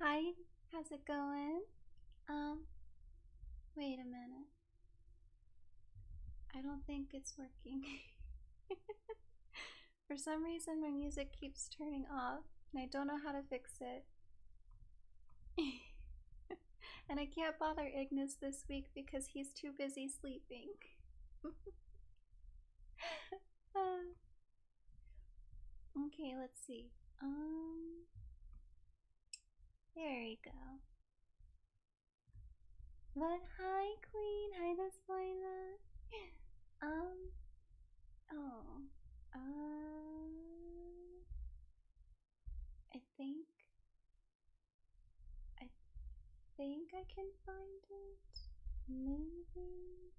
Hi, how's it going? Wait a minute. I don't think it's working. For some reason, my music keeps turning off, and I don't know how to fix it. And I can't bother Ignis this week because he's too busy sleeping. Okay, let's see. There we go. But hi, Queen. Hi, the spoiler. Oh. I think. I think I can find it. Maybe.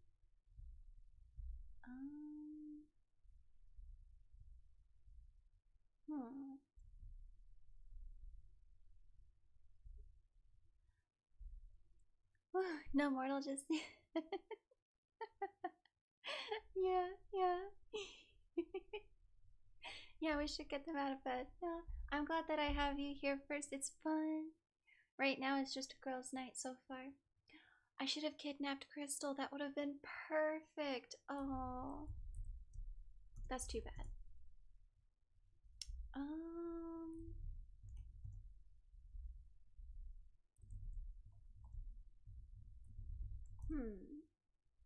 Hmm. No, mortal just. Yeah, yeah. Yeah, we should get them out of bed. No, I'm glad that I have you here first. It's fun. Right now, it's just a girls' night so far. I should have kidnapped Crystal. That would have been perfect. Oh, that's too bad.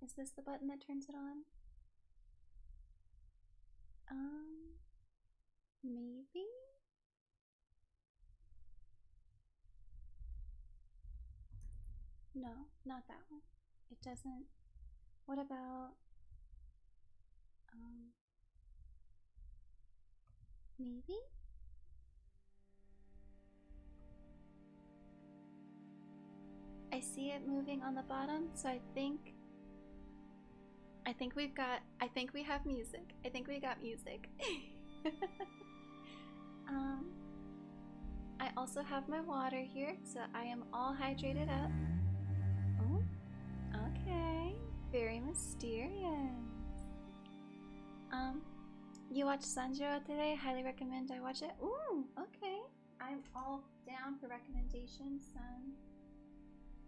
Is this the button that turns it on? Maybe? No, not that one. It doesn't. What about, maybe? I see it moving on the bottom, so I think we have music. I think we got music. I also have my water here, so I am all hydrated up. Oh, okay. Very mysterious. You watched Sanjuro today? Highly recommend I watch it. Ooh, okay. I'm all down for recommendations,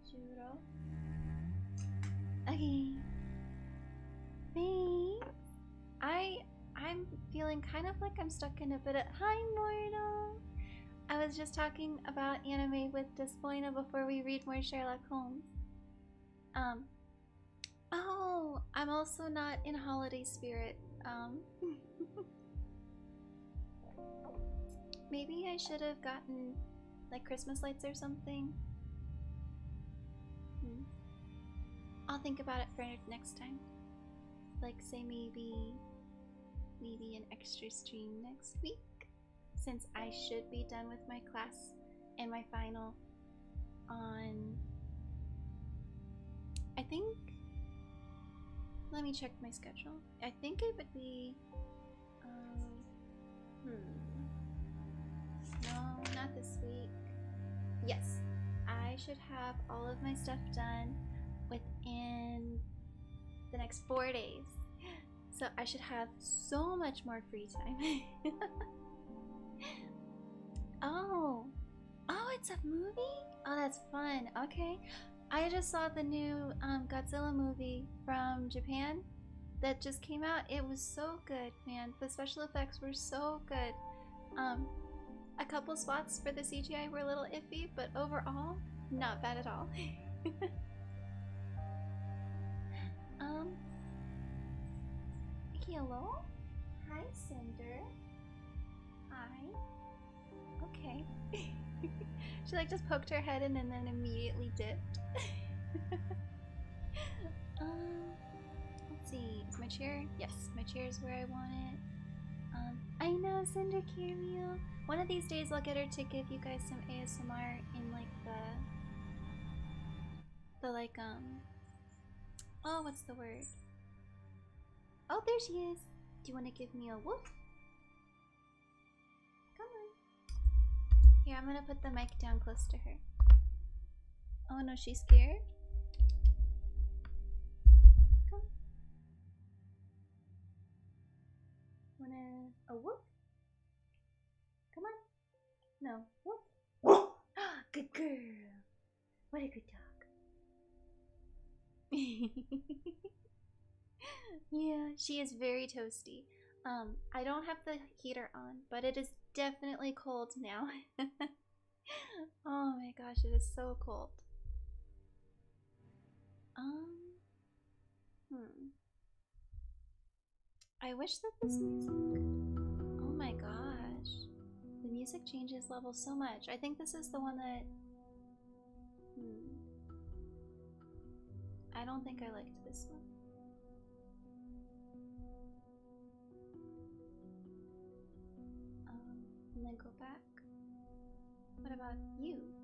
Sanjuro. Okay. Thanks. I'm feeling kind of like I'm stuck in a bit of. Hi, Mortal. I was just talking about anime with Despoina before we read more Sherlock Holmes. Oh, I'm also not in holiday spirit. Maybe I should have gotten like Christmas lights or something. I'll think about it for next time. Like say maybe an extra stream next week, since I should be done with my class and my final on, I think, let me check my schedule. I think it would be, no, not this week. Yes, I should have all of my stuff done within the next 4 days. So I should have so much more free time. Oh, it's a movie? Oh, that's fun. Okay. I just saw the new Godzilla movie from Japan that just came out. It was so good, man. The special effects were so good. A couple spots for the CGI were a little iffy, but overall, not bad at all. Hello? Hi, Cinder. Hi. Okay. She like just poked her head in and then immediately dipped. Let's see. Is my chair? Yes, my chair is where I want it. I know, Cinder Cameo. One of these days I'll get her to give you guys some ASMR in like the like oh, what's the word? Oh, there she is. Do you want to give me a woof? Come on. Here, I'm gonna put the mic down close to her. Oh no, she's scared? Come. Wanna a whoop? Come on. No. Whoop. Good girl. What a good dog. Yeah, she is very toasty. I don't have the heater on, but it is definitely cold now. Oh my gosh, it is so cold. Hmm. I wish that this music... Oh my gosh. The music changes level so much. I think this is the one that... I don't think I liked this one. And then go back. What about you?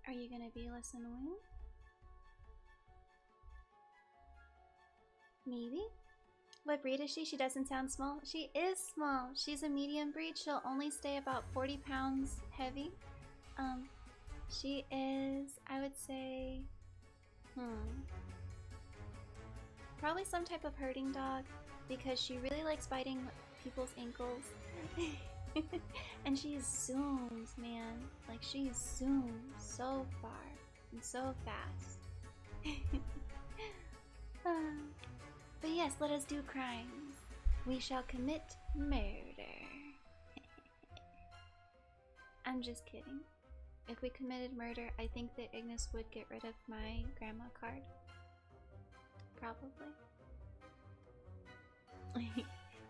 Are you gonna be less annoying? Maybe? What breed is she? She doesn't sound small. She is small. She's a medium breed. She'll only stay about 40 pounds heavy. She is, I would say, probably some type of herding dog because she really likes biting people's ankles. And she zooms, man. Like, she zooms so far and so fast. But yes, let us do crimes. We shall commit murder. I'm just kidding. If we committed murder, I think that Ignis would get rid of my grandma card. Probably.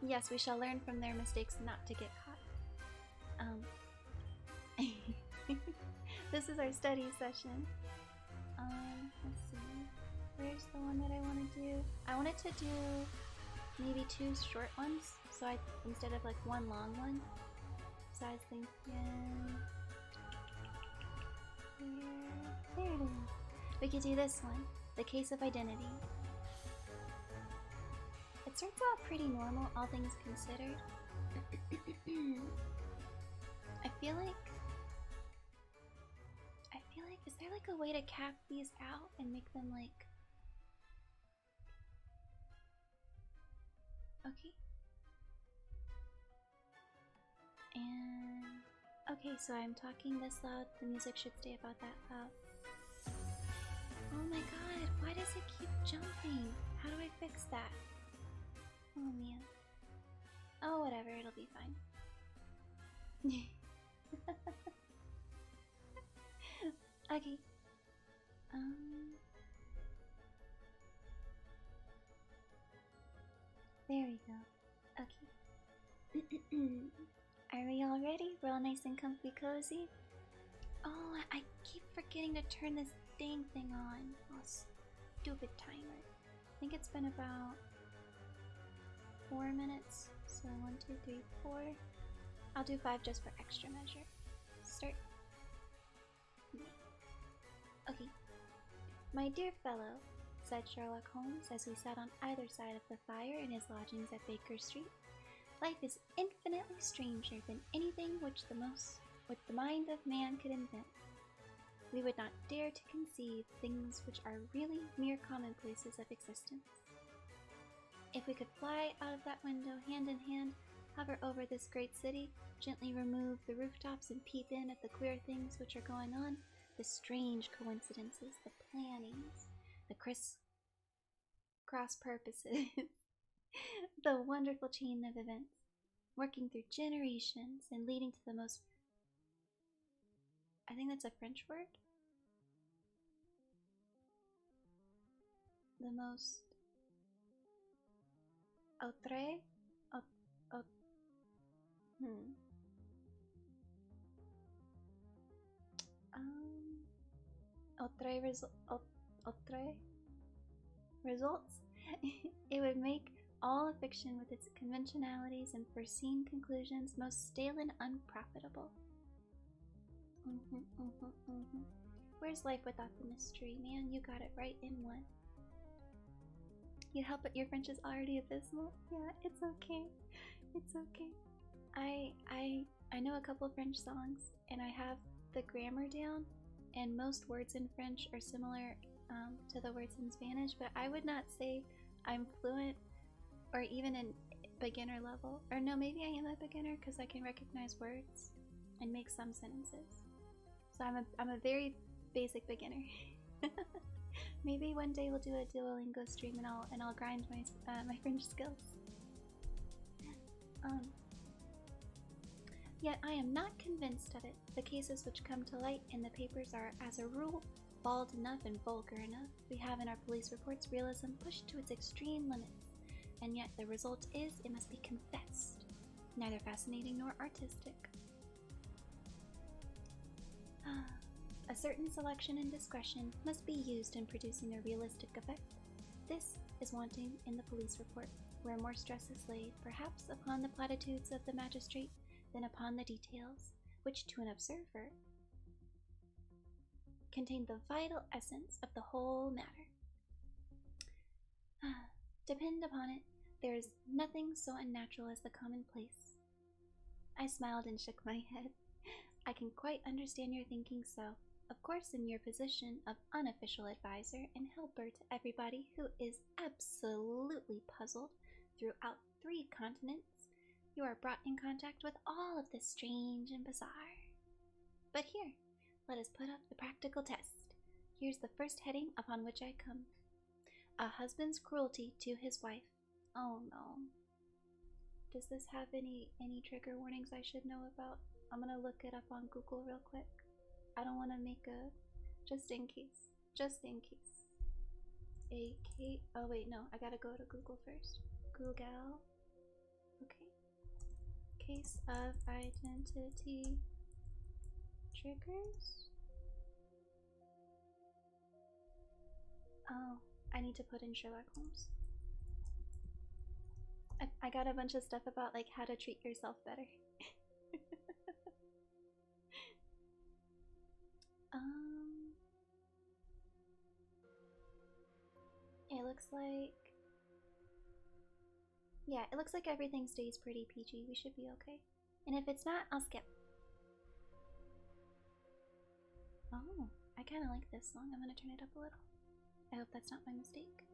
Yes, we shall learn from their mistakes not to get caught. This is our study session. Let's see. Where's the one that I want to do? I wanted to do maybe 2 short ones, so instead of like 1 long one. So I was thinking, there it is. We could do this one, the case of identity. It starts out pretty normal, all things considered. I feel like, is there like a way to cap these out and make them like, okay. And, okay, so I'm talking this loud, the music should stay about that loud. Oh my god, why does it keep jumping? How do I fix that? Oh man. Oh, whatever, it'll be fine. Okay. There we go. Okay. Are we all ready? We're all nice and comfy cozy? Oh, I keep forgetting to turn this dang thing on. Oh, stupid timer. I think it's been about 4 minutes. So 1, 2, 3, 4. I'll do 5 just for extra measure. Start. Okay. My dear fellow, said Sherlock Holmes as we sat on either side of the fire in his lodgings at Baker Street, life is infinitely stranger than anything which the mind of man could invent. We would not dare to conceive things which are really mere commonplaces of existence. If we could fly out of that window hand in hand, hover over this great city, gently remove the rooftops and peep in at the queer things which are going on, the strange coincidences, the plannings, the criss-cross purposes, the wonderful chain of events, working through generations and leading to the most... I think that's a French word? The most... Autre? Autre results? It would make all fiction with its conventionalities and foreseen conclusions most stale and unprofitable. Where's life without the mystery, man? You got it right in one. You help it, your French is already abysmal. Yeah, it's okay. It's okay. I know a couple of French songs, and I have the grammar down, and most words in French are similar to the words in Spanish, but I would not say I'm fluent or even in beginner level. Or no, maybe I am a beginner because I can recognize words. and make some sentences. So I'm a very basic beginner. Maybe one day we'll do a Duolingo stream and I'll grind my my French skills. Yet I am not convinced of it. The cases which come to light in the papers are, as a rule, bald enough and vulgar enough. We have in our police reports realism pushed to its extreme limits, and yet the result is, it must be confessed, neither fascinating nor artistic. A certain selection and discretion must be used in producing a realistic effect. This is wanting in the police report, where more stress is laid, perhaps, upon the platitudes of the magistrate than upon the details, which to an observer contain the vital essence of the whole matter. Depend upon it, there is nothing so unnatural as the commonplace. I smiled and shook my head. I can quite understand your thinking so. Of course, in your position of unofficial advisor and helper to everybody who is absolutely puzzled throughout 3 continents, you are brought in contact with all of this strange and bizarre. But here, let us put up the practical test. Here's the first heading upon which I come. A husband's cruelty to his wife. Oh no. Does this have any trigger warnings I should know about? I'm gonna look it up on Google real quick. I don't want to make a... just in case. Just in case. Oh wait, no. I gotta go to Google first. Google. Okay. Case of identity triggers. Oh, I need to put in Sherlock Holmes. I got a bunch of stuff about like how to treat yourself better. It looks like... yeah, it looks like everything stays pretty PG. We should be okay. And if it's not, I'll skip. Oh, I kind of like this song. I'm gonna turn it up a little. I hope that's not my mistake.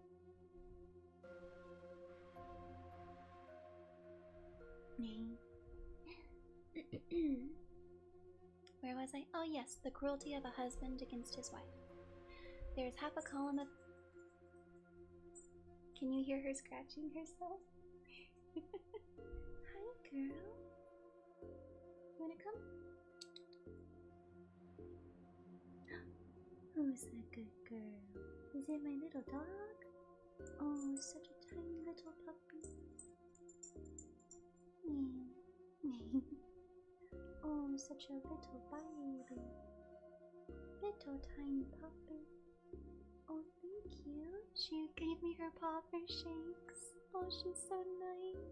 Where was I? Oh yes, the cruelty of a husband against his wife. There's half a column of... Can you hear her scratching herself? Hi girl. You wanna come? Who's a good girl? Is it my little dog? Oh, such a tiny little puppy. Oh, such a little baby. Little tiny puppy. Oh, thank you. She gave me her paw for shakes. Oh, she's so nice.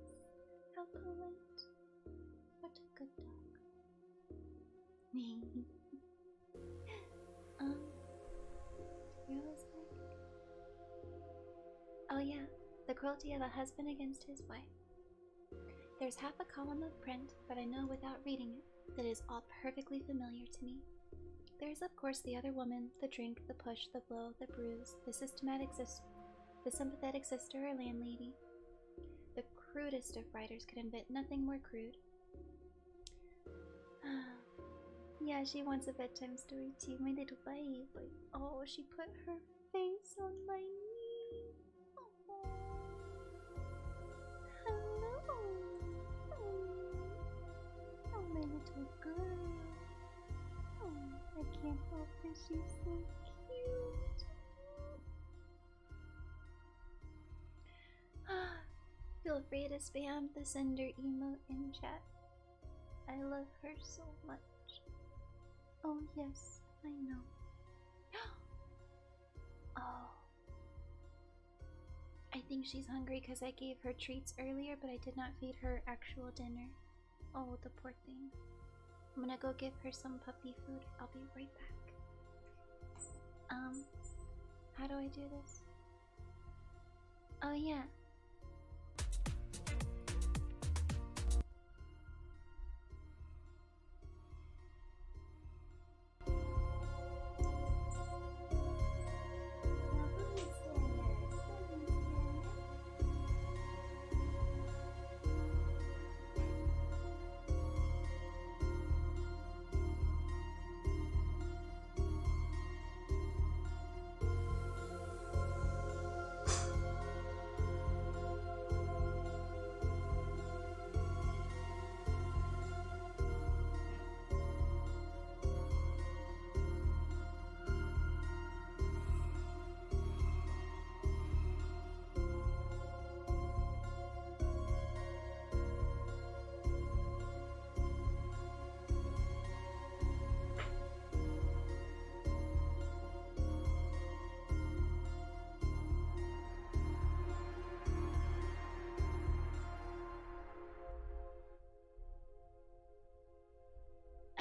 How polite. What a good dog. Where was I? Oh yeah, the cruelty of a husband against his wife. There's half a column of print, but I know without reading it that is all perfectly familiar to me. There's of course the other woman, the drink, the push, the blow, the bruise, the sympathetic sister or landlady. The crudest of writers could invent nothing more crude. Yeah, she wants a bedtime story too, my little baby. Oh, she put her face on my knee. Oh. Hello. Oh, my little girl. Oh, I can't help it, she's so cute. Feel free to spam the sender emote in chat. I love her so much. Oh yes, I know. Oh. I think she's hungry because I gave her treats earlier, but I did not feed her actual dinner. Oh, the poor thing. I'm gonna go give her some puppy food. I'll be right back. How do I do this? Oh yeah.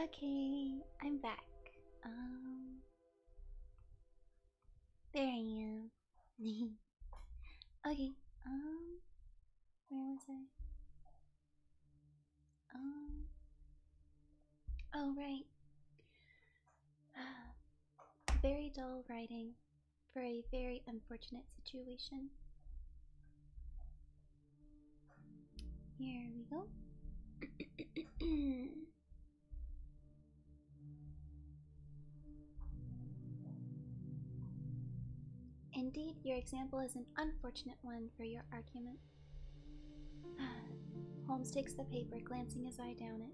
Okay, I'm back. There I am. Okay, where was I? Oh right. Very dull writing for a very unfortunate situation. Here we go. Indeed, your example is an unfortunate one for your argument. Holmes takes the paper, glancing his eye down it.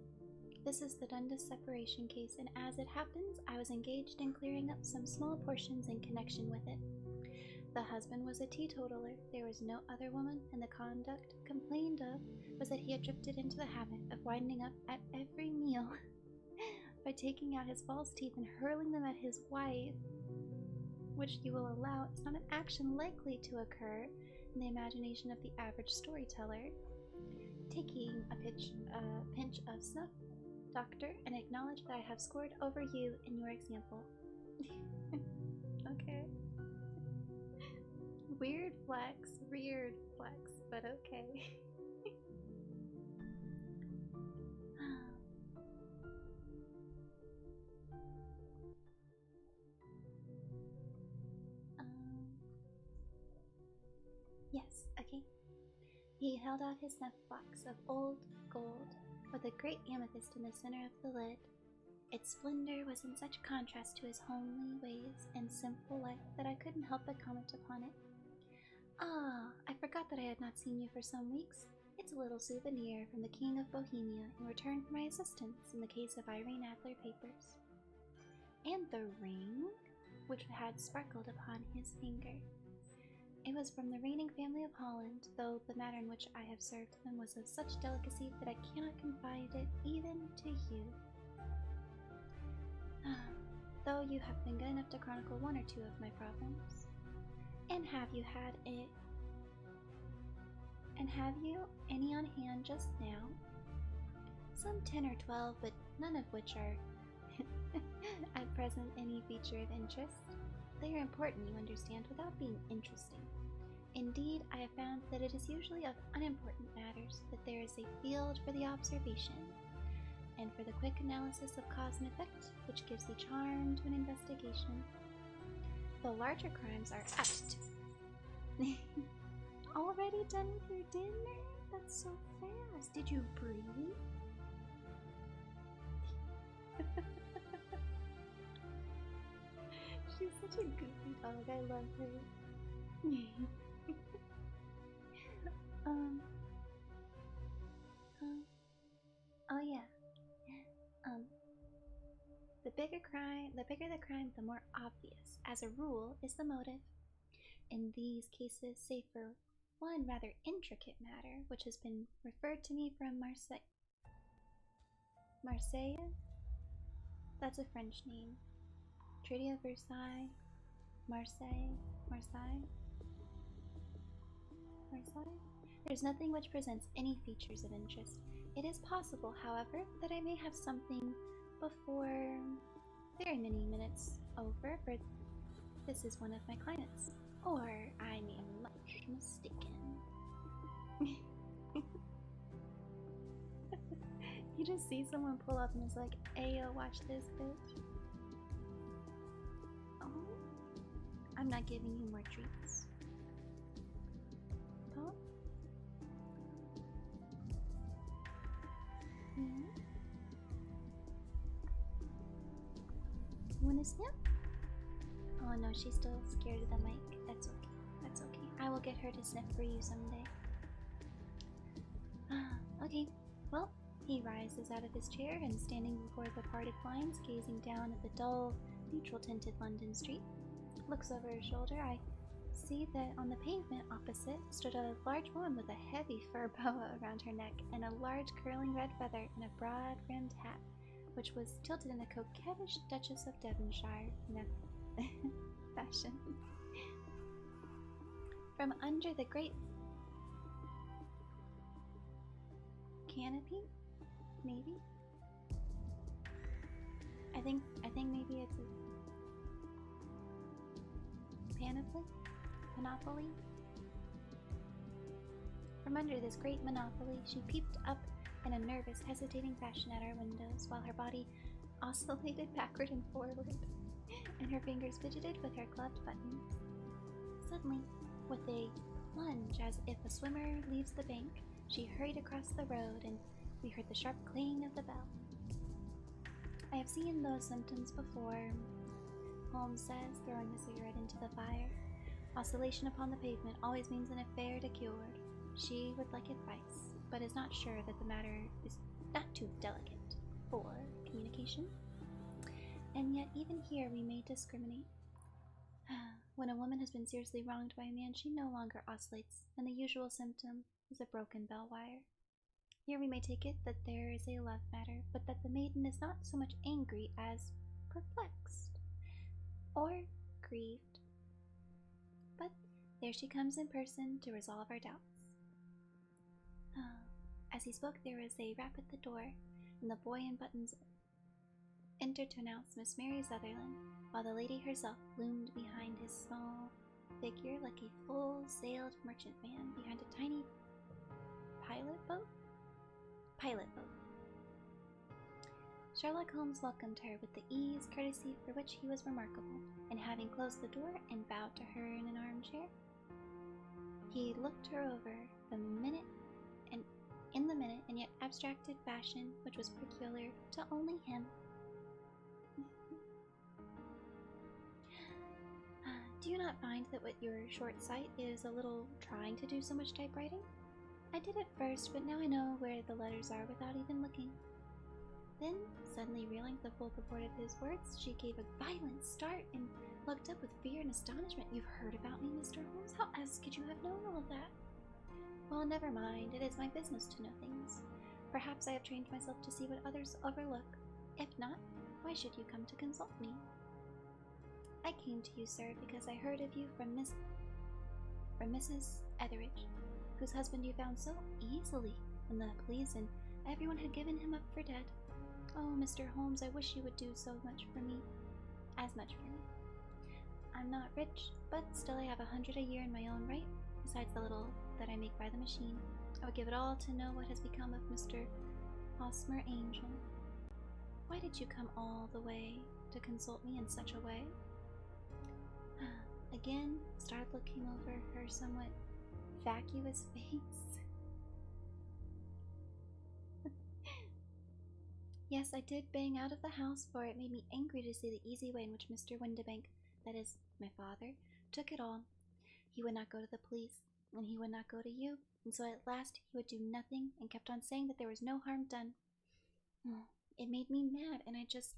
This is the Dundas separation case, and as it happens, I was engaged in clearing up some small portions in connection with it. The husband was a teetotaler, there was no other woman, and the conduct complained of was that he had drifted into the habit of winding up at every meal by taking out his false teeth and hurling them at his wife, which you will allow is not an action likely to occur in the imagination of the average storyteller. Taking a pinch of snuff, Doctor, and acknowledge that I have scored over you in your example. Okay. Weird flex, but okay. Yes, okay. He held out his snuff box of old gold with a great amethyst in the center of the lid. Its splendor was in such contrast to his homely ways and simple life that I couldn't help but comment upon it. Ah, I forgot that I had not seen you for some weeks. It's a little souvenir from the King of Bohemia in return for my assistance in the case of Irene Adler papers. And the ring, which had sparkled upon his finger. It was from the reigning family of Holland, though the manner in which I have served them was of such delicacy that I cannot confide it even to you. Though you have been good enough to chronicle one or two of my problems. And have you any on hand just now? Some 10 or 12, but none of which are at present any feature of interest. They are important, you understand, without being interesting. Indeed, I have found that it is usually of unimportant matters that there is a field for the observation, and for the quick analysis of cause and effect, which gives the charm to an investigation. The larger crimes are apt to... Already done with your dinner? That's so fast. Did you breathe? She's such a goofy dog. I love her. Oh yeah. The bigger the crime, the more obvious, as a rule, is the motive. In these cases, save for one rather intricate matter, which has been referred to me from Marseille. Marseille? That's a French name. Treaty of Versailles, Marseille. There's nothing which presents any features of interest. It is possible, however, that I may have something before very many minutes over, for this is one of my clients. Or I am much mistaken. You just see someone pull up and is like, "Ayo, watch this, bitch." Oh, I'm not giving you more treats. Oh. Yeah. You wanna snap? Oh no, she's still scared of the mic. That's okay. That's okay. I will get her to sniff for you someday. Okay, well, he rises out of his chair and standing before the parted blinds, gazing down at the dull, neutral-tinted London street, looks over his shoulder. I see that on the pavement opposite stood a large woman with a heavy fur boa around her neck and a large curling red feather in a broad-brimmed hat, which was tilted in a coquettish Duchess of Devonshire fashion. From under the great canopy, maybe? I think maybe it's a Monopoly? From under this great monopoly, she peeped up in a nervous, hesitating fashion at our windows, while her body oscillated backward and forward, and her fingers fidgeted with her gloved buttons. Suddenly, with a plunge as if a swimmer leaves the bank, she hurried across the road, and we heard the sharp clang of the bell. I have seen those symptoms before, Holmes says, throwing the cigarette into the fire. Oscillation upon the pavement always means an affair to cure. She would like advice, but is not sure that the matter is not too delicate for communication. And yet even here we may discriminate. When a woman has been seriously wronged by a man, she no longer oscillates, and the usual symptom is a broken bell wire. Here we may take it that there is a love matter, but that the maiden is not so much angry as perplexed or grieved. But there she comes in person to resolve our doubts. As he spoke, there was a rap at the door, and the boy in buttons entered to announce Miss Mary Sutherland, while the lady herself loomed behind his small figure like a full-sailed merchantman behind a tiny pilot boat. Sherlock Holmes welcomed her with the ease, courtesy for which he was remarkable, and having closed the door and bowed to her in an armchair, he looked her over in the minute and yet abstracted fashion which was peculiar to only him. Do you not find that with your short sight it is a little trying to do so much typewriting? I did at first, but now I know where the letters are without even looking. Then, suddenly realizing the full purport of his words, she gave a violent start and looked up with fear and astonishment. You've heard about me, Mr. Holmes? How else could you have known all of that? Well, never mind. It is my business to know things. Perhaps I have trained myself to see what others overlook. If not, why should you come to consult me? I came to you, sir, because I heard of you from Mrs. Etheridge, whose husband you found so easily when the police and everyone had given him up for dead. Oh, Mr. Holmes, I wish you would do so much for me. As much for me. I'm not rich, but still I have 100 a year in my own right, besides the little that I make by the machine. I would give it all to know what has become of Mr. Hosmer Angel. Why did you come all the way to consult me in such a way? Again, startled look came over her somewhat vacuous face. Yes, I did bang out of the house, for it made me angry to see the easy way in which Mr. Windibank, that is, my father, took it all. He would not go to the police, and he would not go to you, and so at last he would do nothing and kept on saying that there was no harm done. It made me mad, and I just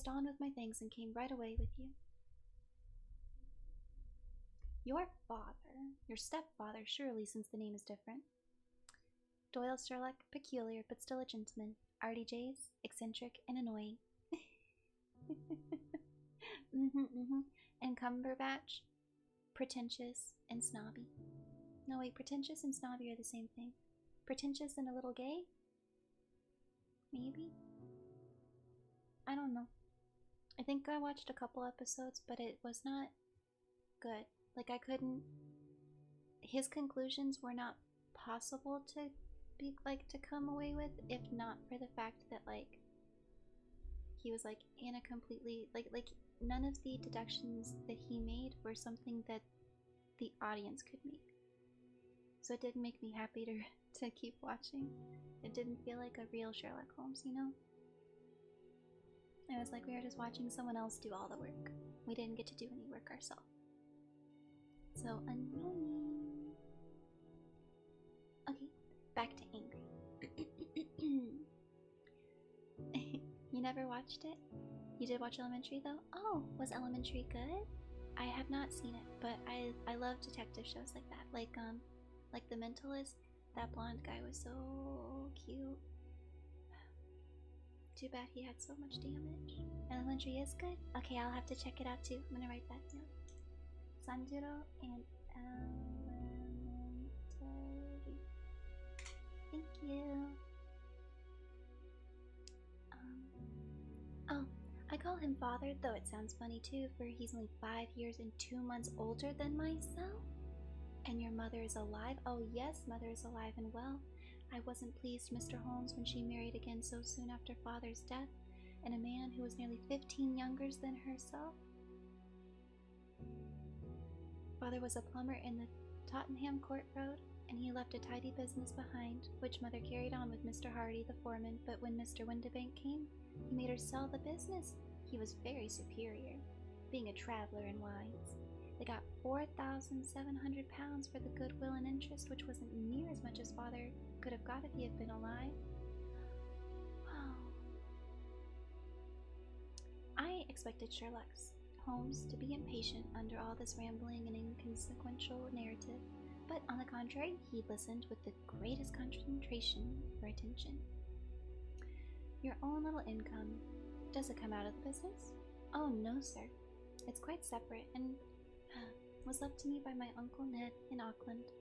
on with my things and came right away with you. Your father, your stepfather, surely, since the name is different. Doyle Sherlock, peculiar, but still a gentleman. RDJs, eccentric and annoying. And Cumberbatch, pretentious and snobby. No, wait, pretentious and snobby are the same thing. Pretentious and a little gay? Maybe? I don't know. I think I watched a couple episodes, but it was not good. Like, I couldn't... His conclusions were not possible to be, like, to come away with, if not for the fact that, like, he was, like, in a completely... Like, none of the deductions that he made were something that the audience could make. So it didn't make me happy to keep watching. It didn't feel like a real Sherlock Holmes, you know? It was like we were just watching someone else do all the work. We didn't get to do any work ourselves. So annoying. Okay, back to angry. You never watched it? You did watch Elementary though? Oh, was Elementary good? I have not seen it, but I love detective shows like that. Like The Mentalist. That blonde guy was so cute. Too bad he had so much damage. Elementary is good? Okay, I'll have to check it out too. I'm gonna write that down. Sanjuro and Elementary. Thank you. call him father, though it sounds funny too, for he's only 5 years and 2 months older than myself. And your mother is alive? Oh yes, mother is alive and well. I wasn't pleased, Mr. Holmes, when she married again so soon after father's death, and a man who was nearly 15 younger than herself. Father was a plumber in the Tottenham Court Road, and he left a tidy business behind, which mother carried on with Mr. Hardy, the foreman, but when Mr. Windibank came, he made her sell the business. He was very superior, being a traveler and wise. They got £4,700 for the goodwill and interest, which wasn't near as much as father could have got if he had been alive. Oh. I expected Sherlock Holmes to be impatient under all this rambling and inconsequential narrative, but on the contrary, he listened with the greatest concentration for attention. Your own little income, does it come out of the business? Oh no, sir. It's quite separate and was left to me by my Uncle Ned in Auckland.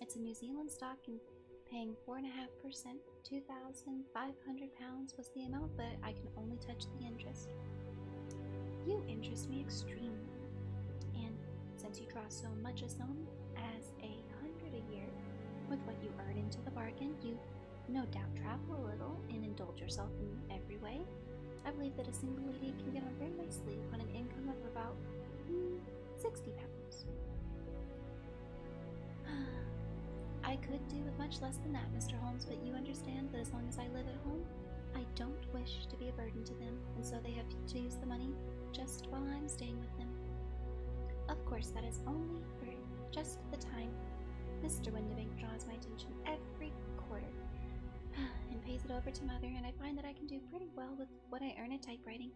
It's a New Zealand stock and paying 4.5%. £2,500 was the amount, but I can only touch the interest. You interest me extremely, and since you draw so much a sum as 100 a year, with what you earn into the bargain, you no doubt travel a little and indulge yourself in every way. I believe that a single lady can get on very nicely on an income of about £60. I could do with much less than that, Mr. Holmes, but you understand that as long as I live at home, I don't wish to be a burden to them, and so they have to use the money just while I'm staying with them. Of course, that is only for just the time. Mr. Windibank draws my attention every quarter and pays it over to mother, and I find that I can do pretty well with what I earn at typewriting.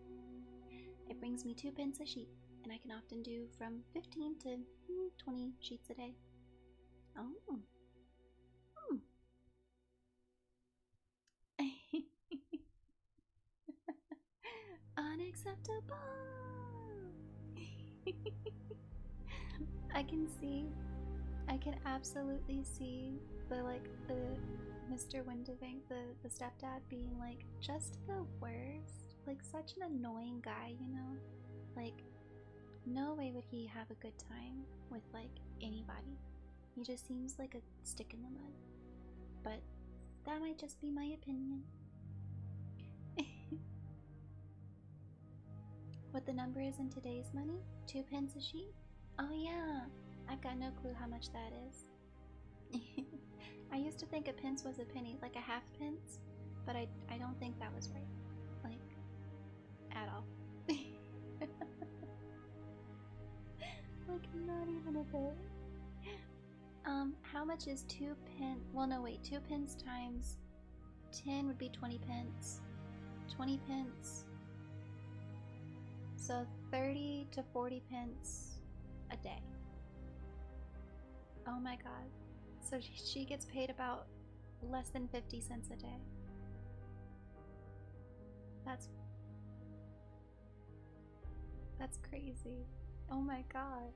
It brings me 2 pence a sheet, and I can often do from 15 to 20 sheets a day. Oh. Unacceptable. I can absolutely see the Mr. Windibank, the stepdad being like just the worst, like such an annoying guy, you know? Like, no way would he have a good time with like anybody. He just seems like a stick in the mud. But that might just be my opinion. What the number is in today's money? 2 pence a sheet? Oh yeah, I've got no clue how much that is. I used to think a pence was a penny, like a half pence, but I don't think that was right. Like, at all. Like, not even a bit. How much is 2 pence? Well, no, wait, 2 pence times 10 would be 20 pence. 20 pence. So 30 to 40 pence a day. Oh my god. So she gets paid about less than 50 cents a day. That's crazy. Oh my god.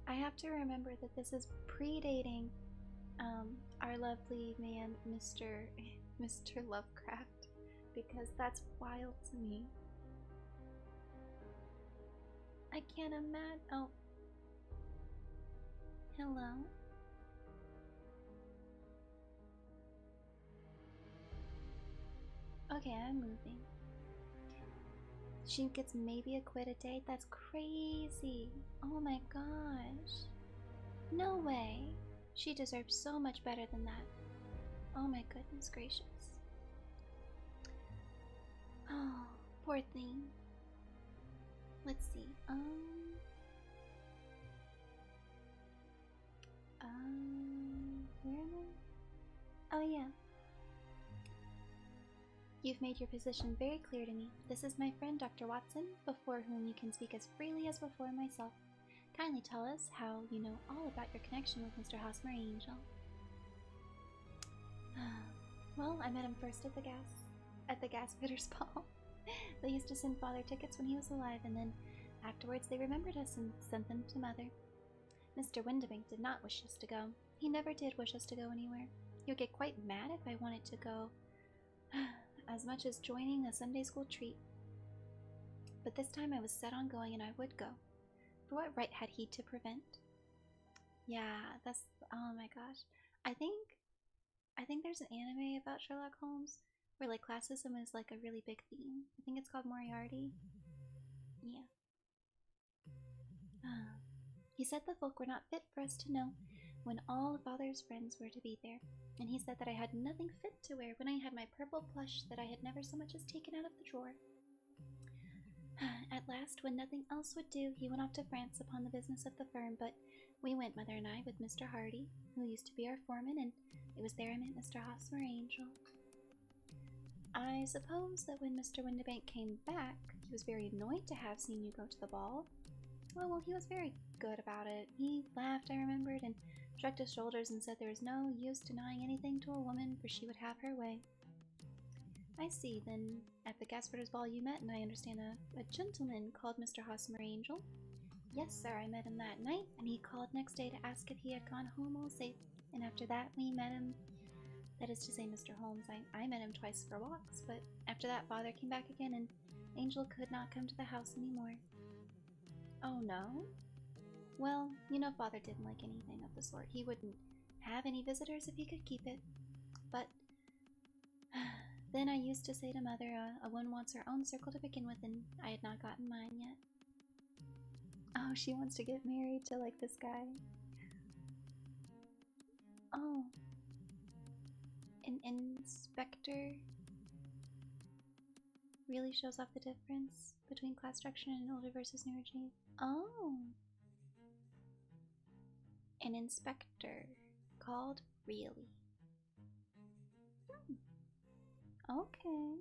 I have to remember that this is predating our lovely man, Mr. Lovecraft, because that's wild to me. I can't imagine. Oh. Hello? Okay, I'm moving. She gets maybe a quid a day? That's crazy. Oh my gosh. No way. She deserves so much better than that. Oh my goodness gracious. Oh, poor thing. Let's see. Where am I? Oh yeah. You've made your position very clear to me. This is my friend Dr. Watson, before whom you can speak as freely as before myself. Kindly tell us how you know all about your connection with Mr. Hosmer Angel. Well, I met him first at the gas fitters' ball. They used to send father tickets when he was alive, and then afterwards they remembered us and sent them to mother. Mr. Windibank did not wish us to go. He never did wish us to go anywhere. He would get quite mad if I wanted to go as much as joining a Sunday school treat. But this time I was set on going, and I would go. For what right had he to prevent? Yeah, that's, oh my gosh. I think there's an anime about Sherlock Holmes where like classism is like a really big theme. I think it's called Moriarty. Yeah. He said the folk were not fit for us to know when all father's friends were to be there, and he said that I had nothing fit to wear when I had my purple plush that I had never so much as taken out of the drawer. At last, when nothing else would do, he went off to France upon the business of the firm, but we went, Mother and I, with Mr. Hardy, who used to be our foreman, and it was there I met Mr. Hosmer Angel. I suppose that when Mr. Windibank came back, he was very annoyed to have seen you go to the ball. Well, he was very good about it. He laughed, I remembered, and shrugged his shoulders and said there was no use denying anything to a woman, for she would have her way. I see, then at the Gasperder's ball you met, and I understand a gentleman called Mr. Hosmer Angel. Yes, sir, I met him that night, and he called next day to ask if he had gone home all safe, and after that we met him. That is to say, Mr. Holmes, I met him twice for walks, but after that father came back again, and Angel could not come to the house any more. Oh, no? Well, you know father didn't like anything of the sort. He wouldn't have any visitors if he could keep it. But then I used to say to mother, a one wants her own circle to begin with, and I had not gotten mine yet. Oh, she wants to get married to, like, this guy. Oh. An inspector really shows off the difference between class structure and older versus newer G. Oh. An inspector called Really. Okay. Okay.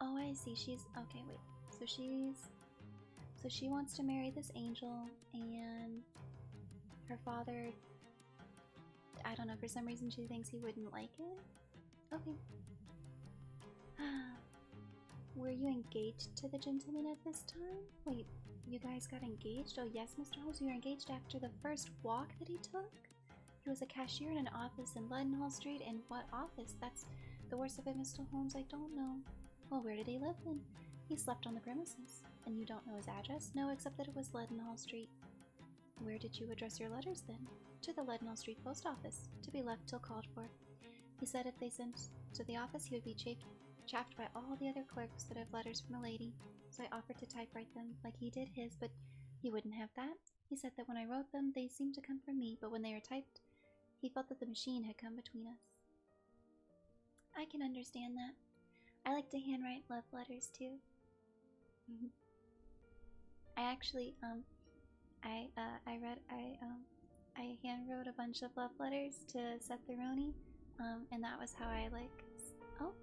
Oh, I see. She's okay. Wait. So she wants to marry this angel, and her father, I don't know, for some reason she thinks he wouldn't like it. Okay. Were you engaged to the gentleman at this time? Wait, you guys got engaged? Oh yes, Mr. Holmes, you were engaged after the first walk that he took? He was a cashier in an office in Leadenhall Street. And what office? That's the worst of it, Mr. Holmes, I don't know. Well, where did he live then? He slept on the premises. And you don't know his address? No, except that it was Leadenhall Street. Where did you address your letters then? To the Leadenhall Street post office, to be left till called for. He said if they sent to the office he would be chaffed by all the other clerks that have letters from a lady, so I offered to typewrite them like he did his, but he wouldn't have that. He said that when I wrote them they seemed to come from me, but when they were typed he felt that the machine had come between us. I can understand that. I like to handwrite love letters too. I actually I handwrote a bunch of love letters to Seth the Roni, and that was how I like. Oh,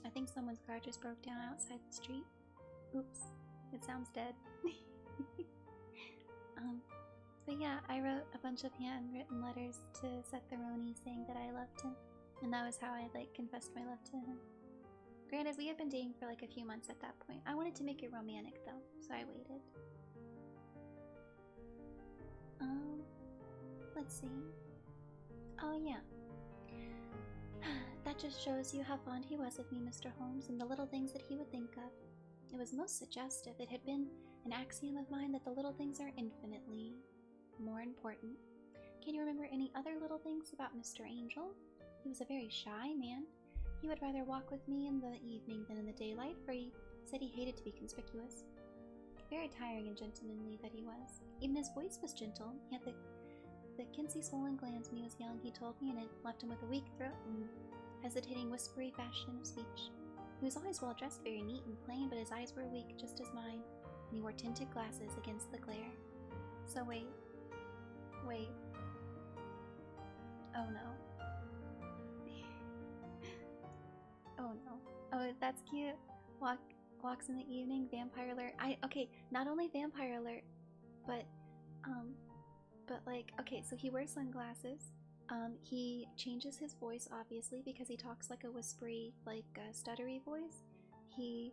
I think someone's car just broke down outside the street. Oops, it sounds dead. But yeah, I wrote a bunch of handwritten letters to Seth the Roni saying that I loved him, and that was how I like confessed my love to him. Granted, we had been dating for like a few months at that point. I wanted to make it romantic though, so I waited. Let's see. Oh yeah. That just shows you how fond he was of me, Mr. Holmes, and the little things that he would think of. It was most suggestive. It had been an axiom of mine that the little things are infinitely more important. Can you remember any other little things about Mr. Angel? He was a very shy man. He would rather walk with me in the evening than in the daylight, for he said he hated to be conspicuous. Very tiring and gentlemanly that he was. Even his voice was gentle. He had the Kinsey swollen glands when he was young, he told me, and it left him with a weak throat and hesitating, whispery fashion of speech. He was always well dressed, very neat and plain, but his eyes were weak, just as mine, and he wore tinted glasses against the glare. So wait. Oh no. Oh no. Oh, that's cute. Walks in the evening, vampire alert. Okay, not only vampire alert, but like, okay, so he wears sunglasses. He changes his voice, obviously, because he talks like a whispery, like, stuttery voice. He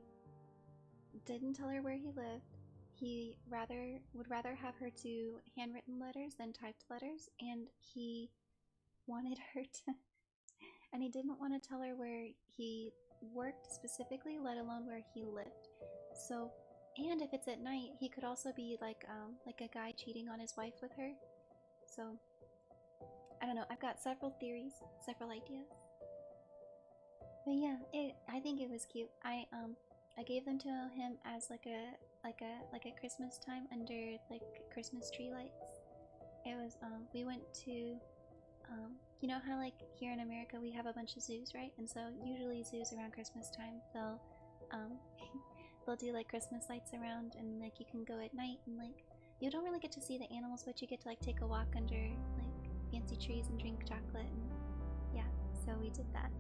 didn't tell her where he lived. He would rather have her do handwritten letters than typed letters, and he wanted her to, and he didn't want to tell her where he worked specifically, let alone where he lived. So, and if it's at night, he could also be like a guy cheating on his wife with her. So, I don't know. I've got several theories, several ideas. But yeah, I think it was cute. I gave them to him as like a Christmas time under like Christmas tree lights. It was we went to you know how like here in America we have a bunch of zoos, right? And so usually zoos around Christmas time they'll they'll do like Christmas lights around, and like you can go at night and like you don't really get to see the animals, but you get to like take a walk under like fancy trees and drink chocolate, and yeah, so we did that.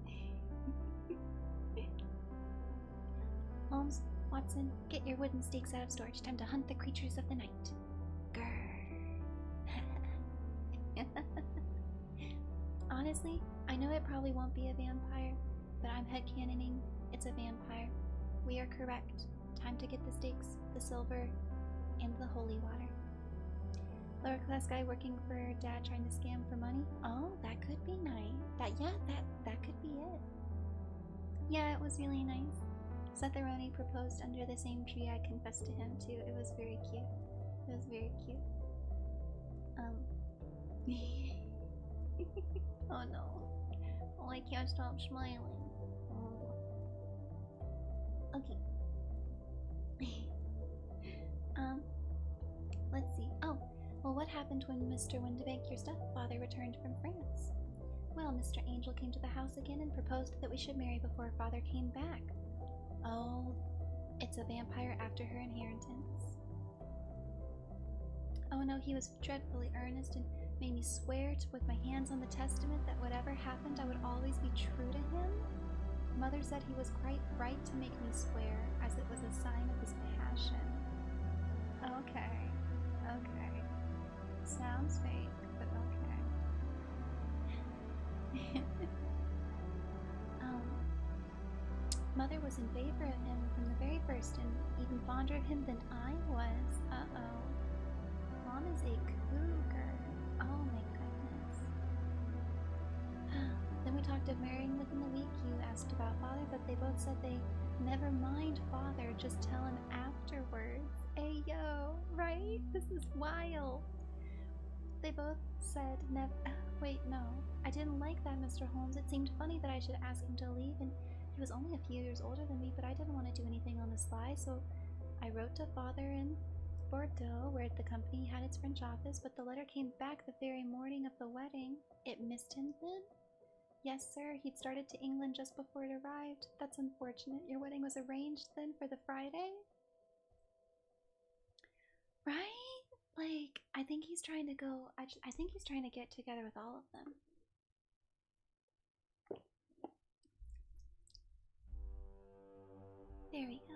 Holmes, Watson, get your wooden stakes out of storage. Time to hunt the creatures of the night. Grrr. Honestly, I know it probably won't be a vampire, but I'm headcanoning it's a vampire. We are correct. Time to get the stakes, the silver, and the holy water. Lower class guy working for dad trying to scam for money? Oh, that could be nice. That could be it. Yeah, it was really nice. Setheroni proposed under the same tree I confessed to him too. It was very cute. It was very cute. Oh no. Oh, I can't stop smiling. Oh. Okay. Let's see. Oh, well, what happened when Mr. Windibank, your stepfather, returned from France? Well, Mr. Angel came to the house again and proposed that we should marry before father came back. Oh, it's a vampire after her inheritance. Oh no, he was dreadfully earnest and made me swear with my hands on the testament that whatever happened, I would always be true to him. Mother said he was quite right to make me swear, as it was a sign of his passion. Okay. Sounds fake, but okay. Mother was in favor of him from the very first, and even fonder of him than I was. Uh-oh. Mom is a cougar. Oh my goodness. Then we talked of marrying within the week. You asked about father, but they both said they never mind father, just tell him afterwards. Ayo, right? This is wild. They both said never. Wait, no. I didn't like that, Mr. Holmes. It seemed funny that I should ask him to leave, and he was only a few years older than me, but I didn't want to do anything on the sly, so I wrote to father in Bordeaux, where the company had its French office, but the letter came back the very morning of the wedding. It missed him then? Yes, sir. He'd started to England just before it arrived. That's unfortunate. Your wedding was arranged then for the Friday? Right? Like, I think he's trying to go, I think he's trying to get together with all of them. There we go.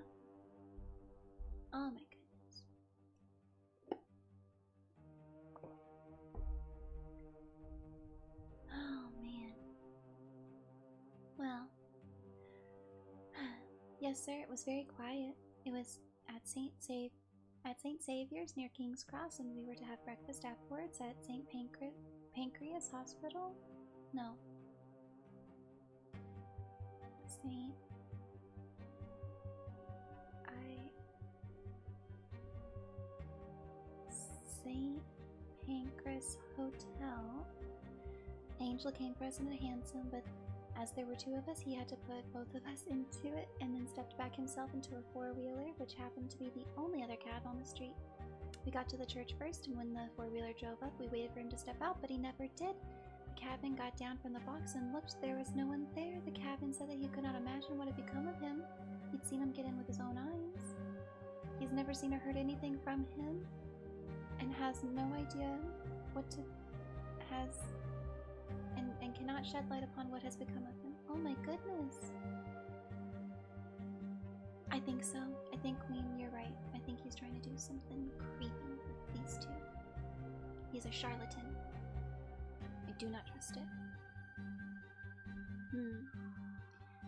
Oh my goodness. Oh man. Well, yes sir, it was very quiet. It was at St. Saviour's near King's Cross, and we were to have breakfast afterwards at St. Pancras Hospital? No. St. Pancras Hotel. Angel came for us in a hansom, but as there were two of us, he had to put both of us into it and then stepped back himself into a four-wheeler, which happened to be the only other cab on the street. We got to the church first, and when the four-wheeler drove up, we waited for him to step out, but he never did. The cabman got down from the box and looked. There was no one there. The cabman said that he could not imagine what had become of him. He'd seen him get in with his own eyes. He's never seen or heard anything from him, and has no idea what to and cannot shed light upon what has become of him. Oh my goodness. I think so. I think, Queen, you're right. I think he's trying to do something creepy with these two. He's a charlatan. I do not trust it.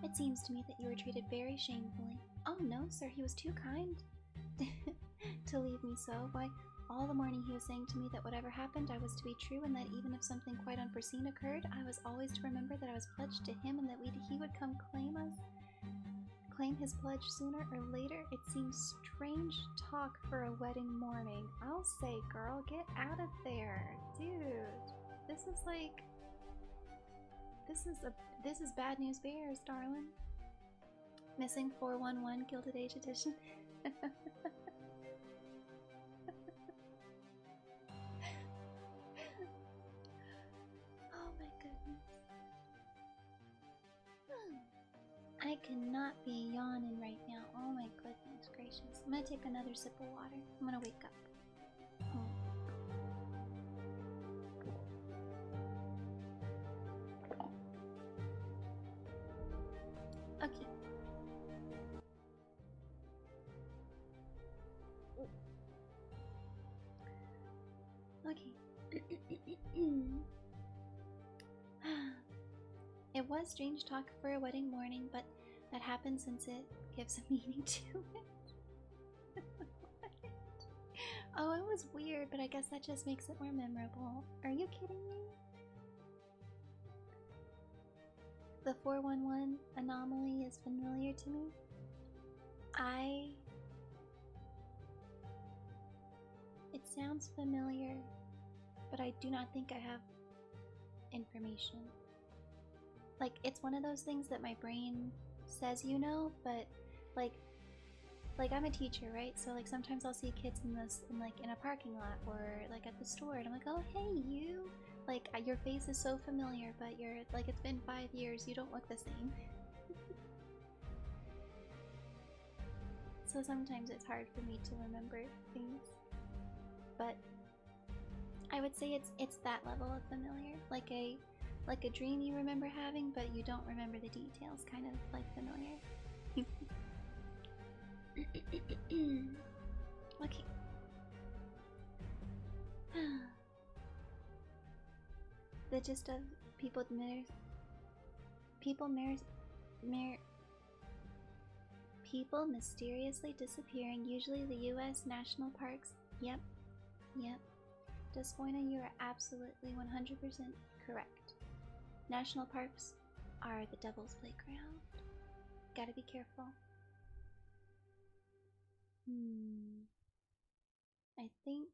I It seems to me that you were treated very shamefully. Oh no, sir, he was too kind to leave me so. Why, all the morning he was saying to me that whatever happened, I was to be true, and that even if something quite unforeseen occurred, I was always to remember that I was pledged to him and that he would come claim his pledge sooner or later. It seems strange talk for a wedding morning. I'll say, girl, get out of there. Dude, this is like... This is bad news bears, darling. Missing 411 Gilded Age Edition. Oh my goodness. I cannot be yawning right now. Oh my goodness gracious. I'm gonna take another sip of water. I'm gonna wake up. Okay. Okay. It was strange talk for a wedding morning, but that happens since it gives a meaning to it. Oh, it was weird, but I guess that just makes it more memorable. Are you kidding me? The 411 anomaly is familiar to me. It sounds familiar, but I do not think I have information. Like, it's one of those things that my brain says you know, but like I'm a teacher, right? So like sometimes I'll see kids in a parking lot or like at the store, and I'm like, oh hey you, like your face is so familiar, but you're like, it's been 5 years, you don't look the same. So sometimes it's hard for me to remember things, but I would say it's that level of familiar, like a dream you remember having, but you don't remember the details, kind of like familiar. Okay. The gist of people mysteriously disappearing, usually the US national parks. Yep. Despoina, you are absolutely 100% correct. National parks are the devil's playground. Gotta be careful. I think...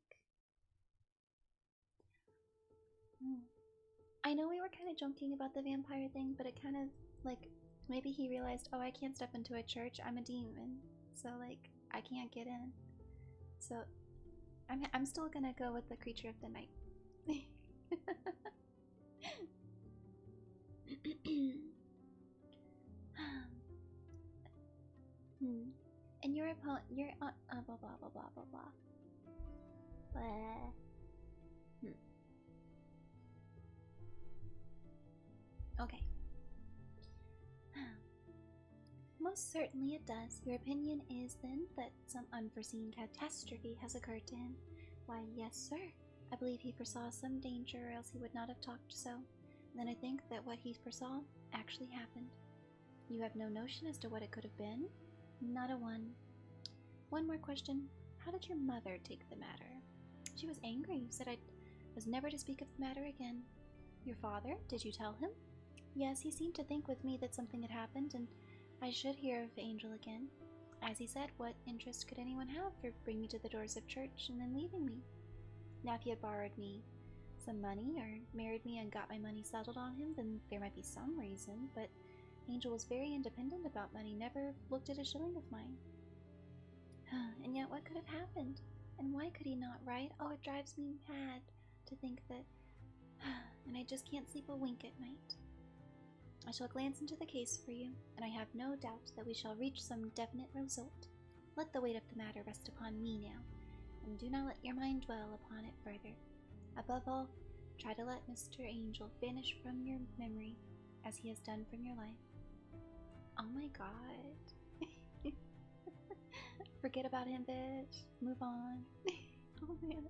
I know we were kind of joking about the vampire thing, but it kind of, like, maybe he realized, oh, I can't step into a church, I'm a demon, so, like, I can't get in. So, I'm still gonna go with the creature of the night. And your opponent, blah blah blah blah blah blah. Okay. Most certainly it does. Your opinion is then that some unforeseen catastrophe has occurred to him. Why, yes, sir. I believe he foresaw some danger, or else he would not have talked so. And then I think that what he foresaw actually happened. You have no notion as to what it could have been? Not a one. One more question. How did your mother take the matter? She was angry, said I was never to speak of the matter again. Your father? Did you tell him? Yes, he seemed to think with me that something had happened, and I should hear of Angel again. As he said, what interest could anyone have for bringing me to the doors of church and then leaving me? Now if he had borrowed me some money, or married me and got my money settled on him, then there might be some reason, but Angel was very independent about money, never looked at a shilling of mine. And yet what could have happened? And why could he not write? Oh, it drives me mad to think that... and I just can't sleep a wink at night. I shall glance into the case for you, and I have no doubt that we shall reach some definite result. Let the weight of the matter rest upon me now, and do not let your mind dwell upon it further. Above all, try to let Mr. Angel vanish from your memory, as he has done from your life. Oh my god. Forget about him, bitch. Move on. Oh man.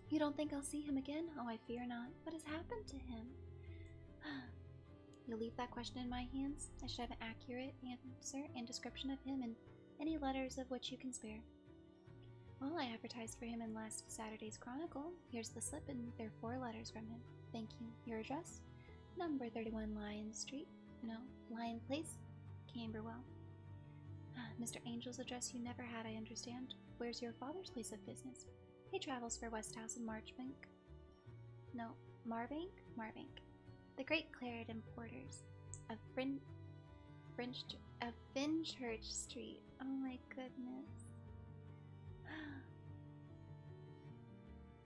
You don't think I'll see him again? Oh, I fear not. What has happened to him? You'll leave that question in my hands. I should have an accurate answer and description of him and any letters of which you can spare. Well, I advertised for him in last Saturday's Chronicle. Here's the slip, and there are 4 letters from him. Thank you. Your address? Number 31 Lion Street. No, Lion Place, Camberwell. Mr. Angel's address you never had, I understand. Where's your father's place of business? He travels for Westhouse and Marchbank. No, Marbank? Marbank. The Great Claret Importers of Fenchurch Street. Oh my goodness.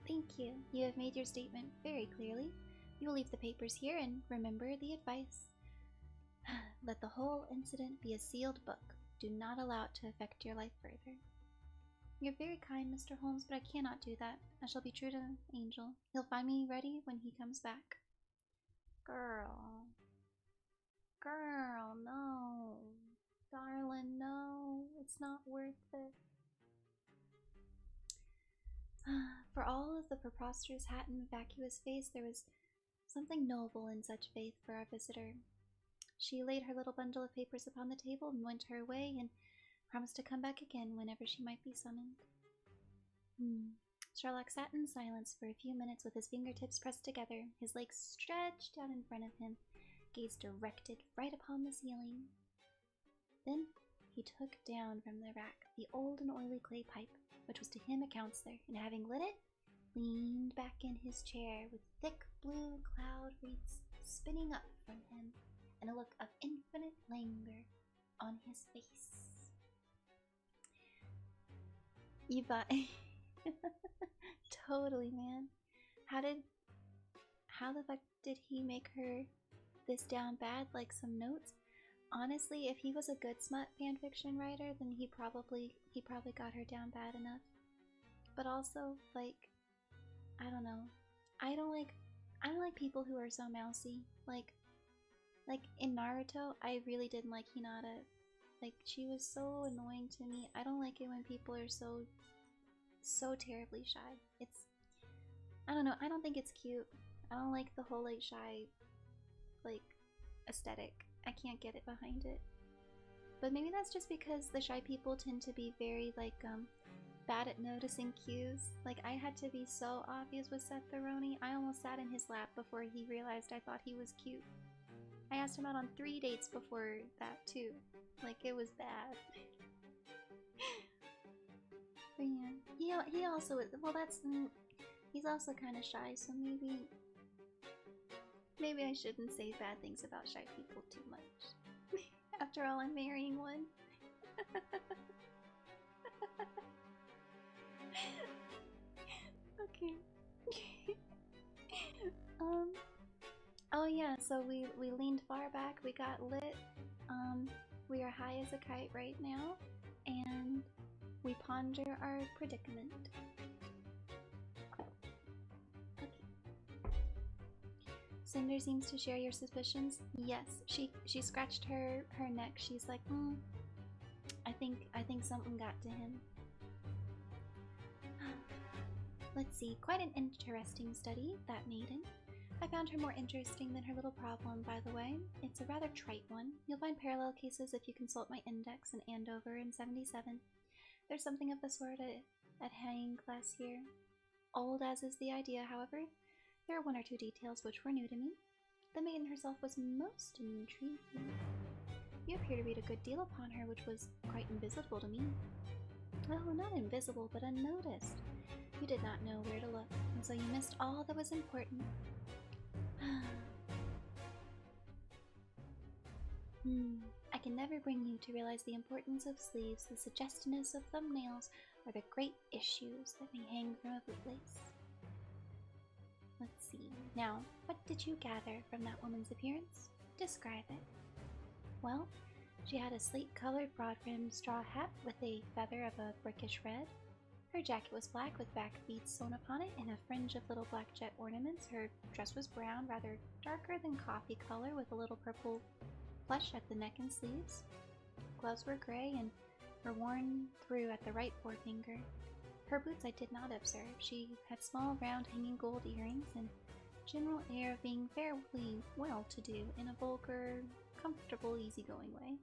Thank you. You have made your statement very clearly. You will leave the papers here and remember the advice. Let the whole incident be a sealed book. Do not allow it to affect your life further. You're very kind, Mr. Holmes, but I cannot do that. I shall be true to Angel. He'll find me ready when he comes back. Girl. Girl, no. Darling, no. It's not worth it. For all of the preposterous hat and vacuous face, there was something noble in such faith for our visitor. She laid her little bundle of papers upon the table and went her way, and promised to come back again whenever she might be summoned. Sherlock sat in silence for a few minutes with his fingertips pressed together, his legs stretched out in front of him, gaze directed right upon the ceiling. Then he took down from the rack the old and oily clay pipe, which was to him a counselor, and having lit it, leaned back in his chair with thick blue cloud wreaths spinning up from him, and a look of infinite languor on his face. Eva, totally, man. How the fuck did he make her this down bad, like some notes? Honestly, if he was a good smut fanfiction writer, then he probably got her down bad enough. But also, like, I don't know. I don't like people who are so mousy. Like in Naruto, I really didn't like Hinata. Like, she was so annoying to me. I don't like it when people are so terribly shy. I don't know, I don't think it's cute. I don't like the whole, like, shy, like, aesthetic. I can't get it behind it. But maybe that's just because the shy people tend to be very, like, bad at noticing cues. Like, I had to be so obvious with Seth Theroney. I almost sat in his lap before he realized I thought he was cute. I asked him out on 3 dates before that, too. Like, it was bad. But yeah, he also, well, he's also kind of shy, so maybe I shouldn't say bad things about shy people too much. After all, I'm marrying one. Okay. Oh yeah, so we leaned far back, we got lit, we are high as a kite right now, and we ponder our predicament. Okay. Cinder seems to share your suspicions. Yes, she scratched her neck. She's like, I think something got to him. Let's see, quite an interesting study, that maiden. I found her more interesting than her little problem, by the way. It's a rather trite one. You'll find parallel cases if you consult my index in Andover in 77. There's something of the sort at hanging class here. Old as is the idea, however, there are 1 or 2 details which were new to me. The maiden herself was most intriguing. You appear to read a good deal upon her, which was quite invisible to me. Oh, not invisible, but unnoticed. You did not know where to look, and so you missed all that was important. I can never bring you to realize the importance of sleeves, the suggestiveness of thumbnails, or the great issues that may hang from a bootlace. Let's see. Now, what did you gather from that woman's appearance? Describe it. Well, she had a slate-colored broad-brimmed straw hat with a feather of a brickish red. Her jacket was black with back beads sewn upon it and a fringe of little black jet ornaments. Her dress was brown, rather darker than coffee color, with a little purple plush at the neck and sleeves. Gloves were gray and were worn through at the right forefinger. Her boots I did not observe. She had small, round, hanging gold earrings, and general air of being fairly well-to-do in a vulgar, comfortable, easygoing way.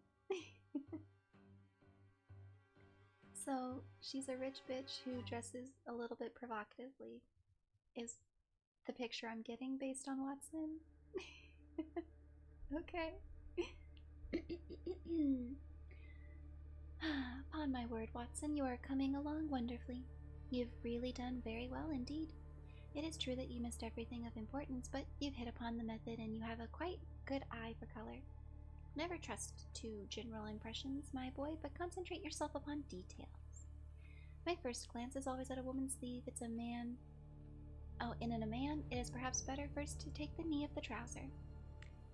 So, she's a rich bitch who dresses a little bit provocatively, is the picture I'm getting based on Watson. Okay. Upon my word, Watson, you are coming along wonderfully. You've really done very well indeed. It is true that you missed everything of importance, but you've hit upon the method and you have a quite good eye for color. Never trust to general impressions, my boy, but concentrate yourself upon details. My first glance is always at a woman's sleeve. It's a man. Oh, and in a man, it is perhaps better first to take the knee of the trouser.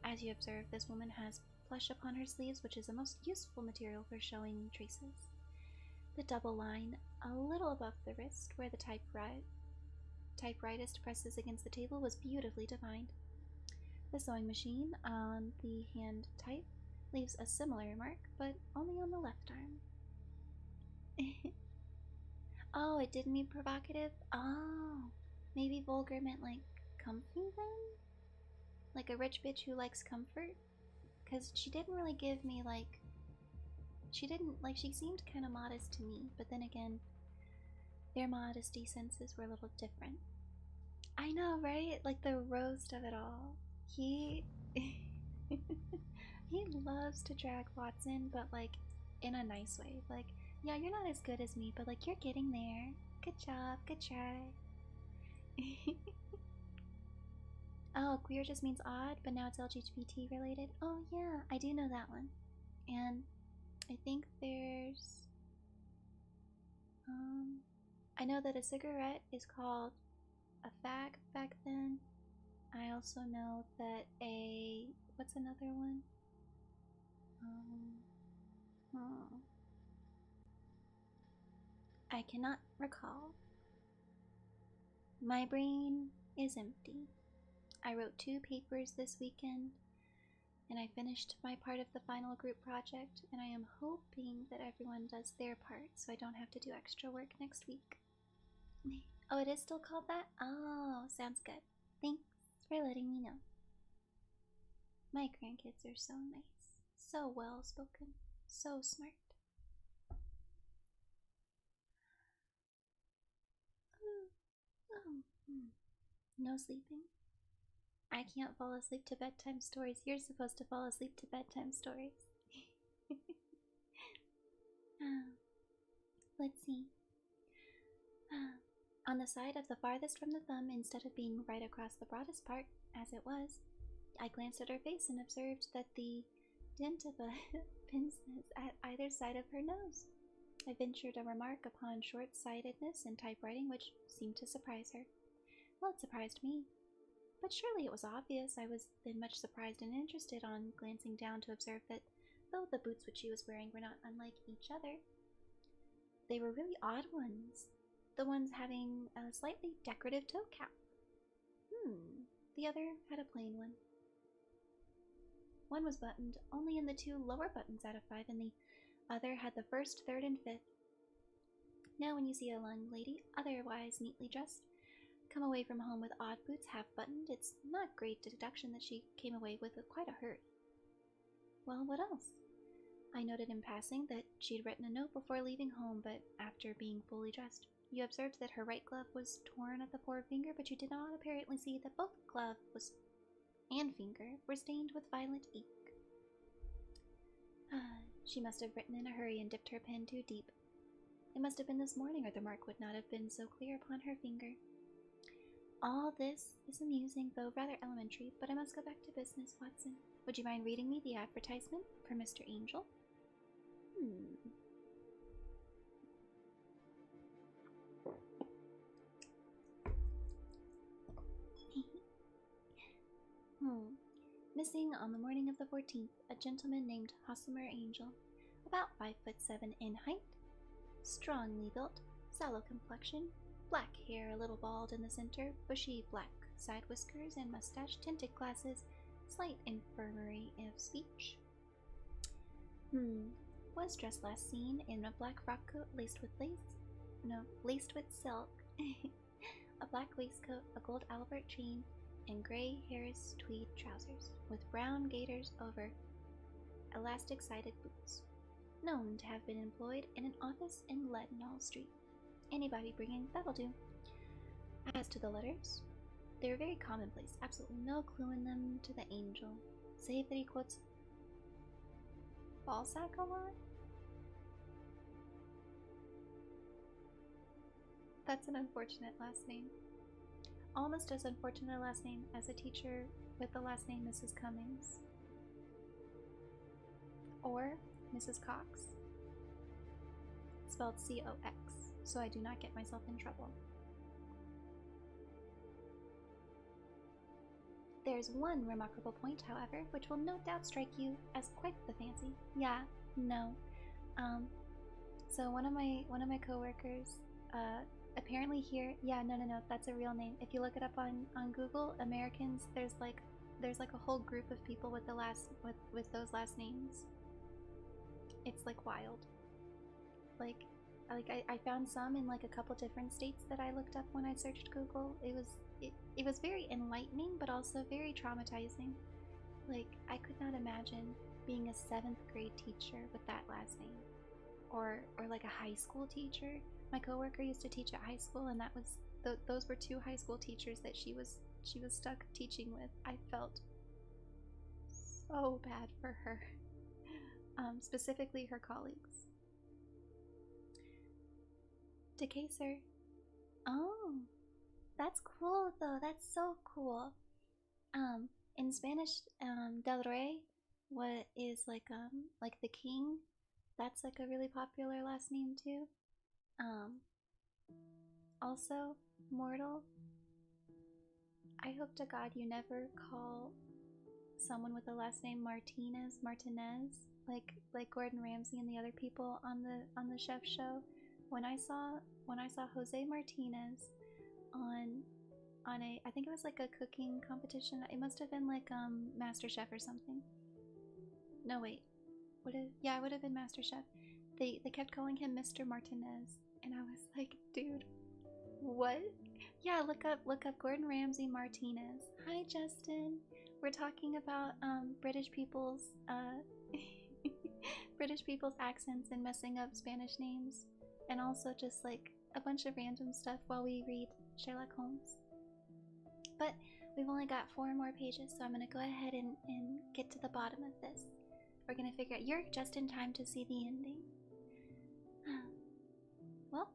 As you observe, this woman has plush upon her sleeves, which is a most useful material for showing traces. The double line, a little above the wrist, where the typewritist presses against the table, was beautifully defined. The sewing machine on the hand type leaves a similar mark, but only on the left arm. Oh, it didn't mean provocative? Oh, maybe vulgar meant like comfy then? Like a rich bitch who likes comfort? Because she didn't really give me like... She seemed kind of modest to me, but then again, their modesty senses were a little different. I know, right? Like the roast of it all. He loves to drag Watson, but like in a nice way. Like, yeah, you're not as good as me, but like you're getting there. Good job, good try. Oh, queer just means odd, but now it's LGBT related. Oh yeah, I do know that one. And I think there's I know that a cigarette is called a fag back then. I also know that what's another one? I cannot recall. My brain is empty. I wrote 2 papers this weekend, and I finished my part of the final group project, and I am hoping that everyone does their part so I don't have to do extra work next week. Oh, it is still called that? Oh, sounds good. Thanks for letting me know. My grandkids are so nice, so well spoken, so smart. No sleeping? I can't fall asleep to bedtime stories. You're supposed to fall asleep to bedtime stories. Let's see. On the side of the farthest from the thumb, instead of being right across the broadest part, as it was, I glanced at her face and observed that the dent of a pin's at either side of her nose. I ventured a remark upon short-sightedness in typewriting, which seemed to surprise her. Well, it surprised me. But surely it was obvious. I was then much surprised and interested on glancing down to observe that, though the boots which she was wearing were not unlike each other, they were really odd ones. The ones having a slightly decorative toe cap. The other had a plain one. One was buttoned only in the 2 lower buttons out of 5, and the other had the 1st, 3rd, and 5th. Now when you see a young lady, otherwise neatly dressed, come away from home with odd boots half buttoned, it's not great deduction that she came away with quite a hurt. Well, what else? I noted in passing that she'd written a note before leaving home, but after being fully dressed. You observed that her right glove was torn at the forefinger, but you did not apparently see that both glove and finger were stained with violet ink. She must have written in a hurry and dipped her pen too deep. It must have been this morning, or the mark would not have been so clear upon her finger. All this is amusing, though rather elementary, but I must go back to business, Watson. Would you mind reading me the advertisement for Mr. Angel? Missing on the morning of the 14th, a gentleman named Hosmer Angel, about 5'7" in height, strongly built, sallow complexion, black hair a little bald in the center, bushy black side whiskers and mustache, tinted glasses, slight infirmary of speech. Was dressed last seen in a black frock coat laced with silk, a black waistcoat, a gold Albert chain, in gray Harris tweed trousers with brown gaiters over elastic-sided boots. Known to have been employed in an office in Leadenhall Street. Anybody bringing, that'll do. As to the letters, they're very commonplace, absolutely no clue in them to the angel, save that he quotes Balzac a lot. That's an unfortunate last name. Almost as unfortunate a last name as a teacher with the last name Mrs. Cummings. Or Mrs. Cox. Spelled C-O-X, so I do not get myself in trouble. There's one remarkable point, however, which will no doubt strike you as quite the fancy. Yeah, no. So one of my coworkers, apparently here, yeah, no, that's a real name. If you look it up on Google, Americans, there's like a whole group of people with with those last names. It's like wild. Like I found some in like a couple different states that I looked up when I searched Google. It was very enlightening, but also very traumatizing. Like, I could not imagine being a 7th grade teacher with that last name, or like a high school teacher. My coworker used to teach at high school, and that was those were 2 high school teachers that she was stuck teaching with. I felt so bad for her, specifically her colleagues. Decaser. Oh, that's cool though. That's so cool. In Spanish, Del Rey, what is like the king. That's like a really popular last name too. Also, Mortal. I hope to God you never call someone with the last name Martinez, like Gordon Ramsay and the other people on the chef show. When I saw Jose Martinez on a, I think it was like a cooking competition. It must have been like MasterChef or something. No, wait. Yeah, it would have been MasterChef. They kept calling him Mr. Martinez, and I was like, dude, what? Yeah, look up Gordon Ramsay Martinez. Hi, Justin. We're talking about British people's British people's accents and messing up Spanish names, and also just like a bunch of random stuff while we read Sherlock Holmes. But we've only got 4 more pages, so I'm gonna go ahead and get to the bottom of this. We're gonna figure out. You're just in time to see the ending. Well,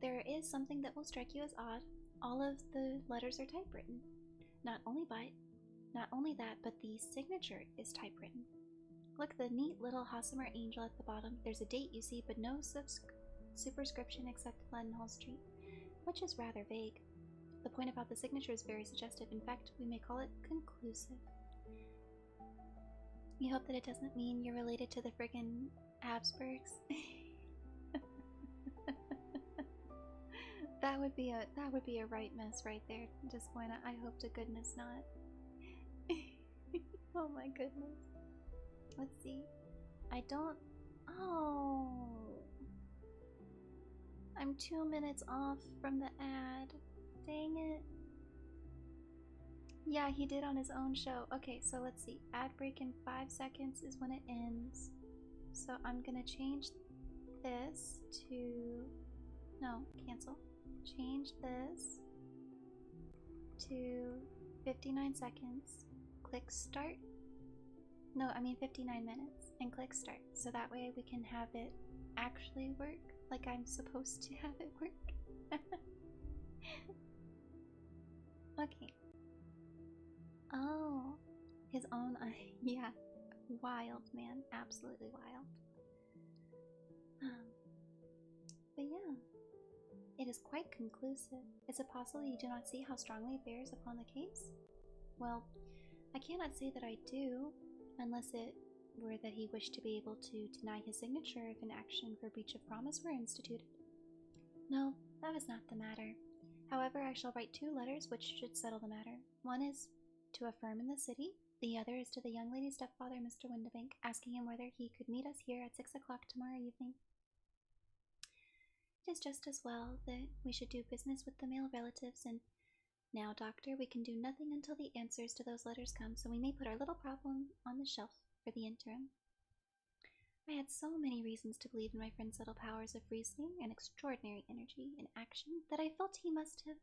there is something that will strike you as odd. All of the letters are typewritten. Not only that, but the signature is typewritten. Look, the neat little Hossamer angel at the bottom. There's a date, you see, but no superscription except Leadenhall Street, which is rather vague. The point about the signature is very suggestive. In fact, we may call it conclusive. You hope that it doesn't mean you're related to the friggin' Habsburgs. That would be a right mess right there. Just point out. I hope to goodness not. Oh my goodness. Let's see. I don't. Oh, I'm 2 minutes off from the ad. Dang it. Yeah, he did on his own show. Okay, so let's see. Ad break in 5 seconds is when it ends. So I'm gonna change this to... No, cancel. Change this to 59 seconds. Click start. No, I mean 59 minutes. And click start. So that way we can have it actually work like I'm supposed to have it work. Okay. Oh, his own, yeah, wild, man, absolutely wild. But yeah, it is quite conclusive. Is it possible you do not see how strongly it bears upon the case? Well, I cannot say that I do, unless it were that he wished to be able to deny his signature if an action for breach of promise were instituted. No, that is not the matter. However, I shall write 2 letters which should settle the matter. One is to a firm in the city. The other is to the young lady's stepfather, Mr. Windibank, asking him whether he could meet us here at 6 o'clock tomorrow evening. It is just as well that we should do business with the male relatives, and Now, Doctor, we can do nothing until the answers to those letters come, so we may put our little problem on the shelf for the interim. I had so many reasons to believe in my friend's subtle powers of reasoning and extraordinary energy in action that I felt he must have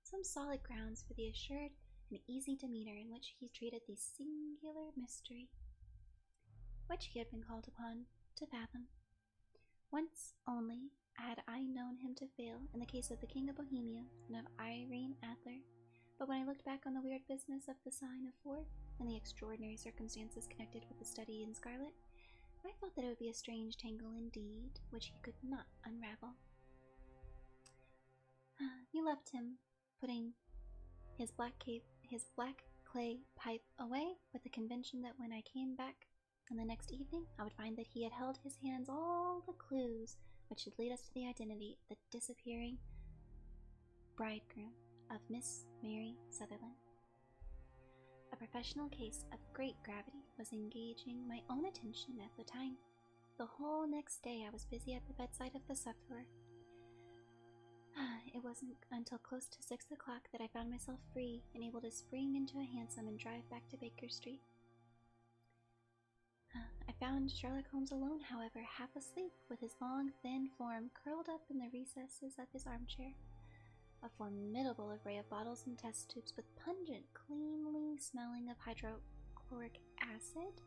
some solid grounds for the assured and easy demeanor in which he treated the singular mystery which he had been called upon to fathom. Once only had I known him to fail in the case of the King of Bohemia and of Irene Adler, but when I looked back on the weird business of the Sign of Four and the extraordinary circumstances connected with the study in scarlet, I felt that it would be a strange tangle indeed, which he could not unravel. You left him, putting his black clay pipe away, with the conviction that when I came back on the next evening, I would find that he had held his hands all the clues which should lead us to the identity of the disappearing bridegroom of Miss Mary Sutherland. A professional case of great gravity was engaging my own attention at the time. The whole next day I was busy at the bedside of the sufferer. It wasn't until close to 6 o'clock that I found myself free and able to spring into a hansom and drive back to Baker Street. I found Sherlock Holmes alone, however, half asleep, with his long, thin form curled up in the recesses of his armchair. A formidable array of bottles and test tubes with pungent, cleanly smelling of hydrochloric acid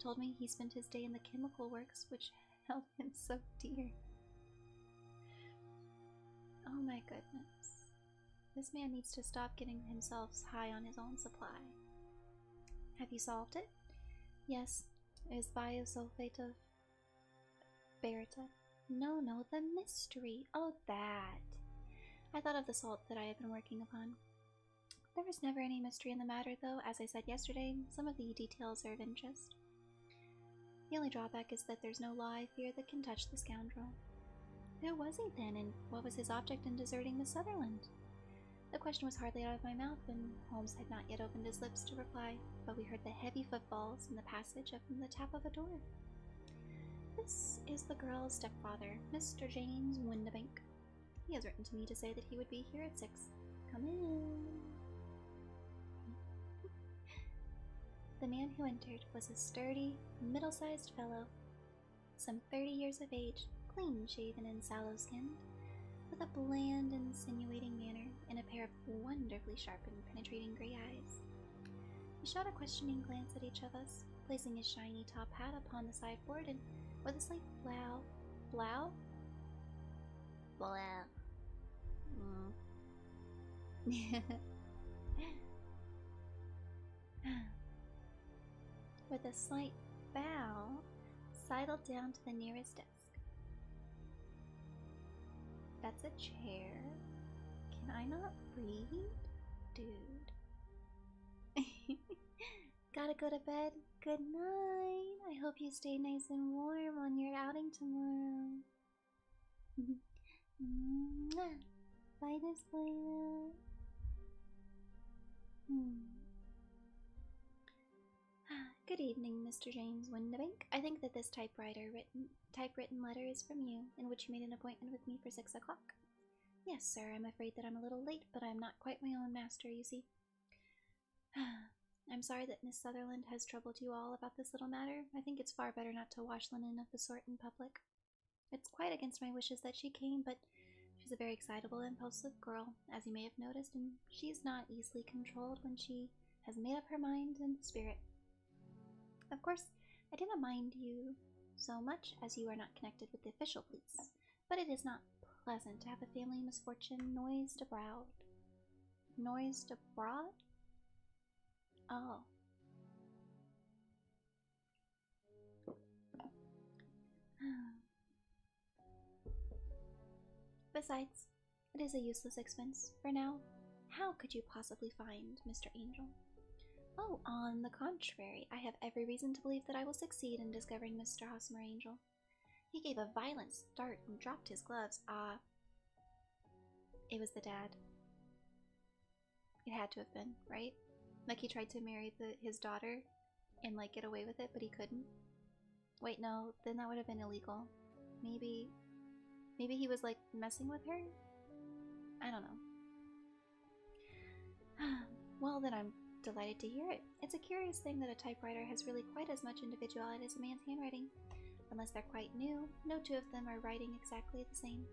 told me he spent his day in the chemical works which held him so dear. Oh my goodness. This man needs to stop getting himself high on his own supply. Have you solved it? Yes, it is biosulfate of baryta. No, the mystery. Oh, that. I thought of the salt that I had been working upon. There was never any mystery in the matter, though. As I said yesterday, some of the details are of interest. The only drawback is that there's no law, I fear, that can touch the scoundrel. Who was he then, and what was his object in deserting Miss Sutherland? The question was hardly out of my mouth, and Holmes had not yet opened his lips to reply, but we heard the heavy footfalls in the passage and the tap of a door. This is the girl's stepfather, Mr. James Windibank. He has written to me to say that he would be here at 6. Come in. The man who entered was a sturdy, middle-sized fellow, some 30 years of age, clean-shaven and sallow-skinned, with a bland, insinuating manner and a pair of wonderfully sharp and penetrating gray eyes. He shot a questioning glance at each of us, placing his shiny top hat upon the sideboard, and with a slight with a slight bow, sidled down to the nearest desk. That's a chair. Can I not read? Dude. Gotta go to bed. Good night. I hope you stay nice and warm on your outing tomorrow. Bye, Display. Good evening, Mr. James Windibank. I think that this typewritten letter is from you, in which you made an appointment with me for 6 o'clock. Yes, sir, I'm afraid that I'm a little late, but I'm not quite my own master, you see. I'm sorry that Miss Sutherland has troubled you all about this little matter. I think it's far better not to wash linen of the sort in public. It's quite against my wishes that she came, but she's a very excitable, impulsive girl, as you may have noticed, and she's not easily controlled when she has made up her mind and spirit. Of course, I do not mind you so much as you are not connected with the official police, but it is not pleasant to have a family misfortune noised abroad. Noised abroad? Oh. Besides, it is a useless expense. For now, how could you possibly find Mr. Angel? Oh, on the contrary, I have every reason to believe that I will succeed in discovering Mr. Hosmer Angel. He gave a violent start and dropped his gloves. It was the dad. It had to have been, right? Like he tried to marry his daughter and like get away with it, but he couldn't. Wait, no, then that would have been illegal. Maybe he was like messing with her? I don't know. Well, then I'm delighted to hear it. It's a curious thing that a typewriter has really quite as much individuality as a man's handwriting. Unless they're quite new, no two of them are writing exactly the same.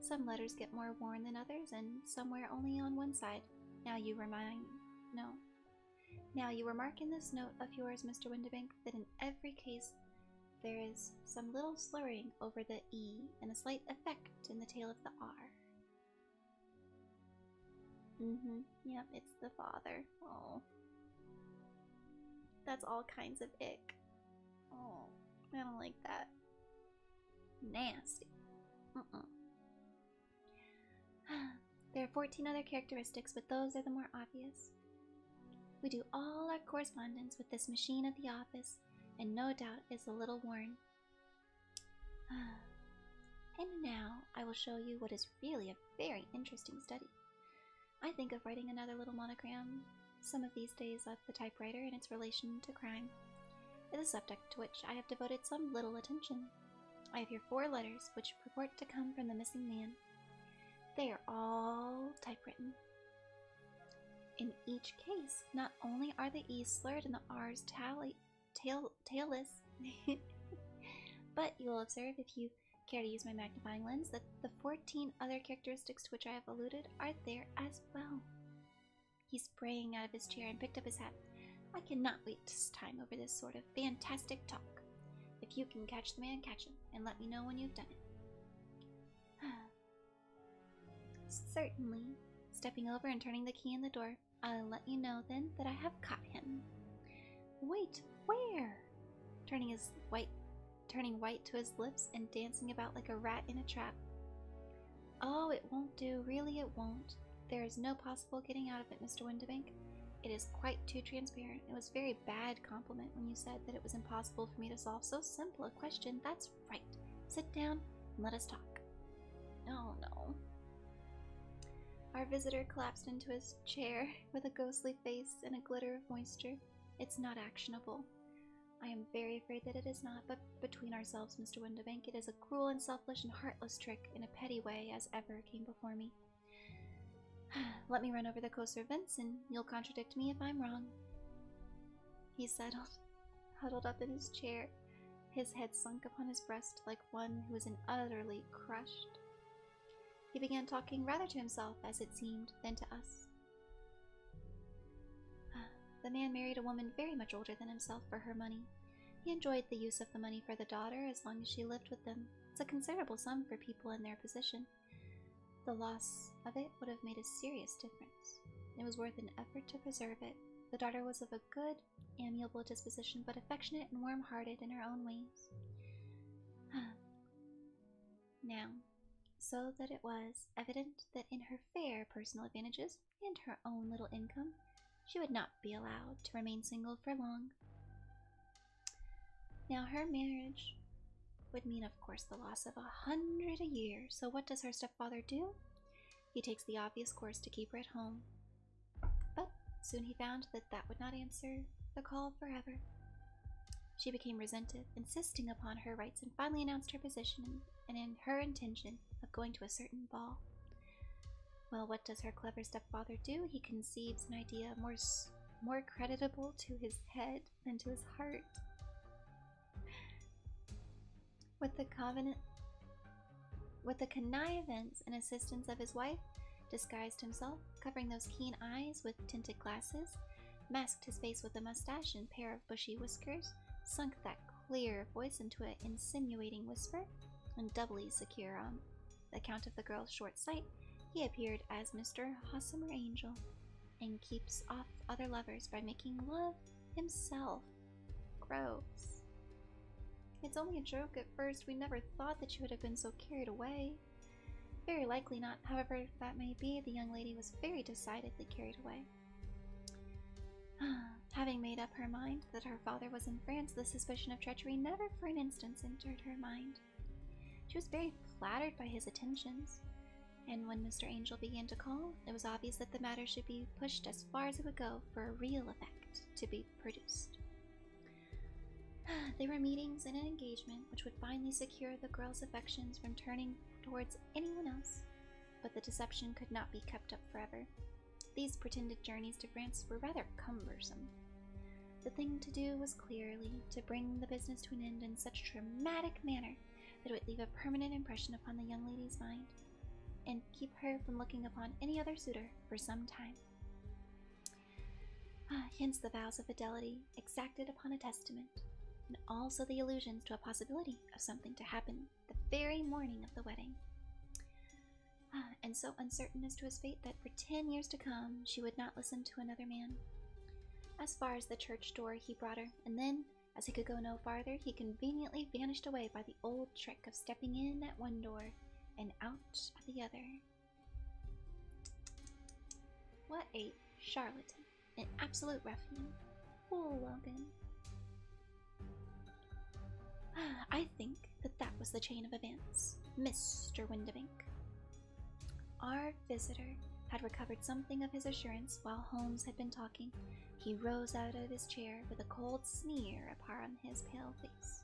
Some letters get more worn than others, and some wear only on one side. Now you remark in this note of yours, Mr. Windibank, that in every case there is some little slurring over the E and a slight effect in the tail of the R. Yep, it's the father. Oh. That's all kinds of ick. Oh, I don't like that. Nasty. There are 14 other characteristics, but those are the more obvious. We do all our correspondence with this machine at the office, and no doubt is a little worn. And now I will show you what is really a very interesting study. I think of writing another little monogram some of these days of the typewriter and its relation to crime. It is a subject to which I have devoted some little attention. I have here 4 letters which purport to come from the missing man. They are all typewritten. In each case, not only are the E's slurred and the R's tailless, but you will observe, if you care to use my magnifying lens, that the 14 other characteristics to which I have alluded are there as well. He sprang out of his chair and picked up his hat. I cannot waste time over this sort of fantastic talk. If you can catch the man, catch him, and let me know when you've done it. Certainly. Stepping over and turning the key in the door, I'll let you know then that I have caught him. Wait, where? Turning white to his lips and dancing about like a rat in a trap. Oh, it won't do. Really, it won't. There is no possible getting out of it, Mr. Windibank. It is quite too transparent. It was a very bad compliment when you said that it was impossible for me to solve so simple a question. That's right. Sit down and let us talk. Oh, no. Our visitor collapsed into his chair with a ghostly face and a glitter of moisture. It's not actionable. I am very afraid that it is not, but between ourselves, Mr. Windibank, it is a cruel and selfish and heartless trick in a petty way as ever came before me. Let me run over the closer events and you'll contradict me if I'm wrong. He settled, huddled up in his chair, his head sunk upon his breast like one who is utterly crushed. He began talking rather to himself, as it seemed, than to us. The man married a woman very much older than himself for her money. He enjoyed the use of the money for the daughter as long as she lived with them. It's a considerable sum for people in their position. The loss of it would have made a serious difference. It was worth an effort to preserve it. The daughter was of a good, amiable disposition, but affectionate and warm-hearted in her own ways. Now, so that it was evident that in her fair personal advantages and her own little income, she would not be allowed to remain single for long. Now her marriage would mean, of course, the loss of 100 a year, so what does her stepfather do? He takes the obvious course to keep her at home. But soon he found that that would not answer the call forever. She became resented, insisting upon her rights, and finally announced her position and in her intention of going to a certain ball. Well, what does her clever stepfather do? He conceives an idea more creditable to his head than to his heart. With the connivance and assistance of his wife, disguised himself, covering those keen eyes with tinted glasses, masked his face with a mustache and pair of bushy whiskers, sunk that clear voice into an insinuating whisper, and doubly secure on account of the girl's short sight, he appeared as Mr. Hossamer Angel, and keeps off other lovers by making love himself. Gross. It's only a joke at first. We never thought that you would have been so carried away. Very likely not. However that may be, the young lady was very decidedly carried away. Having made up her mind that her father was in France, the suspicion of treachery never for an instant entered her mind. She was very flattered by his attentions, and when Mr. Angel began to call, it was obvious that the matter should be pushed as far as it would go for a real effect to be produced. They were meetings and an engagement which would finally secure the girl's affections from turning towards anyone else, but the deception could not be kept up forever. these pretended journeys to France were rather cumbersome. The thing to do was clearly to bring the business to an end in such a dramatic manner that it would leave a permanent impression upon the young lady's mind, and keep her from looking upon any other suitor for some time. Hence the vows of fidelity exacted upon a testament, and also the allusions to a possibility of something to happen the very morning of the wedding. And so uncertain as to his fate that for 10 years to come she would not listen to another man. As far as the church door he brought her, and then, as he could go no farther, he conveniently vanished away by the old trick of stepping in at one door and out at the other. What a charlatan, an absolute ruffian. Poor Logan. I think that was the chain of events, Mr. Windibank. Our visitor had recovered something of his assurance while Holmes had been talking. He rose out of his chair with a cold sneer upon his pale face.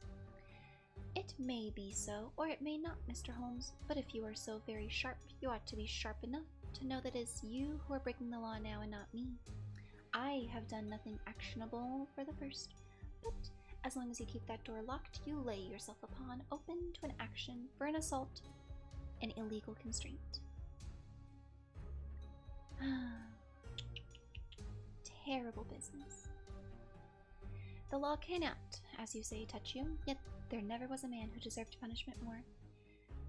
It may be so, or it may not, Mr. Holmes, but if you are so very sharp, you ought to be sharp enough to know that it is you who are breaking the law now and not me. I have done nothing actionable for the first, but as long as you keep that door locked, you lay yourself upon open to an action for an assault and illegal constraint. Terrible business. The law cannot, as you say, touch you, yet there never was a man who deserved punishment more.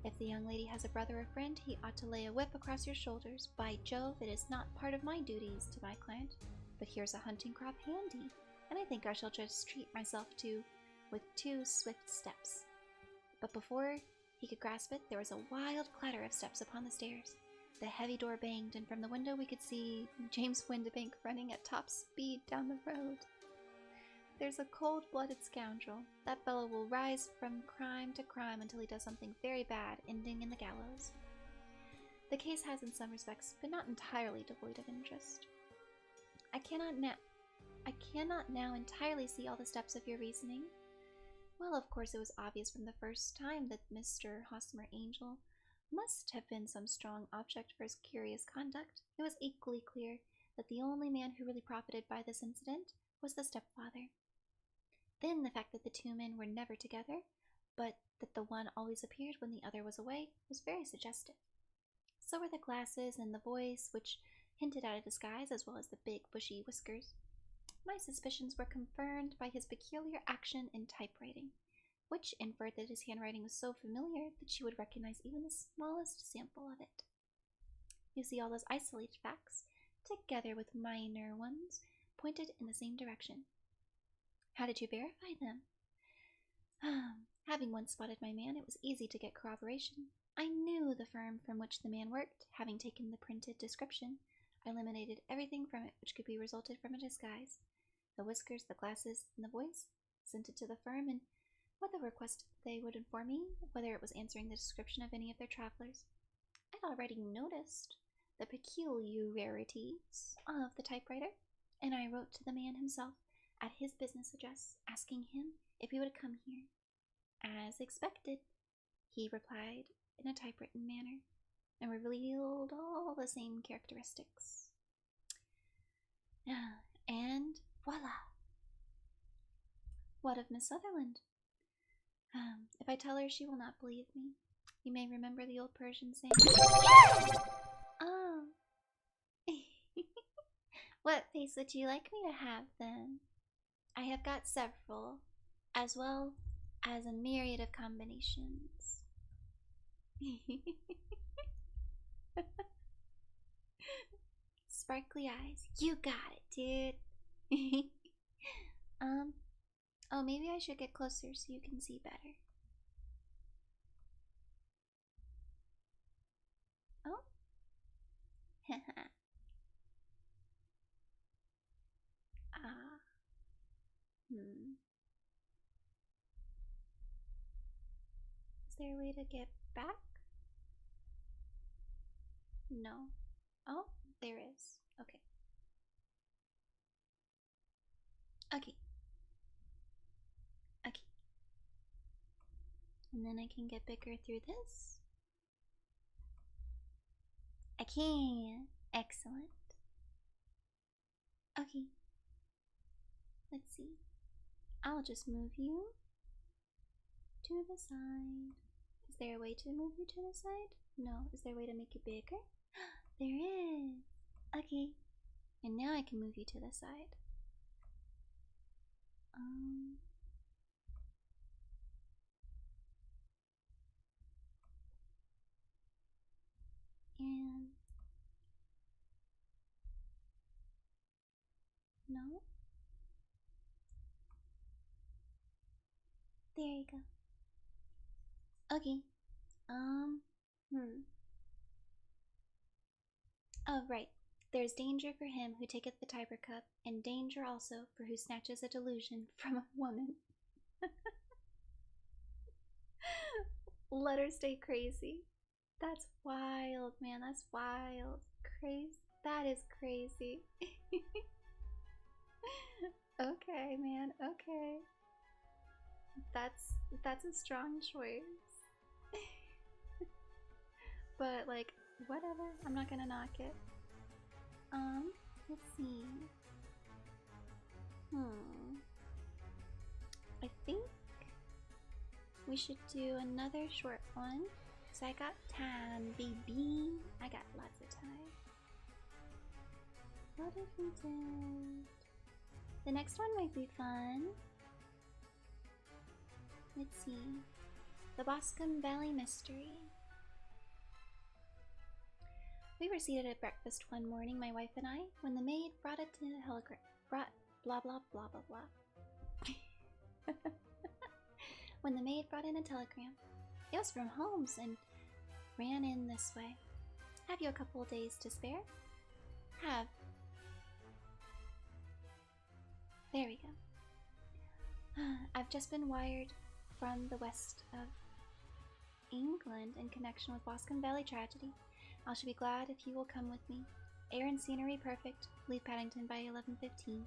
If the young lady has a brother or friend, he ought to lay a whip across your shoulders. By Jove, it is not part of my duties to my client, but here's a hunting crop handy, and I think I shall just treat myself to with 2 swift steps. But before he could grasp it, there was a wild clatter of steps upon the stairs. The heavy door banged, and from the window we could see James Windibank running at top speed down the road. There's a cold-blooded scoundrel. That fellow will rise from crime to crime until he does something very bad, ending in the gallows. The case has in some respects been not entirely devoid of interest. I cannot now entirely see all the steps of your reasoning. Well, of course it was obvious from the first time that Mr. Hosmer Angel must have been some strong object for his curious conduct. It was equally clear that the only man who really profited by this incident was the stepfather. Then the fact that the 2 men were never together, but that the one always appeared when the other was away, was very suggestive. So were the glasses and the voice, which hinted at a disguise, as well as the big bushy whiskers. My suspicions were confirmed by his peculiar action in typewriting, which inferred that his handwriting was so familiar that she would recognize even the smallest sample of it. You see, all those isolated facts, together with minor ones, pointed in the same direction. How did you verify them? Having once spotted my man, it was easy to get corroboration. I knew the firm from which the man worked. Having taken the printed description, I eliminated everything from it which could be resulted from a disguise. The whiskers, the glasses, and the voice, sent it to the firm, and with a request they would inform me whether it was answering the description of any of their travelers. I'd already noticed the peculiarities of the typewriter, and I wrote to the man himself at his business address, asking him if he would come here. As expected, he replied in a typewritten manner, and revealed all the same characteristics. And voila! What of Miss Sutherland? If I tell her, she will not believe me. You may remember the old Persian saying. Oh. What face would you like me to have, then? I have got several, as well as a myriad of combinations. Sparkly eyes. You got it, dude. Oh, maybe I should get closer so you can see better. Oh? Is there a way to get back? No. Oh, there is. Okay. Okay. Okay. And then I can get bigger through this. I can. Excellent. Okay. Let's see. I'll just move you to the side. Is there a way to move you to the side? No. Is there a way to make it bigger? There is. Okay. And now I can move you to the side. And no. There you go. Okay. Oh, right. There's danger for him who taketh the Tiber cup, and danger also for who snatches a delusion from a woman. Let her stay crazy. That's wild, man. That's wild. Crazy. That is crazy. Okay, man. Okay. That's a strong choice. But like, whatever. I'm not gonna knock it. Let's see. I think we should do another short one. So I got time, baby. I got lots of time. What if we did? The next one might be fun. Let's see. The Boscombe Valley Mystery. We were seated at breakfast one morning, my wife and I, when the maid brought it to a telegram. Brought blah blah blah blah blah. When the maid brought in a telegram. It was from Holmes and ran in this way. Have you a couple of days to spare? Have. There we go. I've just been wired from the west of England in connection with Boscombe Valley tragedy. I shall be glad if you will come with me. Air and scenery perfect. Leave Paddington by 11:15.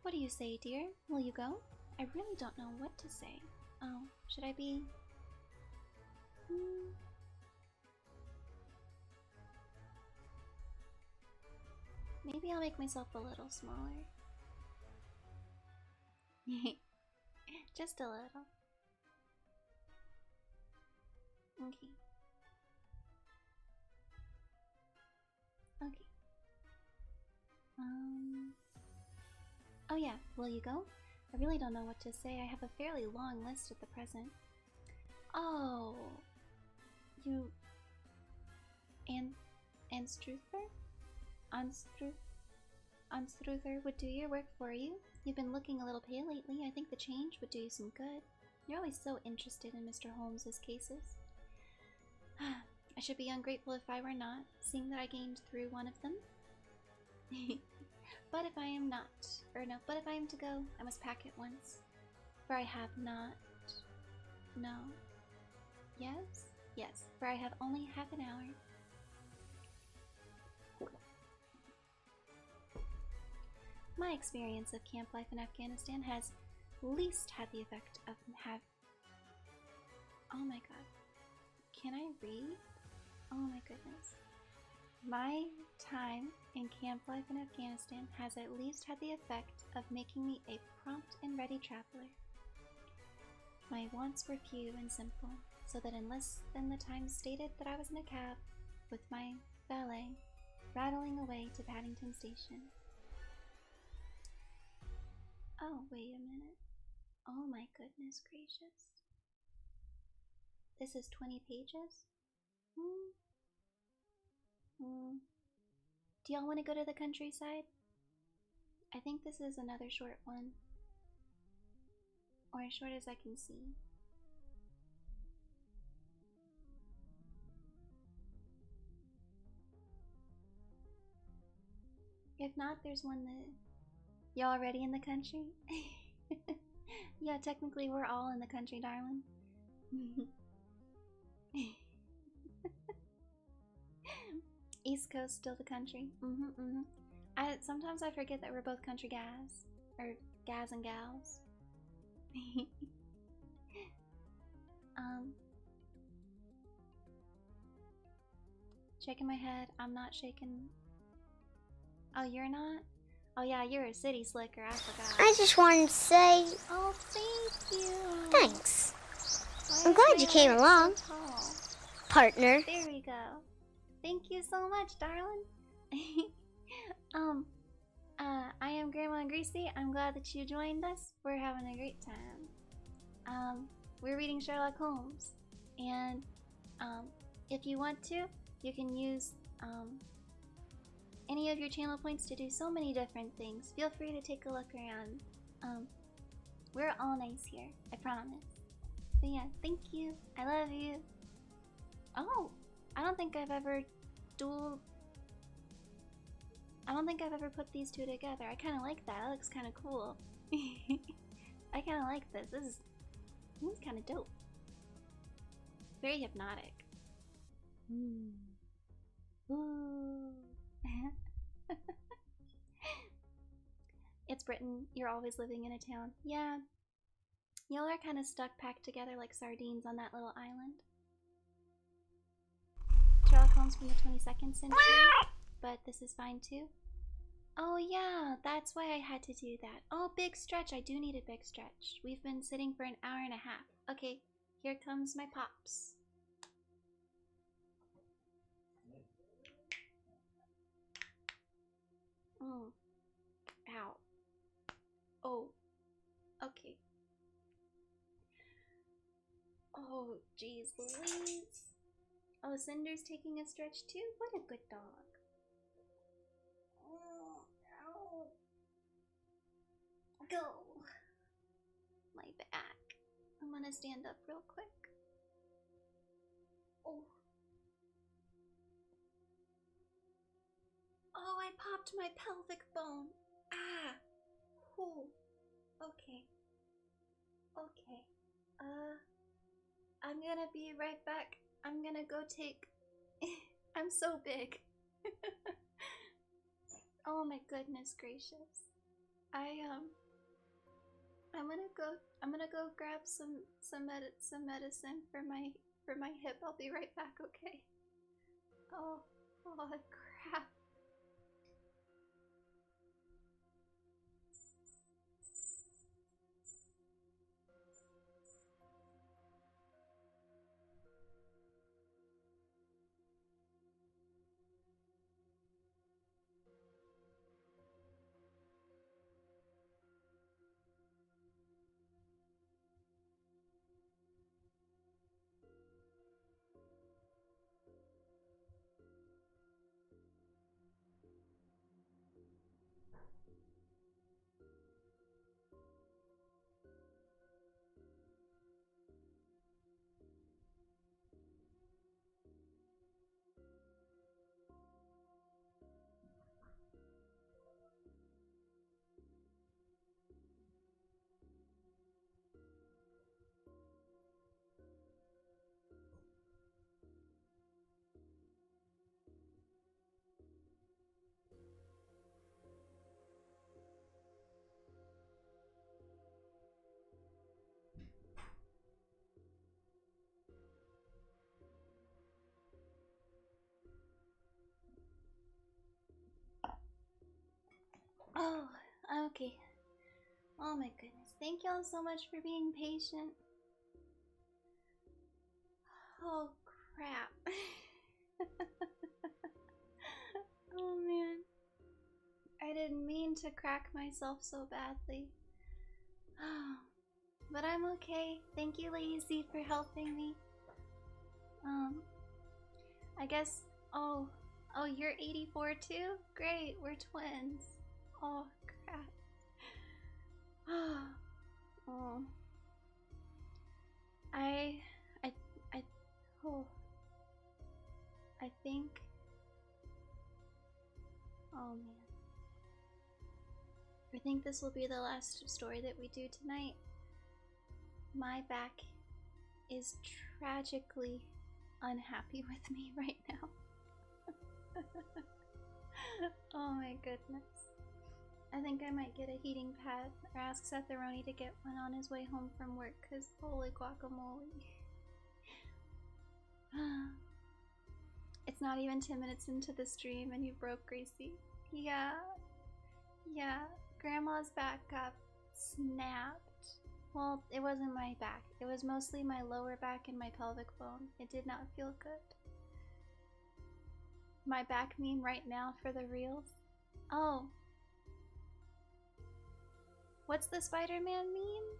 What do you say, dear? Will you go? I really don't know what to say. Oh, should I be... Maybe I'll make myself a little smaller. Just a little. Okay. Okay. Oh yeah, will you go? I really don't know what to say. I have a fairly long list at the present. Oh, you... Anstruther? Anstruther would do your work for you. You've been looking a little pale lately. I think the change would do you some good. You're always so interested in Mr. Holmes's cases. I should be ungrateful if I were not, seeing that I gained through one of them. But if I am but if I am to go, I must pack at once. For I have not... No. Yes? Yes, for I have only half an hour. My experience of camp life in Afghanistan has least had the effect of Oh my god. Can I read? Oh my goodness. My time in camp life in Afghanistan has at least had the effect of making me a prompt and ready traveler. My wants were few and simple, so that in less than the time stated that I was in a cab with my valet, rattling away to Paddington Station. Oh, wait a minute. Oh my goodness gracious. This is 20 pages? Do y'all want to go to the countryside? I think this is another short one. Or as short as I can see. If not, there's one that... Y'all already in the country? Yeah, technically we're all in the country, darling. East Coast, still the country. Sometimes I forget that we're both country guys. Or guys and gals. Shaking my head. I'm not shaking. Oh, you're not? Oh yeah, you're a city slicker, I forgot. I just wanted to say... Oh, thank you! Thanks. Why I'm is glad my you came alert along, so tall? partner. There we go. Thank you so much, darling. I am Grandma Greasy. I'm glad that you joined us. We're having a great time. We're reading Sherlock Holmes. And, if you want to, you can use, any of your channel points to do so many different things. Feel free to take a look around. We're all nice here, I promise. But yeah, thank you. I love you. Oh, I don't think I've ever put these two together. I kind of like that. That looks kind of cool. I kind of like this. This is kind of dope. Very hypnotic. Ooh. It's Britain. You're always living in a town. Yeah. Y'all are kind of stuck packed together like sardines on that little island. Sherlock Holmes from the 22nd century. But this is fine too. Oh yeah, that's why I had to do that. Oh, big stretch. I do need a big stretch. We've been sitting for an hour and a half. Okay, here comes my pops. Ow. Oh. Okay. Oh, jeez Louise. Oh, Cinder's taking a stretch too? What a good dog. Oh, ow. Go. My back. I'm gonna stand up real quick. Oh. Oh, I popped my pelvic bone. Ah. Ooh. Okay. Okay. I'm gonna be right back. I'm gonna go take... I'm so big. Oh my goodness gracious. I'm gonna go grab some medicine for my hip. I'll be right back, okay? Oh crap. Oh, okay. Oh my goodness. Thank y'all so much for being patient. Oh crap. Oh man. I didn't mean to crack myself so badly. But I'm okay. Thank you, Lazy, for helping me. I guess... Oh, you're 84 too? Great, we're twins. Oh, crap. Oh. I think... Oh, man. I think this will be the last story that we do tonight. My back is tragically unhappy with me right now. Oh my goodness. I think I might get a heating pad or ask Setharoni to get one on his way home from work, cause holy guacamole. It's not even 10 minutes into the stream and you broke Gracie. Yeah. Yeah, Grandma's back got snapped. Well, it wasn't my back. It was mostly my lower back and my pelvic bone. It did not feel good. My back meme right now for the reels. Oh. What's the Spider-Man meme?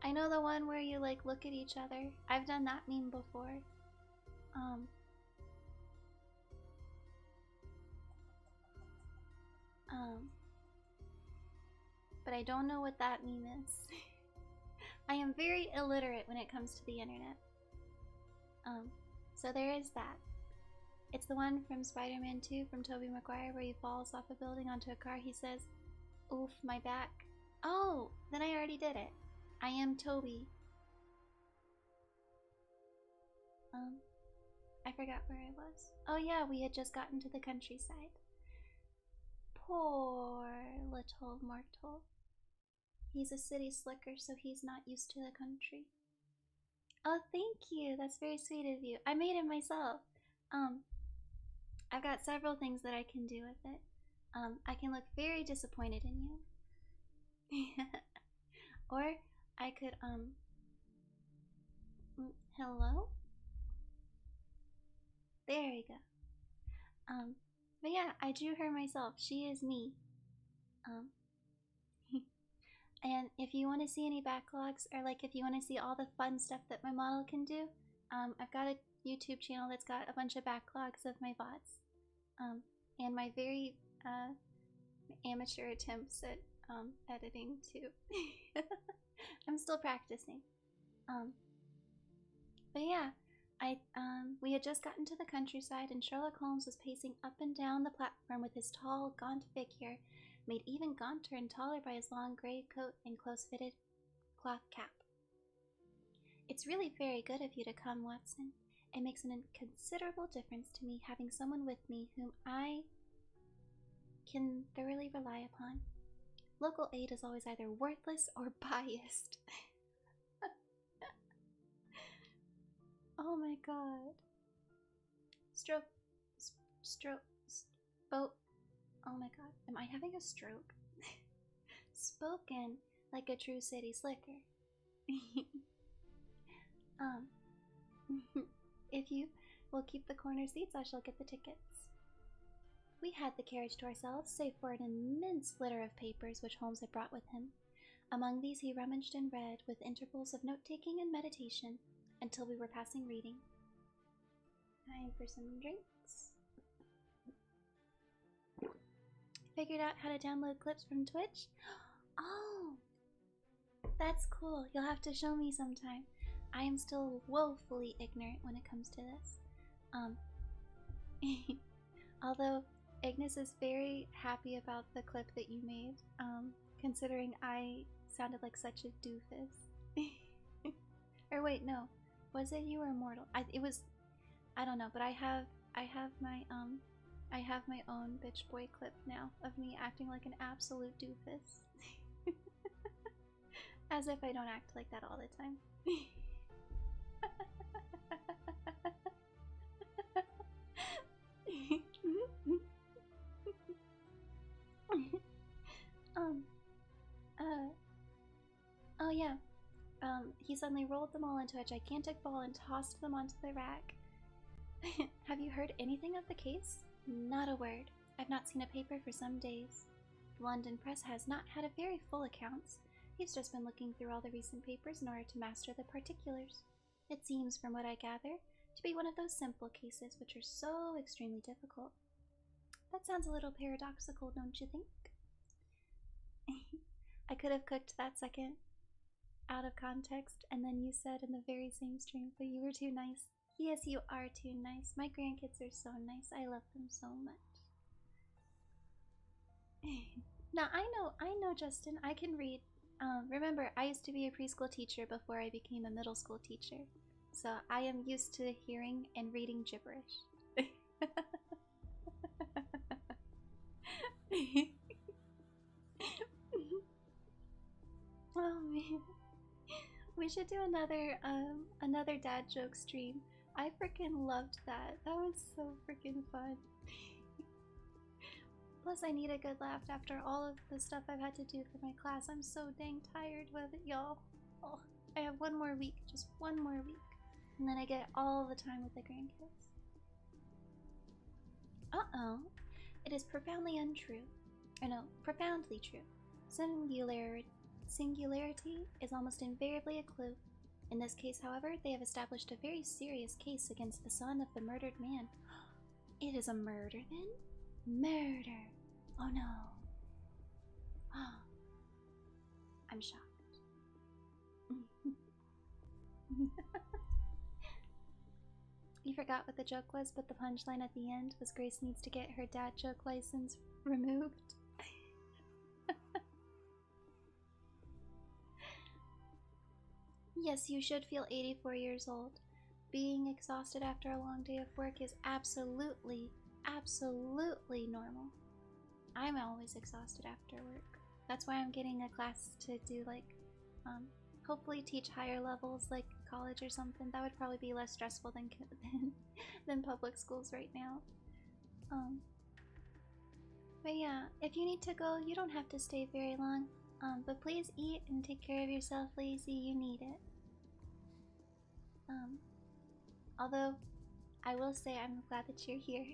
I know the one where you like look at each other. I've done that meme before. But I don't know what that meme is. I am very illiterate when it comes to the internet. So there is that. It's the one from Spider-Man 2 from Tobey Maguire where he falls off a building onto a car. He says, "Oof, my back." Oh, then I already did it. I am Toby. I forgot where I was. Oh yeah, we had just gotten to the countryside. Poor little mortal. He's a city slicker, so he's not used to the country. Oh, thank you. That's very sweet of you. I made it myself. I've got several things that I can do with it. I can look very disappointed in you. Or I could, hello? There you go. But yeah, I drew her myself. She is me. And if you want to see any backlogs, or like if you want to see all the fun stuff that my model can do, I've got a YouTube channel that's got a bunch of backlogs of my VODs. And my very amateur attempts at editing too. I'm still practicing. But yeah, we had just gotten to the countryside and Sherlock Holmes was pacing up and down the platform with his tall, gaunt figure, made even gaunter and taller by his long gray coat and close-fitted cloth cap. "It's really very good of you to come, Watson. It makes a considerable difference to me having someone with me whom I can thoroughly rely upon. Local aid is always either worthless or biased." Oh my god. Stroke. Oh my god. Am I having a stroke? Spoken like a true city slicker. If you will keep the corner seats, I shall get the tickets. We had the carriage to ourselves, save for an immense litter of papers which Holmes had brought with him. Among these he rummaged and read, with intervals of note-taking and meditation, until we were passing reading. Time for some drinks. Figured out how to download clips from Twitch? Oh! That's cool. You'll have to show me sometime. I am still woefully ignorant when it comes to this. Although Ignis is very happy about the clip that you made, considering I sounded like such a doofus. Or wait, no. Was it you or Immortal? It was, I don't know, but I have my own bitch boy clip now of me acting like an absolute doofus. As if I don't act like that all the time. Oh yeah. He suddenly rolled them all into a gigantic ball and tossed them onto the rack. Have you heard anything of the case? Not a word. I've not seen a paper for some days. The London press has not had a very full accounts. He's just been looking through all the recent papers in order to master the particulars. It seems, from what I gather, to be one of those simple cases which are so extremely difficult. That sounds a little paradoxical, don't you think? I could have cooked that second out of context, and then you said in the very same stream, but you were too nice. Yes, you are too nice. My grandkids are so nice. I love them so much. Now, I know, Justin. I can read. Remember, I used to be a preschool teacher before I became a middle school teacher. So I am used to hearing and reading gibberish. Oh man. We should do another dad joke stream. I freaking loved that. That was so freaking fun. Plus, I need a good laugh after all of the stuff I've had to do for my class. I'm so dang tired with it, y'all. Oh, I have one more week, just one more week. And then I get all the time with the grandkids. Uh-oh. It is profoundly untrue. Or no, profoundly true. Singularity is almost invariably a clue. In this case, however, they have established a very serious case against the son of the murdered man. It is a murder, then? Murder! Oh no. Oh. I'm shocked. You forgot what the joke was, but the punchline at the end was Grace needs to get her dad joke license removed. Yes, you should feel 84 years old. Being exhausted after a long day of work is absolutely normal. I'm always exhausted after work. That's why I'm getting a class to do, like, hopefully teach higher levels, like college or something. That would probably be less stressful than public schools right now. But yeah, if you need to go, you don't have to stay very long. But please eat and take care of yourself, Lazy. You need it. Although, I will say I'm glad that you're here.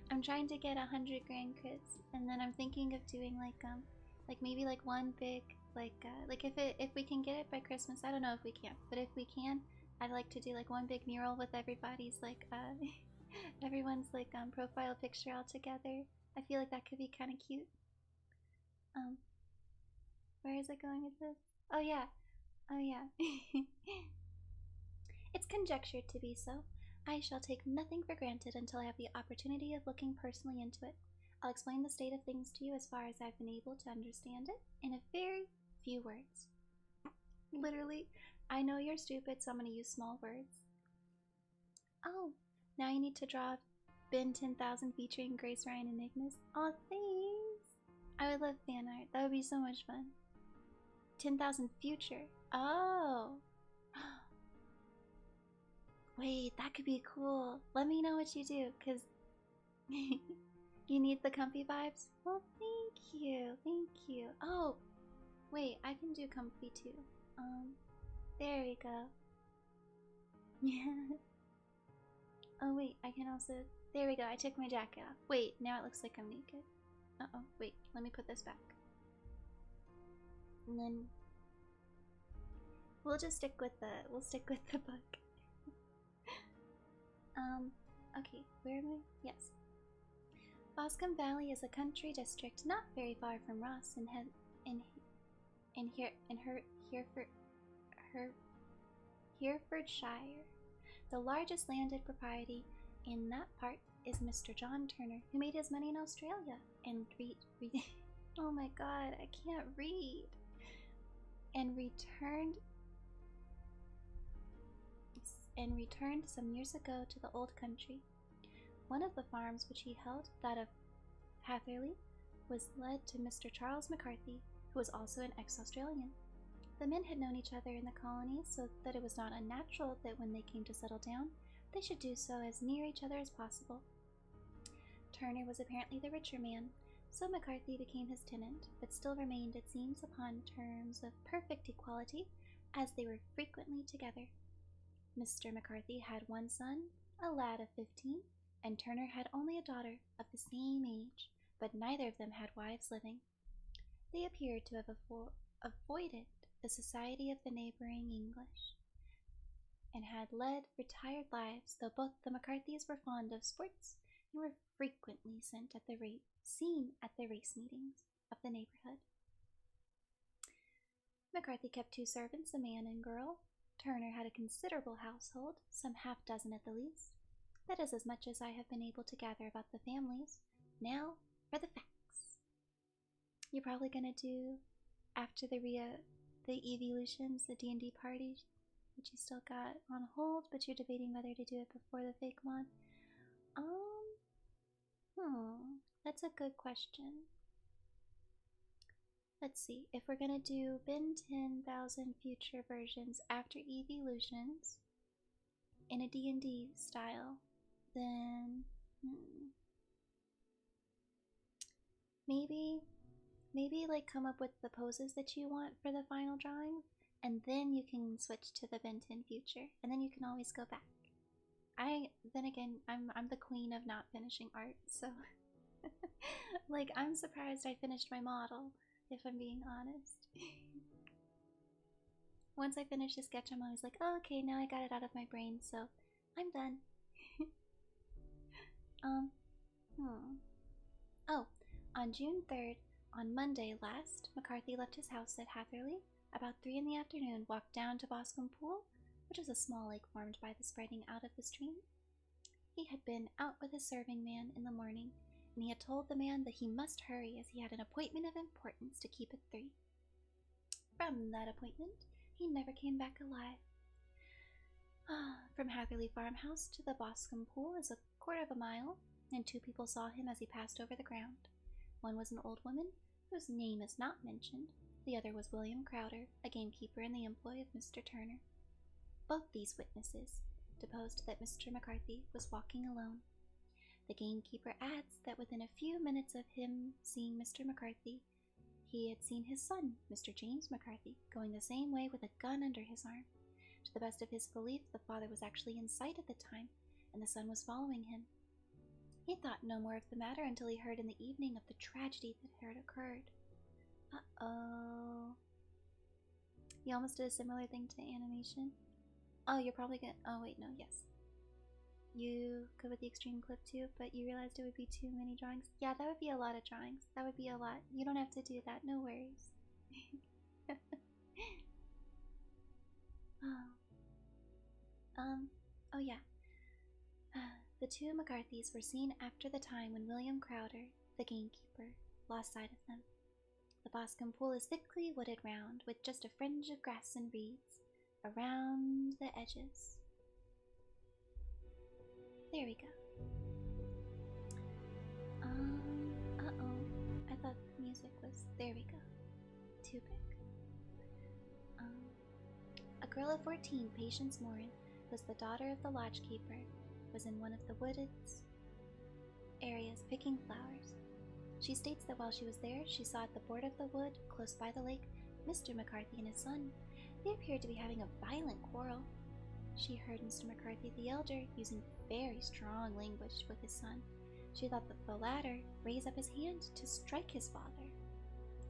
I'm trying to get 100 grandkids, and then I'm thinking of doing like maybe like one big like if we can get it by Christmas. I don't know if we can, but if we can, I'd like to do like one big mural with everybody's like everyone's like profile picture all together. I feel like that could be kind of cute. Where is it going with this? Oh yeah. It's conjectured to be so. I shall take nothing for granted until I have the opportunity of looking personally into it. I'll explain the state of things to you as far as I've been able to understand it in a very few words. Literally, I know you're stupid, so I'm going to use small words. Oh, now you need to draw Bin 10,000 featuring Grace, Ryan, and Ignis. Aw, thanks! I would love fan art. That would be so much fun. 10,000 future. Oh! Wait, that could be cool. Let me know what you do, because you need the comfy vibes? Well, thank you. Oh, wait, I can do comfy too. There we go. Yeah. Oh wait, I can also, there we go, I took my jacket off. Wait, now it looks like I'm naked. Uh-oh, wait, let me put this back. And then we'll just stick with the book. Okay, where am I? Yes. Boscombe Valley is a country district not very far from Ross Herefordshire. The largest landed property in that part is Mr. John Turner, who made his money in Australia and oh my god, I can't read. And returned some years ago to the old country. One of the farms which he held, that of Hatherley, was led to Mr. Charles McCarthy, who was also an ex-Australian. The men had known each other in the colonies, so that it was not unnatural that when they came to settle down, they should do so as near each other as possible. Turner was apparently the richer man, so McCarthy became his tenant, but still remained, it seems, upon terms of perfect equality, as they were frequently together. Mr. McCarthy had one son, a lad of 15, and Turner had only a daughter of the same age, but neither of them had wives living. They appeared to have avoided the society of the neighboring English, and had led retired lives, though both the McCarthys were fond of sports and were frequently seen at the race meetings of the neighborhood. McCarthy kept 2 servants, a man and girl. Turner had a considerable household, some half-dozen at the least. That is as much as I have been able to gather about the families. Now for the facts. You're probably gonna do, after the evolutions, the D&D party, which you still got on hold, but you're debating whether to do it before the fake mod. That's a good question. Let's see, if we're gonna do Bin 10,000 future versions after evolutions in a D&D style, then maybe like come up with the poses that you want for the final drawing, and then you can switch to the Benton future, and then you can always go back. Then again, I'm the queen of not finishing art, so like I'm surprised I finished my model, if I'm being honest. Once I finish a sketch, I'm always like, oh, okay, now I got it out of my brain, so I'm done. Oh, on June 3rd, on Monday last, McCarthy left his house at Hatherley about 3 in the afternoon, walked down to Boscombe Pool, which is a small lake formed by the spreading out of the stream. He had been out with his serving man in the morning, and he had told the man that he must hurry as he had an appointment of importance to keep at 3. From that appointment, he never came back alive. From Hatherley Farmhouse to the Boscombe Pool is a quarter of a mile, and 2 people saw him as he passed over the ground. One was an old woman, whose name is not mentioned. The other was William Crowder, a gamekeeper in the employ of Mr. Turner. Both these witnesses deposed that Mr. McCarthy was walking alone. The gamekeeper adds that within a few minutes of him seeing Mr. McCarthy, he had seen his son, Mr. James McCarthy, going the same way with a gun under his arm. To the best of his belief, the father was actually in sight at the time, and the son was following him. He thought no more of the matter until he heard in the evening of the tragedy that had occurred. Uh-oh. You almost did a similar thing to animation. Oh, you're probably gonna— oh wait, no, yes. You could with the extreme clip too, but you realized it would be too many drawings. Yeah, that would be a lot of drawings. That would be a lot. You don't have to do that, no worries. Oh yeah. The 2 McCarthys were seen after the time when William Crowder, the gamekeeper, lost sight of them. The Boscombe Pool is thickly wooded round, with just a fringe of grass and reeds around the edges. There we go. I thought the music was— there we go. Too big. A girl of 14, Patience Morin, was the daughter of the lodgekeeper, was in one of the wooded areas picking flowers. She states that while she was there, she saw at the border of the wood, close by the lake, Mr. McCarthy and his son. They appeared to be having a violent quarrel. She heard Mr. McCarthy the elder using very strong language with his son. She thought that the latter raised up his hand to strike his father.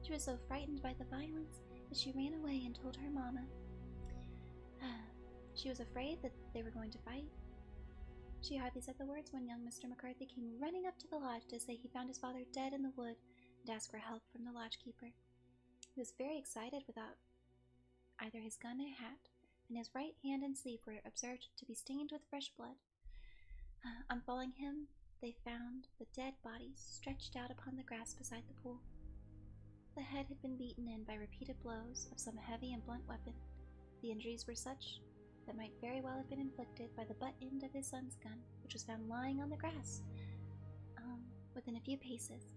She was so frightened by the violence that she ran away and told her mama. She was afraid that they were going to fight. She hardly said the words when young Mr. McCarthy came running up to the lodge to say he found his father dead in the wood and ask for help from the lodgekeeper. He was very excited without either his gun or hat, and his right hand and sleeve were observed to be stained with fresh blood. On following him, they found the dead bodies stretched out upon the grass beside the pool. The head had been beaten in by repeated blows of some heavy and blunt weapon. The injuries were such that might very well have been inflicted by the butt end of his son's gun, which was found lying on the grass, within a few paces.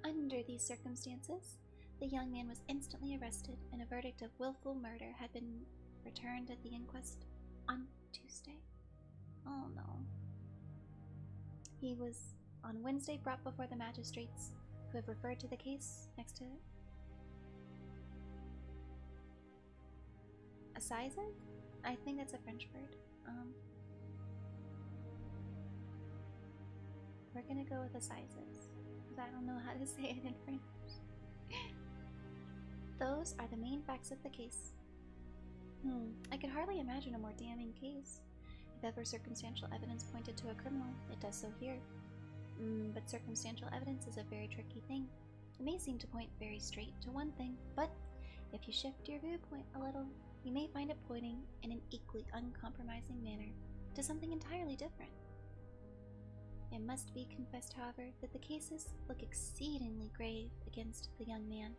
Under these circumstances, the young man was instantly arrested, and a verdict of willful murder had been returned at the inquest on Tuesday. Oh no. He was on Wednesday brought before the magistrates, who have referred to the case next to assizes? I think that's a French word. We're gonna go with assizes, because I don't know how to say it in French. Those are the main facts of the case. I could hardly imagine a more damning case. If ever circumstantial evidence pointed to a criminal, it does so here. But circumstantial evidence is a very tricky thing. It may seem to point very straight to one thing, but if you shift your viewpoint a little, you may find it pointing in an equally uncompromising manner to something entirely different. It must be confessed, however, that the cases look exceedingly grave against the young man.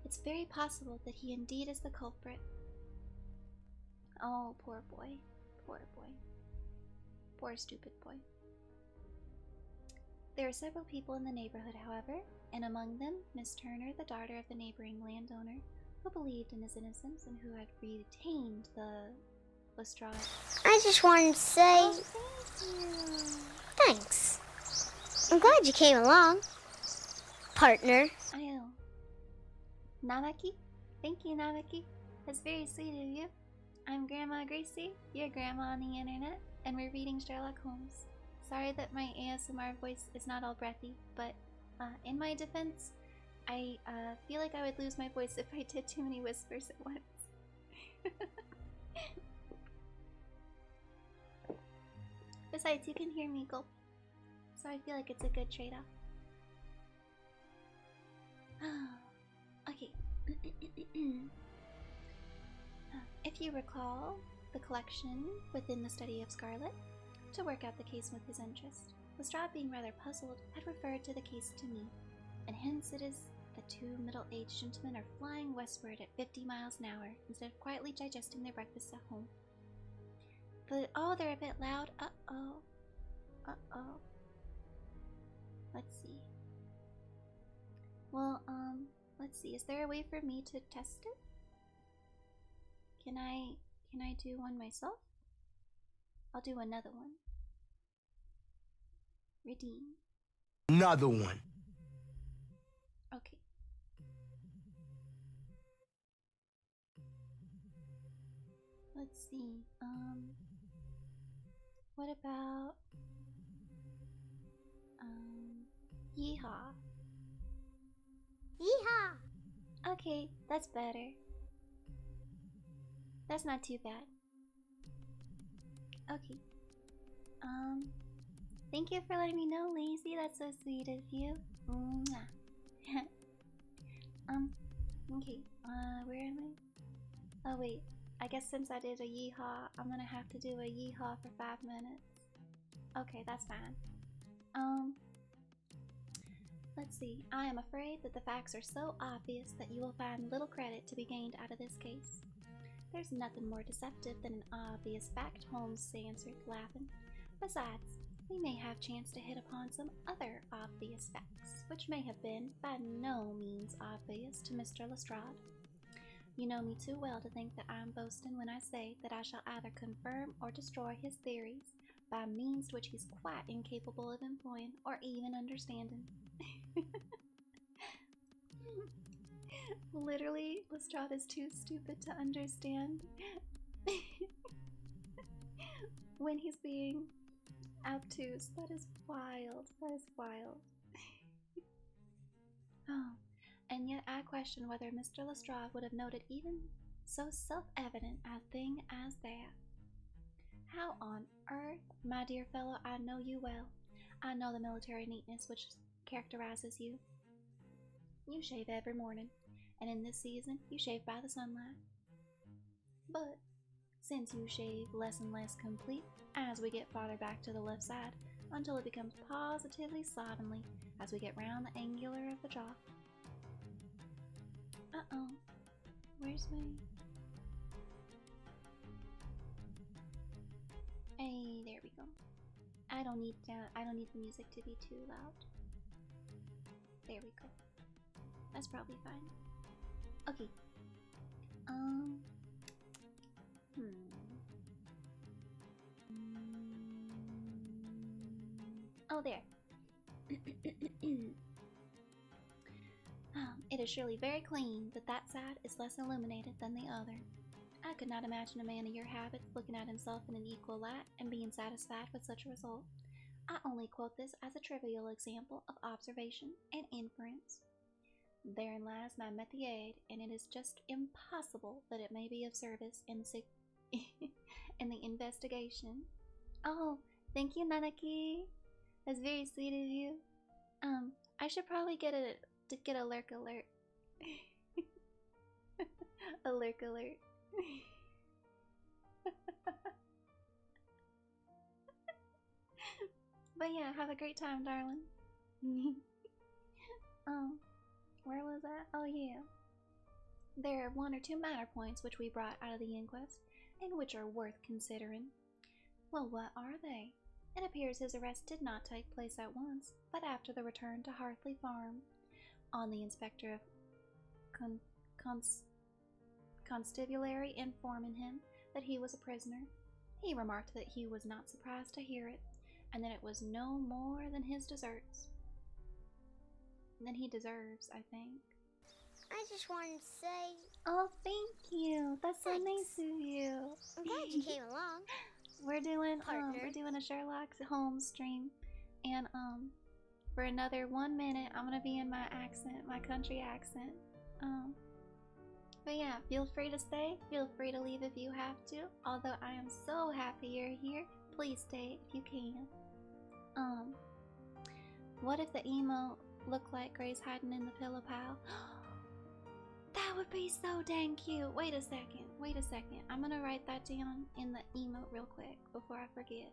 It's very possible that he indeed is the culprit. Oh, poor boy. Poor boy. Poor stupid boy. There are several people in the neighborhood, however, and among them Miss Turner, the daughter of the neighboring landowner, who believed in his innocence and who had retained the Lestrade. I just wanted to say Oh, thank you. thanks. I'm glad you came along, partner. Oh. Namaki? Thank you, Namaki. That's very sweet of you. I'm Grandma Gracie, your grandma on the internet, and we're reading Sherlock Holmes. Sorry that my ASMR voice is not all breathy, but in my defense, I feel like I would lose my voice if I did too many whispers at once. Besides, you can hear me gulp, so I feel like it's a good trade-off. Okay. If you recall the collection within the study of Scarlet, to work out the case with his interest, Lestrade, being rather puzzled, had referred to the case to me, and hence it is that two middle-aged gentlemen are flying westward at 50 miles an hour instead of quietly digesting their breakfast at home. Oh, they're a bit loud. Uh-oh. Uh-oh. Let's see. Well, let's see. Is there a way for me to test it? Can I do one myself? I'll do another one. Redeem. Another one. Okay. Let's see. What about yeehaw? Yeehaw! Okay, that's better. That's not too bad. Okay. Thank you for letting me know, Lazy. That's so sweet of you. Mwah. Okay. Where am I? Oh wait. I guess since I did a yeehaw, I'm gonna have to do a yeehaw for 5 minutes. Okay, that's fine. Let's see. I am afraid that the facts are so obvious that you will find little credit to be gained out of this case. There's nothing more deceptive than an obvious fact, Holmes answered, laughing. Besides, we may have chance to hit upon some other obvious facts, which may have been by no means obvious to Mr. Lestrade. You know me too well to think that I am boasting when I say that I shall either confirm or destroy his theories by means which he's quite incapable of employing or even understanding. Literally, Lestrade is too stupid to understand when he's being obtuse. That is wild. That is wild. Oh, and yet I question whether Mr. Lestrade would have noted even so self-evident a thing as that. How on earth, my dear fellow, I know you well. I know the military neatness which characterizes you. You shave every morning, and in this season, you shave by the sunlight. But since you shave less and less complete as we get farther back to the left side, until it becomes positively slovenly as we get round the angular of the jaw. Uh-oh. Where's my... Hey, there we go. I don't need the music to be too loud. There we go. That's probably fine. Okay. Oh, there. It is surely very clean that that side is less illuminated than the other. I could not imagine a man of your habits looking at himself in an equal light and being satisfied with such a result. I only quote this as a trivial example of observation and inference. Therein lies my métier, and it is just impossible that it may be of service in the investigation. Oh, thank you, Nanaki. That's very sweet of you. I should probably get a lurk alert. A lurk alert. But yeah, have a great time, darling. Where was that? Oh yeah. There are 1 or 2 minor points which we brought out of the inquest, and which are worth considering. Well, what are they? It appears his arrest did not take place at once, but after the return to Hartley Farm. On the inspector of constabulary informing him that he was a prisoner, he remarked that he was not surprised to hear it, and that it was no more than his deserts. Than he deserves, I think. I just wanted to say... Oh, thank you. That's so Thanks. nice of you. I'm glad you came along. We're doing Partner. a Sherlock Holmes stream, and for another 1 minute I'm gonna be in my accent, my country accent. But yeah, feel free to stay. Feel free to leave if you have to. Although I am so happy you're here. Please stay if you can. What if the emote looked like Grace hiding in the pillow pile? That would be so dang cute. Wait a second. Wait a second. I'm gonna write that down in the emote real quick before I forget.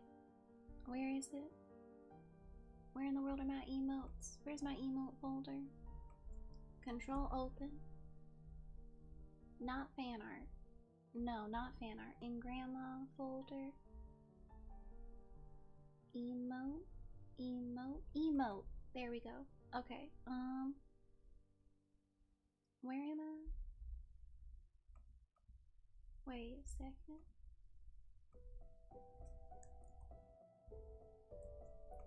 Where is it? Where in the world are my emotes? Where's my emote folder? Control open. Not fan art. No, not fan art. In grandma folder. Emote. Emote. Emote. There we go. Okay. Where am I? Wait a second.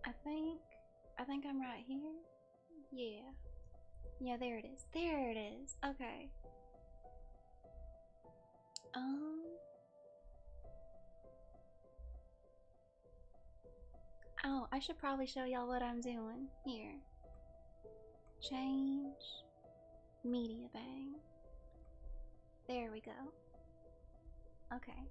I think I'm right here. Yeah. Yeah, there it is. There it is. Okay. Oh, I should probably show y'all what I'm doing. Here. Change. MediBang. There we go. Okay.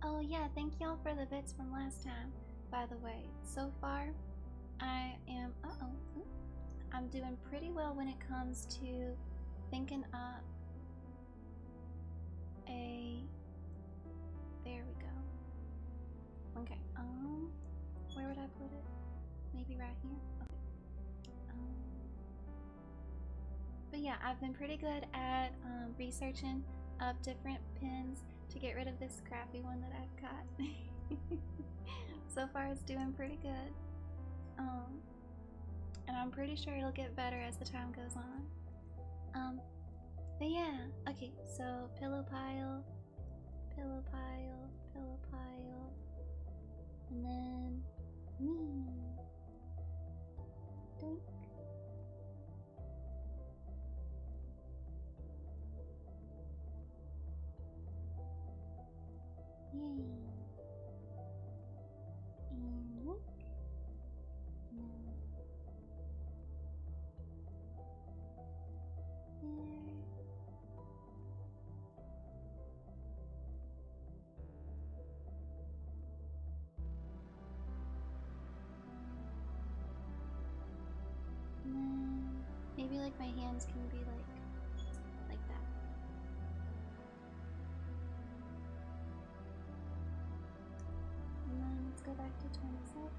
Oh yeah, thank y'all for the bits from last time. By the way, so far I am I'm doing pretty well when it comes to thinking up a... There we go. Okay, where would I put it? Maybe right here? Okay. But yeah, I've been pretty good at researching up different pins to get rid of this crappy one that I've got. So far it's doing pretty good. And I'm pretty sure it'll get better as the time goes on. But yeah, okay, so pillow pile, pillow pile, pillow pile, and then me. Doink. Yay. And whoop. There. And then maybe like my hands can be like that. And then let's go back to 27.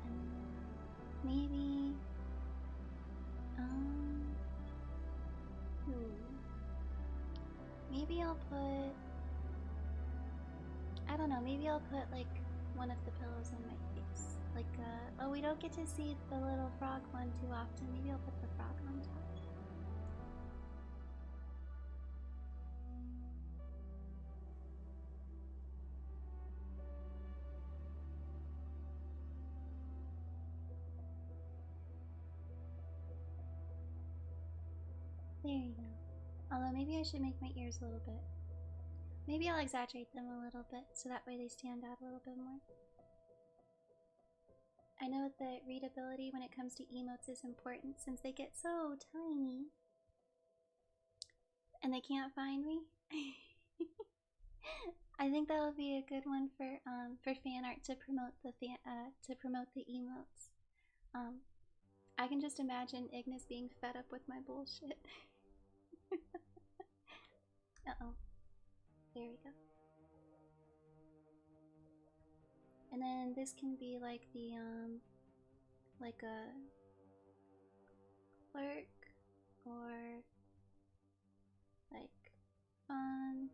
And then maybe maybe I'll put, I don't know, maybe I'll put like one of the pillows on my face. Like oh, we don't get to see the little frog one too often. Maybe I'll put the frog on top. There you go. Although maybe I should make my ears a little bit. Maybe I'll exaggerate them a little bit so that way they stand out a little bit more. I know that readability when it comes to emotes is important since they get so tiny. And they can't find me. I think that'll be a good one for fan art to promote the emotes. I can just imagine Ignis being fed up with my bullshit. Uh-oh. There we go. And then this can be like the like a clerk or like fun.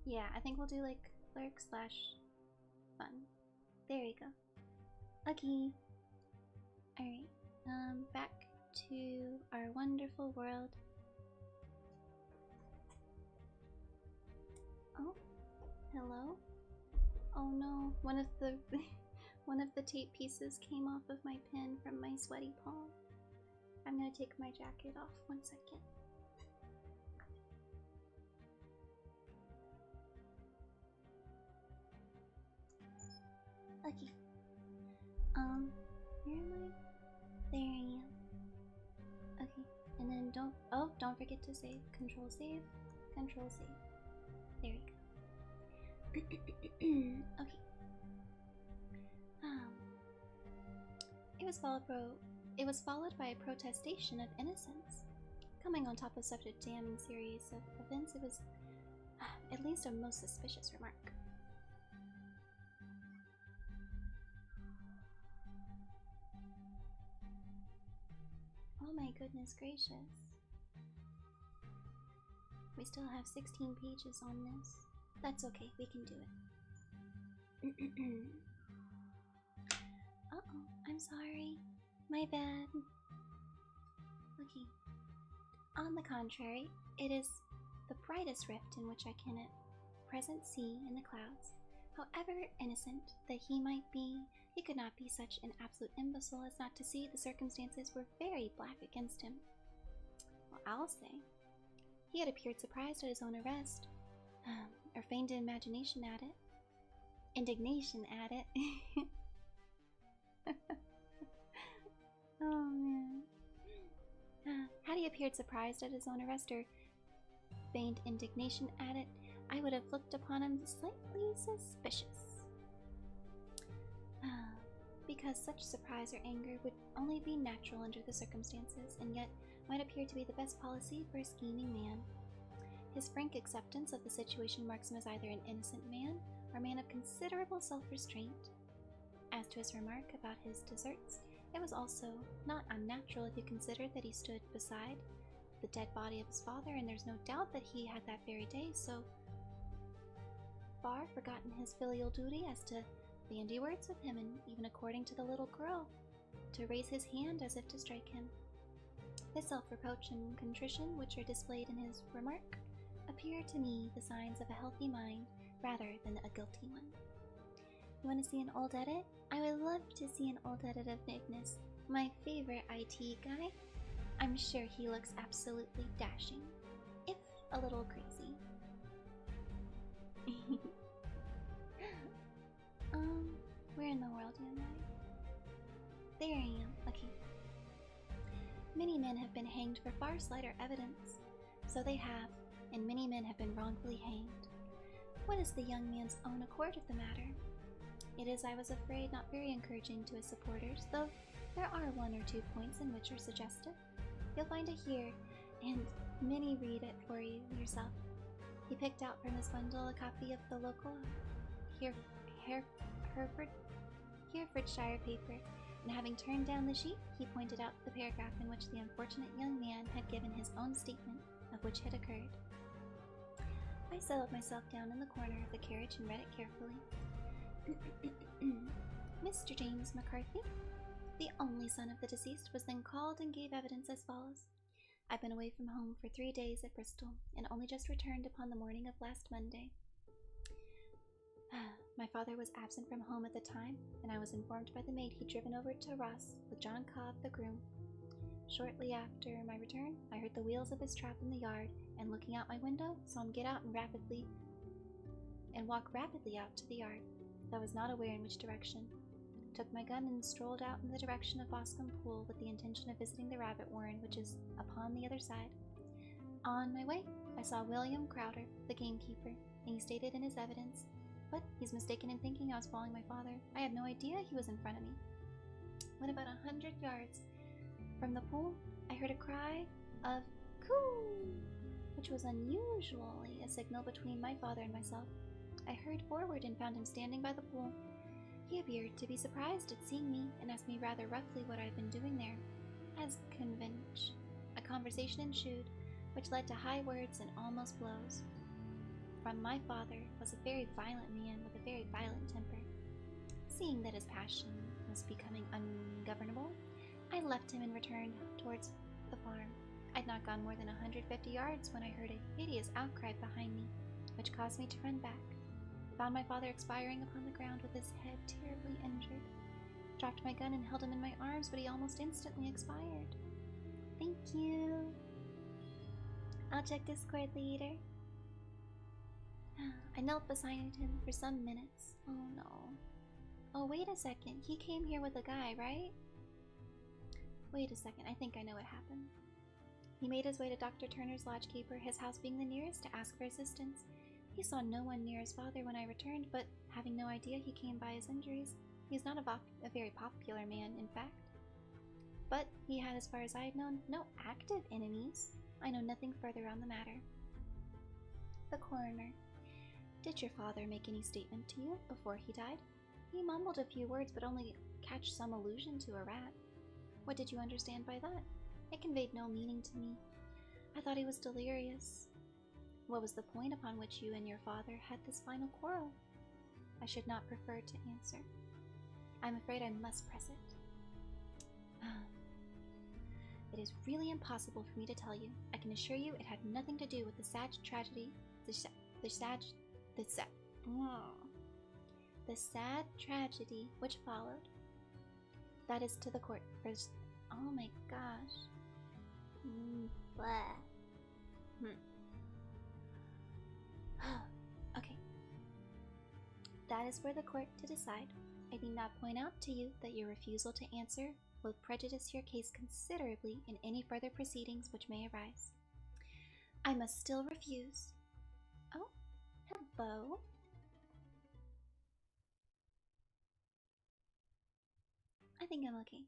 Yeah, I think we'll do like clerk slash fun. There you go. Okay. Alright. Back to our wonderful world. Oh, hello? Oh no, one of the one of the tape pieces came off of my pen from my sweaty palm. I'm gonna take my jacket off 1 second. Okay. Where am I? There I am. Okay, and then don't forget to save. Control save. Control save. There we go. Okay. It was followed by a protestation of innocence. Coming on top of such a damning series of events, it was at least a most suspicious remark. Oh my goodness gracious. We still have 16 pages on this. That's okay, we can do it. Uh-oh, I'm sorry. My bad. Okay. On the contrary, it is the brightest rift in which I can at present see in the clouds. However innocent that he might be, he could not be such an absolute imbecile as not to see the circumstances were very black against him. Well, I'll say. He had appeared surprised at his own arrest, or feigned indignation at it. Oh man. Had he appeared surprised at his own arrest or feigned indignation at it, I would have looked upon him slightly suspicious. Because such surprise or anger would only be natural under the circumstances, and yet might appear to be the best policy for a scheming man. His frank acceptance of the situation marks him as either an innocent man or a man of considerable self-restraint. As to his remark about his deserts, it was also not unnatural if you considered that he stood beside the dead body of his father, and there's no doubt that he had that very day so far forgotten his filial duty as to bandy words with him, and even according to the little girl, to raise his hand as if to strike him. His self-reproach and contrition, which are displayed in his remark, appear to me the signs of a healthy mind rather than a guilty one. You want to see an old edit? I would love to see an old edit of Ignis, my favorite IT guy. I'm sure he looks absolutely dashing, if a little crazy. Where in the world am I? There I am. Okay. Many men have been hanged for far slighter evidence. So they have, and many men have been wrongfully hanged. What is the young man's own accord of the matter? It is, I was afraid, not very encouraging to his supporters, though there are 1 or 2 points in which are suggestive. You'll find it here, and Minnie read it for you yourself. He picked out from his bundle a copy of the local Herefordshire paper, and having turned down the sheet, he pointed out the paragraph in which the unfortunate young man had given his own statement of which had occurred. I settled myself down in the corner of the carriage and read it carefully. Mr. James McCarthy, the only son of the deceased, was then called and gave evidence as follows. I've been away from home for 3 days at Bristol, and only just returned upon the morning of last Monday. My father was absent from home at the time, and I was informed by the maid he'd driven over to Ross with John Cobb, the groom. Shortly after my return, I heard the wheels of his trap in the yard, and looking out my window, saw him get out and walk rapidly out to the yard. I was not aware in which direction. Took my gun and strolled out in the direction of Boscombe Pool with the intention of visiting the rabbit warren, which is upon the other side. On my way, I saw William Crowder, the gamekeeper, and he stated in his evidence, but he's mistaken in thinking I was following my father. I had no idea he was in front of me. When about 100 yards from the pool, I heard a cry of "Coo!" which was unusually a signal between my father and myself. I hurried forward and found him standing by the pool. He appeared to be surprised at seeing me and asked me rather roughly what I had been doing there. As convention, a conversation ensued, which led to high words and almost blows. From my father was a very violent man with a very violent temper. Seeing that his passion was becoming ungovernable, I left him and returned towards the farm. I'd not gone more than 150 yards when I heard a hideous outcry behind me, which caused me to run back. Found my father expiring upon the ground with his head terribly injured. Dropped my gun and held him in my arms, but he almost instantly expired. Thank you. I'll check Discord later. I knelt beside him for some minutes. Oh no. Oh, wait a second. He came here with a guy, right? Wait a second. I think I know what happened. He made his way to Dr. Turner's lodgekeeper, his house being the nearest, to ask for assistance. He saw no one near his father when I returned, but having no idea he came by his injuries. He is not a very popular man, in fact. But he had, as far as I had known, no active enemies. I know nothing further on the matter. The coroner. Did your father make any statement to you before he died? He mumbled a few words, but only catch some allusion to a rat. What did you understand by that? It conveyed no meaning to me. I thought he was delirious. What was the point upon which you and your father had this final quarrel? I should not prefer to answer. I'm afraid I must press it. It is really impossible for me to tell you. I can assure you it had nothing to do with the sad tragedy, the sad tragedy which followed. That is to the court first. Oh my gosh. Okay. That is for the court to decide. I need not point out to you that your refusal to answer will prejudice your case considerably in any further proceedings which may arise. I must still refuse. Oh, hello. I think I'm okay.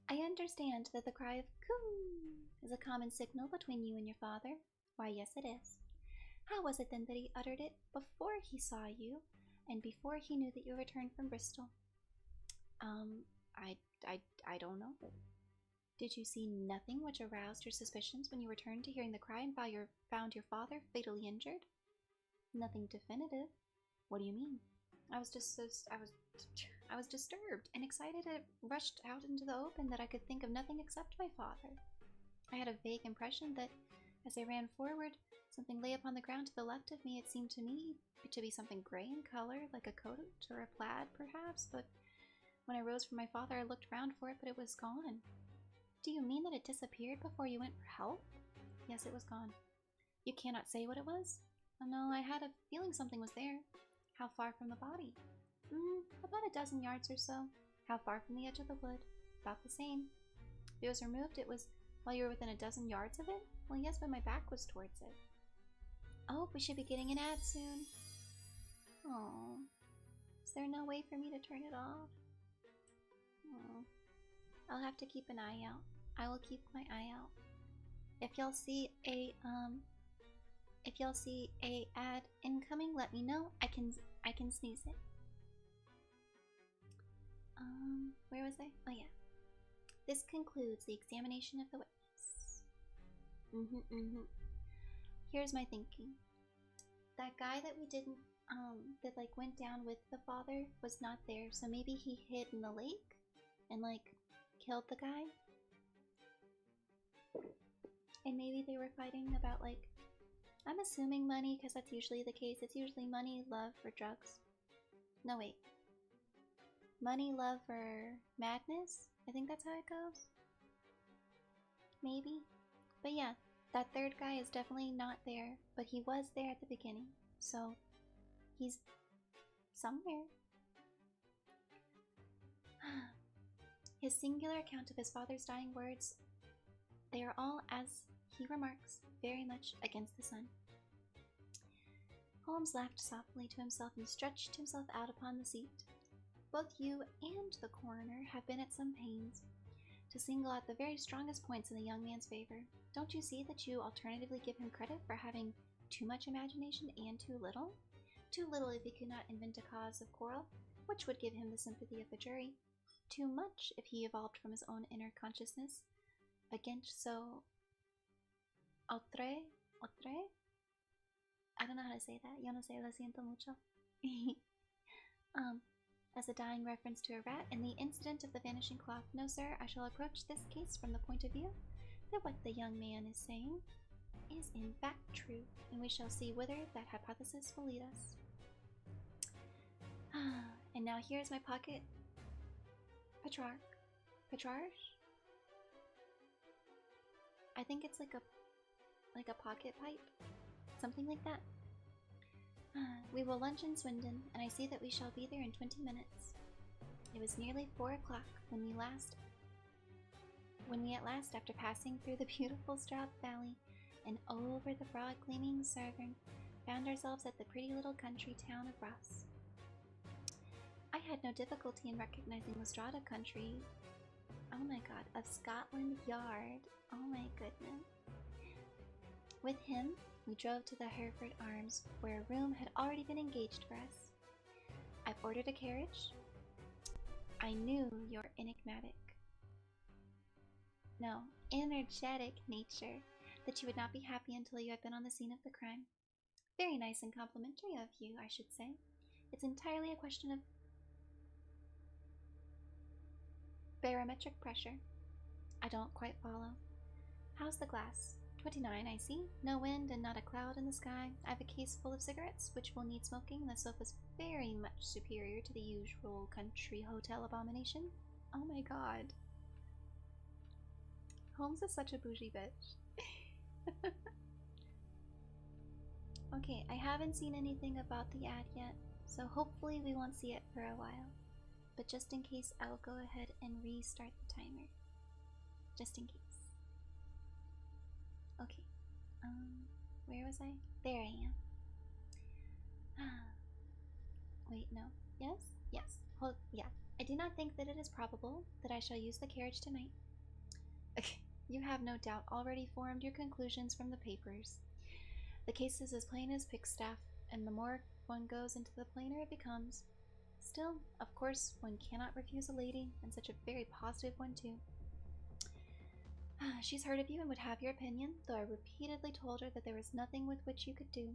I understand that the cry of "coo" is a common signal between you and your father. Why, yes, it is. How was it then that he uttered it before he saw you, and before he knew that you returned from Bristol? I don't know. Did you see nothing which aroused your suspicions when you returned to hearing the cry and found your father fatally injured? Nothing definitive. What do you mean? I was disturbed and excited. I rushed out into the open that I could think of nothing except my father. I had a vague impression that, as I ran forward, something lay upon the ground to the left of me. It seemed to me to be something gray in color, like a coat or a plaid, perhaps, but when I rose from my father, I looked round for it, but it was gone. Do you mean that it disappeared before you went for help? Yes, it was gone. You cannot say what it was? Oh, no, I had a feeling something was there. How far from the body? About a dozen yards or so. How far from the edge of the wood? About the same. If it was removed, it was while you were within a dozen yards of it? Well, yes, but my back was towards it. Oh, we should be getting an ad soon. Oh, is there no way for me to turn it off? Oh, I'll have to keep an eye out. I will keep my eye out. If y'all see a ad incoming, let me know. I can sneeze it. Where was I? Oh yeah. This concludes the examination of the witness. Here's my thinking. That guy that we didn't, that like went down with the father was not there, so maybe he hid in the lake and like killed the guy. And maybe they were fighting about like, I'm assuming money because that's usually the case. It's usually money, love, or drugs. No, wait. Money, love, or madness? I think that's how it goes. Maybe. But yeah, that third guy is definitely not there, but he was there at the beginning. So, he's somewhere. His singular account of his father's dying words, they are all, as he remarks, very much against the sun. Holmes laughed softly to himself and stretched himself out upon the seat. Both you and the coroner have been at some pains to single out the very strongest points in the young man's favor. Don't you see that you alternatively give him credit for having too much imagination and too little? Too little if he could not invent a cause of quarrel, which would give him the sympathy of the jury. Too much if he evolved from his own inner consciousness. Against so... Autre? I don't know how to say that. Yo no sé, lo siento mucho. as a dying reference to a rat and the incident of the vanishing cloth. No, sir, I shall approach this case from the point of view that what the young man is saying is in fact true, and we shall see whither that hypothesis will lead us. And now here's my pocket Petrarch? I think it's like a pocket pipe. Something like that. We will lunch in Swindon, and I see that we shall be there in 20 minutes. It was nearly 4 o'clock when we at last, after passing through the beautiful Stroud Valley and over the broad gleaming Severn, found ourselves at the pretty little country town of Ross. I had no difficulty in recognizing the Strata country, oh my god, of Scotland Yard, oh my goodness. With him, we drove to the Hereford Arms, where a room had already been engaged for us. I've ordered a carriage. I knew your energetic nature, that you would not be happy until you had been on the scene of the crime. Very nice and complimentary of you, I should say. It's entirely a question of barometric pressure. I don't quite follow. How's the glass? 29, I see. No wind and not a cloud in the sky. I have a case full of cigarettes, which will need smoking. The sofa's very much superior to the usual country hotel abomination. Oh my god. Holmes is such a bougie bitch. Okay, I haven't seen anything about the ad yet, so hopefully we won't see it for a while. But just in case, I'll go ahead and restart the timer. Just in case. Okay. Where was I? There I am. Wait, no. Yes? Yes. Hold, yeah. I do not think that it is probable that I shall use the carriage tonight. Okay. You have no doubt already formed your conclusions from the papers. The case is as plain as pikestaff, and the more one goes into the plainer it becomes. Still, of course, one cannot refuse a lady, and such a very positive one too. She's heard of you and would have your opinion, though I repeatedly told her that there was nothing with which you could do.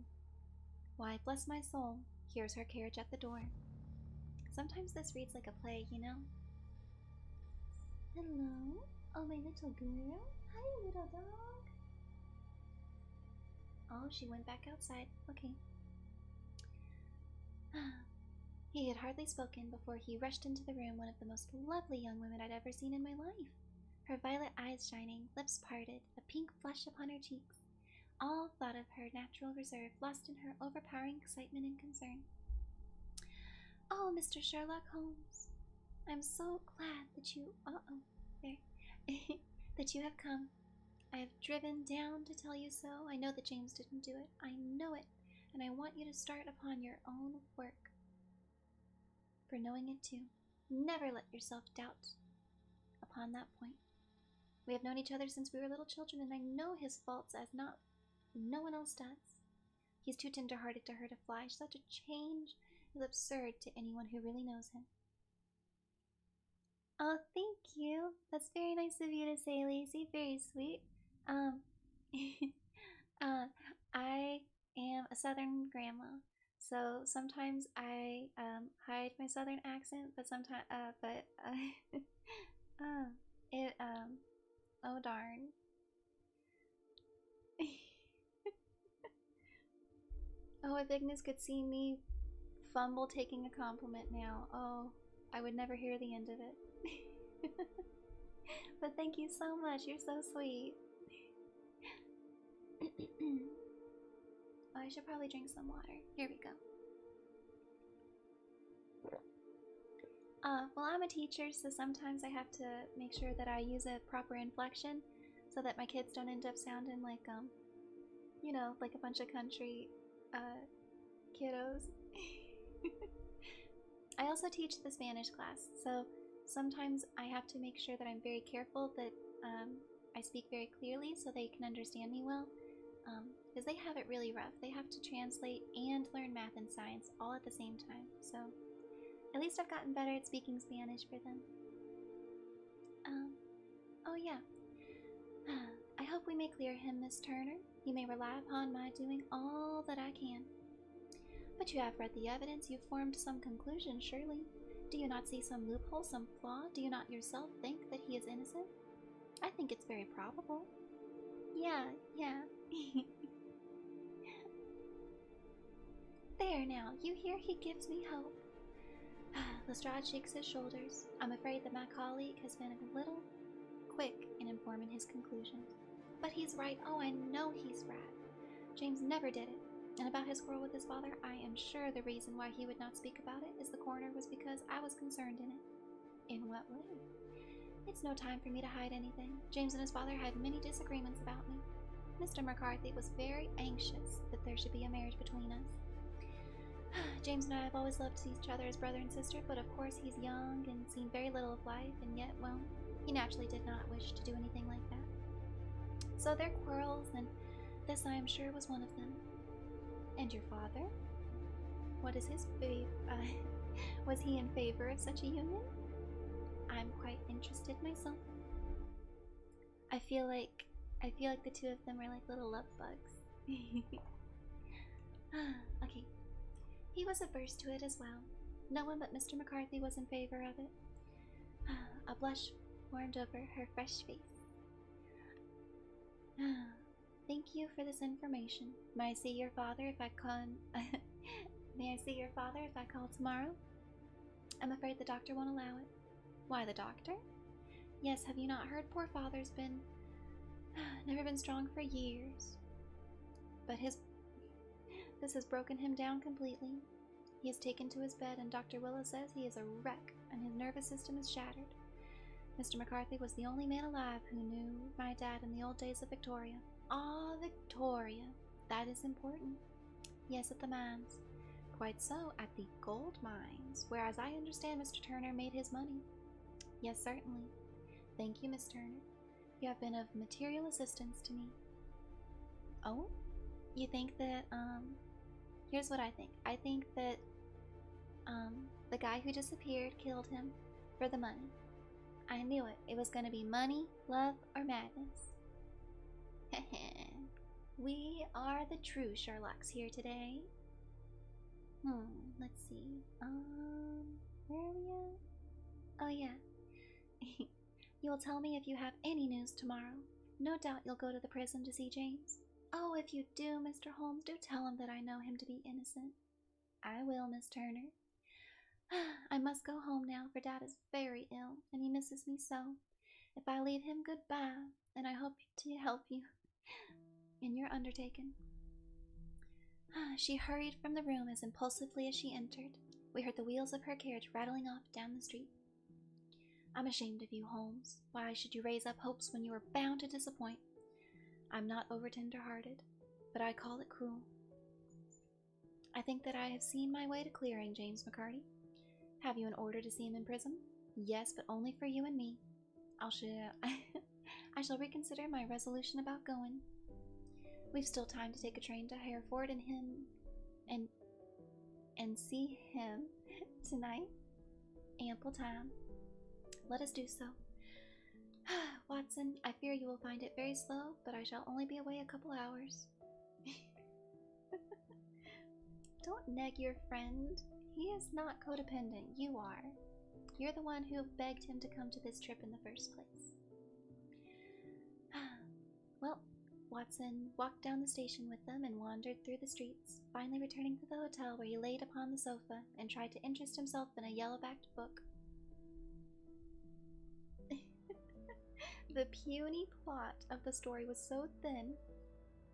Why, bless my soul, here's her carriage at the door. Sometimes this reads like a play, you know? Hello? Oh, my little girl? Hi, little dog. Oh, she went back outside. Okay. He had hardly spoken before he rushed into the room, one of the most lovely young women I'd ever seen in my life. Her violet eyes shining, lips parted, a pink flush upon her cheeks. All thought of her natural reserve, lost in her overpowering excitement and concern. Oh, Mr. Sherlock Holmes, I'm so glad that you... there. that you have come. I have driven down to tell you so. I know that James didn't do it. I know it. And I want you to start upon your own work. For knowing it too. Never let yourself doubt upon that point. We have known each other since we were little children, and I know his faults as no one else does. He's too tender-hearted to hurt a fly. Such a change is absurd to anyone who really knows him. Oh, thank you. That's very nice of you to say, Lacey. Very sweet. I am a Southern grandma, so sometimes I hide my Southern accent, but sometimes oh darn. Oh, if Ignis could see me fumble taking a compliment now, oh, I would never hear the end of it. But thank you so much, you're so sweet. Oh, I should probably drink some water. Here we go. Well, I'm a teacher, so sometimes I have to make sure that I use a proper inflection so that my kids don't end up sounding like, you know, like a bunch of country, kiddos. I also teach the Spanish class, so sometimes I have to make sure that I'm very careful that, I speak very clearly so they can understand me well. Because they have it really rough. They have to translate and learn math and science all at the same time, so at least I've gotten better at speaking Spanish for them. Oh yeah. I hope we may clear him, Miss Turner. You may rely upon my doing all that I can. But you have read the evidence. You've formed some conclusion, surely. Do you not see some loophole, some flaw? Do you not yourself think that he is innocent? I think it's very probable. Yeah. There now, you hear? He gives me hope. Lestrade shakes his shoulders. I'm afraid that my colleague has been a little quick in informing his conclusions. But he's right. Oh, I know he's right. James never did it. And about his quarrel with his father, I am sure the reason why he would not speak about it, as the coroner, was because I was concerned in it. In what way? It's no time for me to hide anything. James and his father had many disagreements about me. Mr. McCarthy was very anxious that there should be a marriage between us. James and I have always loved each other as brother and sister, but of course he's young and seen very little of life, and yet, well, he naturally did not wish to do anything like that. So there are quarrels, and this I am sure was one of them. And your father? What is his was he in favor of such a union? I'm quite interested myself. I feel like the two of them are like little love bugs. Okay. He was averse to it as well. No one but Mr. McCarthy was in favor of it. A blush warmed over her fresh face. Thank you for this information. May I see your father if I can? May I see your father if I call tomorrow? I'm afraid the doctor won't allow it. Why, the doctor? Yes, have you not heard? Poor father's been never been strong for years. But this has broken him down completely. He is taken to his bed, and Dr. Willow says he is a wreck and his nervous system is shattered. Mr. McCarthy was the only man alive who knew my dad in the old days of Victoria. Ah, Victoria. That is important. Yes, at the mines. Quite so, at the gold mines, where, as I understand, Mr. Turner made his money. Yes, certainly. Thank you, Miss Turner. You have been of material assistance to me. Oh? You think that, here's what I think. I think that, the guy who disappeared killed him for the money. I knew it. It was going to be money, love, or madness. We are the true Sherlocks here today. Let's see. Where are we at? Oh, yeah. You'll tell me if you have any news tomorrow. No doubt you'll go to the prison to see James. Oh, if you do, Mr. Holmes, do tell him that I know him to be innocent. I will, Miss Turner. I must go home now, for Dad is very ill, and he misses me so. If I leave him, goodbye, and I hope to help you in your undertaking. She hurried from the room as impulsively as she entered. We heard the wheels of her carriage rattling off down the street. I'm ashamed of you, Holmes. Why should you raise up hopes when you are bound to disappoint? I'm not over tender-hearted, but I call it cruel. I think that I have seen my way to clearing James McCarty. Have you an order to see him in prison? Yes, but only for you and me. I shall reconsider my resolution about going. We've still time to take a train to Hereford and see him tonight. Ample time. Let us do so. Watson, I fear you will find it very slow, but I shall only be away a couple hours. Don't neg your friend. He is not codependent. You are. You're the one who begged him to come to this trip in the first place. Well, Watson walked down the station with them and wandered through the streets, finally returning to the hotel, where he laid upon the sofa and tried to interest himself in a yellow-backed book. The puny plot of the story was so thin,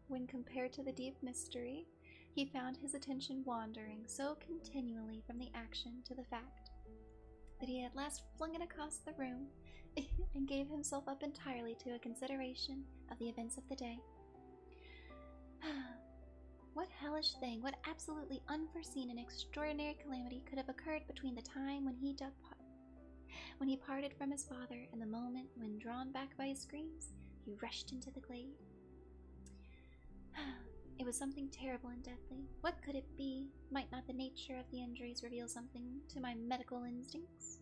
when compared to the deep mystery, he found his attention wandering so continually from the action to the fact that he at last flung it across the room and gave himself up entirely to a consideration of the events of the day. What hellish thing, what absolutely unforeseen and extraordinary calamity could have occurred between the time when he parted from his father and the moment when, drawn back by his screams, he rushed into the glade? It was something terrible and deadly. What could it be? Might not the nature of the injuries reveal something to my medical instincts?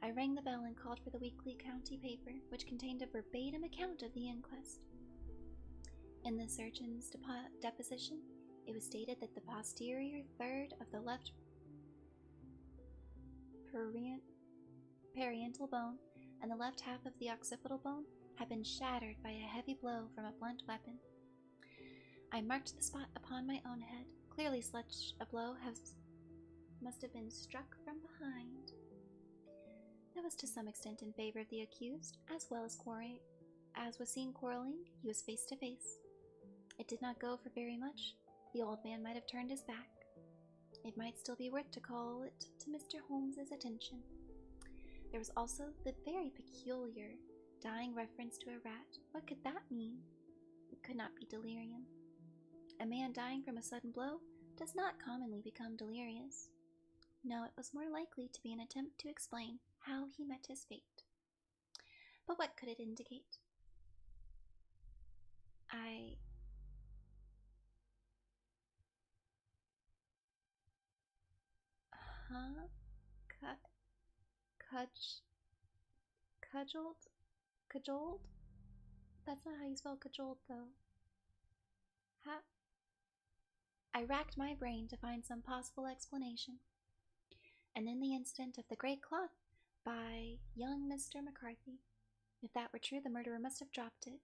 I rang the bell and called for the weekly county paper, which contained a verbatim account of the inquest. In the surgeon's deposition, it was stated that the posterior third of the left parietal bone and the left half of the occipital bone had been shattered by a heavy blow from a blunt weapon. I marked the spot upon my own head. Clearly such a blow must have been struck from behind. That was to some extent in favor of the accused, as well as was seen quarreling, he was face to face. It did not go for very much. The old man might have turned his back. It might still be worth to call it to Mr. Holmes's attention. There was also the very peculiar dying reference to a rat. What could that mean? It could not be delirium. A man dying from a sudden blow does not commonly become delirious. No, it was more likely to be an attempt to explain how he met his fate. But what could it indicate? Cajoled? That's not how you spell cajoled, though. I racked my brain to find some possible explanation. And then the incident of the great cloth by young Mr. McCarthy. If that were true, the murderer must have dropped it,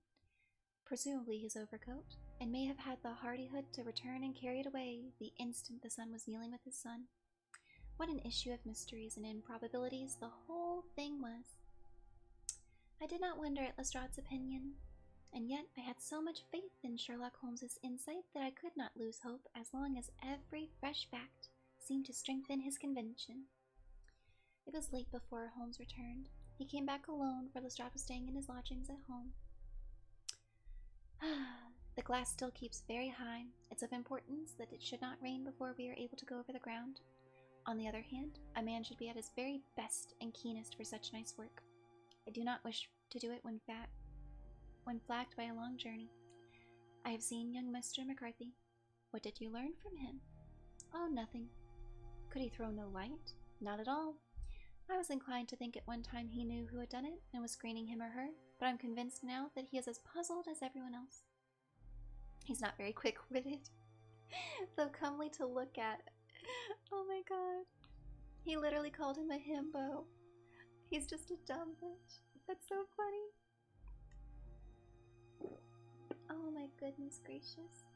presumably his overcoat, and may have had the hardihood to return and carry it away the instant the son was kneeling with his son. What an issue of mysteries and improbabilities the whole thing was. I did not wonder at Lestrade's opinion, and yet I had so much faith in Sherlock Holmes's insight that I could not lose hope as long as every fresh fact seemed to strengthen his conviction. It was late before Holmes returned. He came back alone, for Lestrade was staying in his lodgings at home. The glass still keeps very high. It's of importance that it should not rain before we are able to go over the ground. On the other hand, a man should be at his very best and keenest for such nice work. I do not wish to do it when flagged by a long journey. I have seen young Mr. McCarthy. What did you learn from him? Oh, nothing. Could he throw no light? Not at all. I was inclined to think at one time he knew who had done it and was screening him or her, but I'm convinced now that he is as puzzled as everyone else. He's not very quick-witted, though comely to look at. Oh my god. He literally called him a himbo. He's just a dumb bitch. That's so funny. Oh my goodness gracious.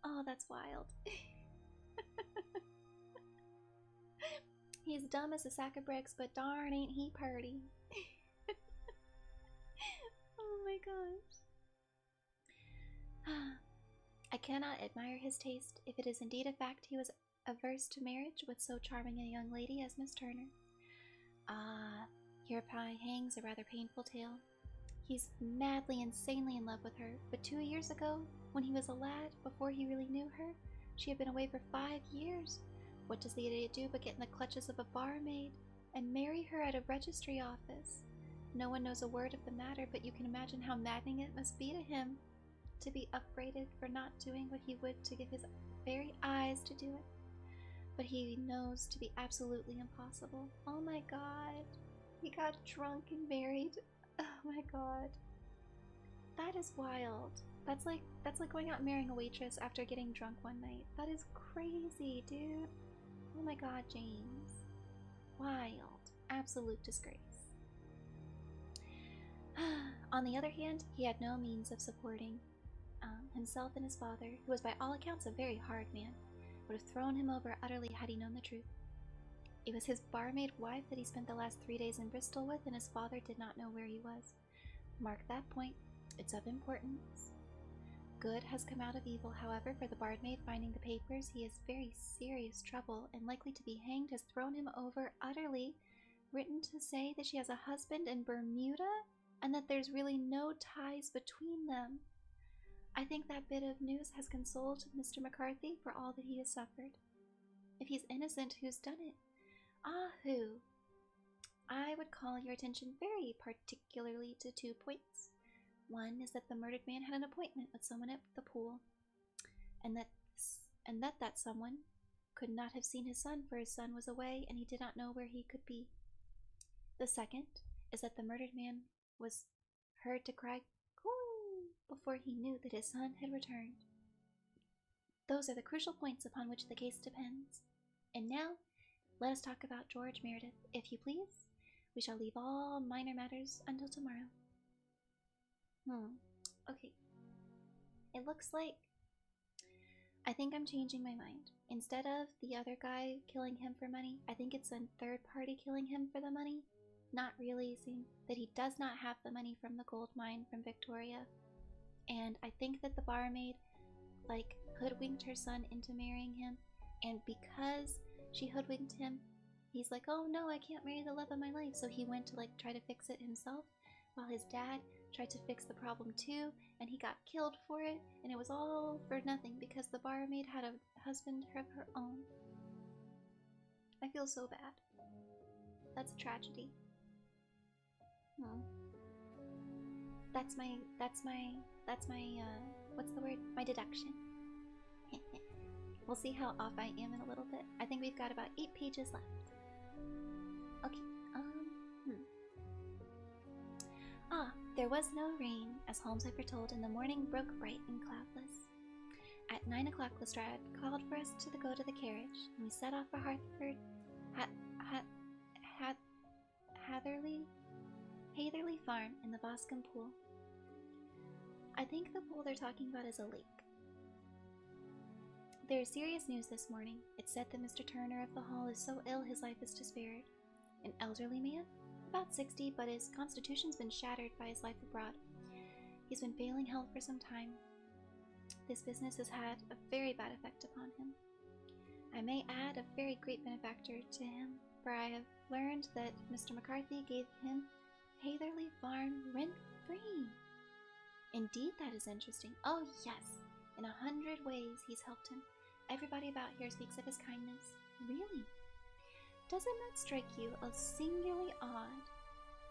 Oh, that's wild. He's dumb as a sack of bricks, but darn ain't he purty. Oh my gosh. I cannot admire his taste if it is indeed a fact he was averse to marriage with so charming a young lady as Miss Turner. Ah, hereby hangs a rather painful tale. He's madly, insanely in love with her, but 2 years ago, when he was a lad, before he really knew her, she had been away for 5 years. What does the idiot do but get in the clutches of a barmaid and marry her at a registry office? No one knows a word of the matter, but you can imagine how maddening it must be to him to be upbraided for not doing what he would to give his very eyes to do it. But he knows to be absolutely impossible. Oh my god. He got drunk and married. Oh my god. That is wild. That's like going out and marrying a waitress after getting drunk one night. That is crazy, dude. Oh my god, James. Wild. Absolute disgrace. On the other hand, he had no means of supporting himself, and his father, who was by all accounts a very hard man, would have thrown him over utterly had he known the truth. It was his barmaid wife that he spent the last 3 days in Bristol with, and his father did not know where he was. Mark that point. It's of importance. Good has come out of evil, however, for the barmaid, finding the papers he is very serious trouble and likely to be hanged, has thrown him over utterly, written to say that she has a husband in Bermuda and that there's really no ties between them. I think that bit of news has consoled Mr. McCarthy for all that he has suffered. If he's innocent, who's done it? Ah, who? I would call your attention very particularly to 2 points. One is that the murdered man had an appointment with someone at the pool, and that someone could not have seen his son, for his son was away and he did not know where he could be. The second is that the murdered man was heard to cry "Coo!" before he knew that his son had returned. Those are the crucial points upon which the case depends. And now, Let us talk about George Meredith, if you please. We shall leave all minor matters until tomorrow. Okay. It looks like I think I'm changing my mind. Instead of the other guy killing him for money, I think it's a third party killing him for the money, not realizing that he does not have the money from the gold mine from Victoria. And I think that the barmaid, like, hoodwinked her son into marrying him, and because she hoodwinked him, he's like, oh no, I can't marry the love of my life. So he went to, like, try to fix it himself, while his dad tried to fix the problem too, and he got killed for it, and it was all for nothing because the barmaid had a husband of her own. I feel so bad. That's a tragedy. That's my, what's the word? My deduction. We'll see how off I am in a little bit. I think we've got about 8 pages left. Okay, there was no rain, as Holmes had foretold, and the morning broke bright and cloudless. At 9 o'clock, Lestrade called for us to go to the carriage, and we set off for Hatherley Farm in the Boscombe Pool. I think the pool they're talking about is a lake. There is serious news this morning. It's said that Mr. Turner of the Hall is so ill his life is despaired. An elderly man? About 60, but his constitution's been shattered by his life abroad. He's been failing health for some time. This business has had a very bad effect upon him. I may add a very great benefactor to him, for I have learned that Mr. McCarthy gave him Hatherley Farm rent-free. Indeed, that is interesting. Oh yes, in 100 ways he's helped him. Everybody about here speaks of his kindness. Really? Doesn't that strike you as singularly odd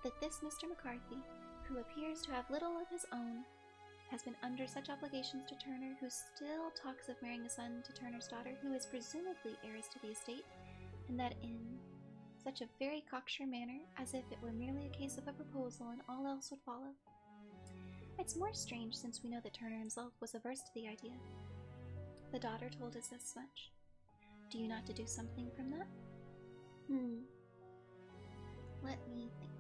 that this Mr. McCarthy, who appears to have little of his own, has been under such obligations to Turner, who still talks of marrying a son to Turner's daughter, who is presumably heiress to the estate, and that in such a very cocksure manner, as if it were merely a case of a proposal and all else would follow? It's more strange since we know that Turner himself was averse to the idea. The daughter told us as much. Do you not deduce something from that? Let me think.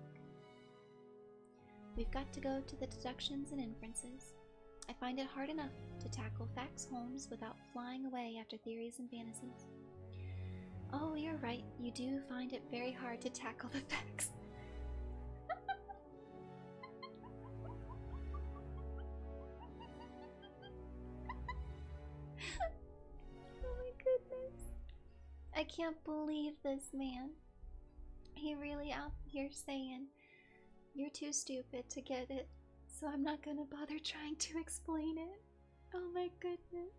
We've got to go to the deductions and inferences. I find it hard enough to tackle facts, Holmes, without flying away after theories and fantasies. Oh, you're right. You do find it very hard to tackle the facts. Oh my goodness. I can't believe this man. He really out here saying, you're too stupid to get it, so I'm not gonna bother trying to explain it. Oh my goodness.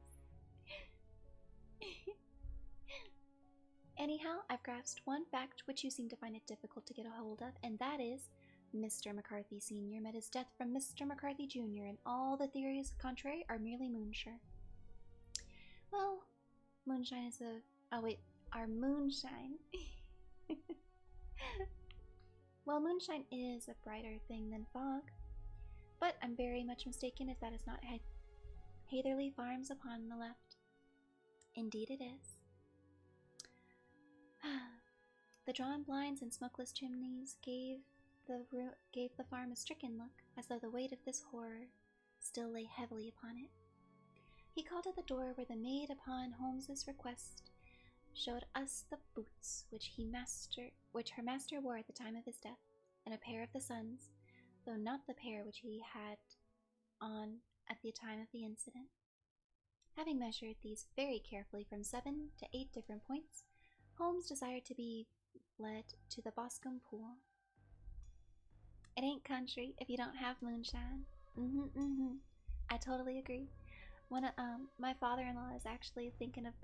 Anyhow, I've grasped one fact which you seem to find it difficult to get a hold of, and that is Mr. McCarthy Sr. met his death from Mr. McCarthy Jr., and all the theories contrary are merely moonshine. Well, moonshine is a... oh wait, our moonshine. Well, moonshine is a brighter thing than fog, but I'm very much mistaken if that is not Hatherley Farms upon the left. Indeed it is. The drawn blinds and smokeless chimneys gave the farm a stricken look, as though the weight of this horror still lay heavily upon it. He called at the door, where the maid, upon Holmes's request, showed us the boots which her master wore at the time of his death, and a pair of the son's, though not the pair which he had on at the time of the incident. Having measured these very carefully from 7 to 8 different points, Holmes desired to be led to the Boscombe Pool. It ain't country if you don't have moonshine. I totally agree. My father-in-law is actually thinking of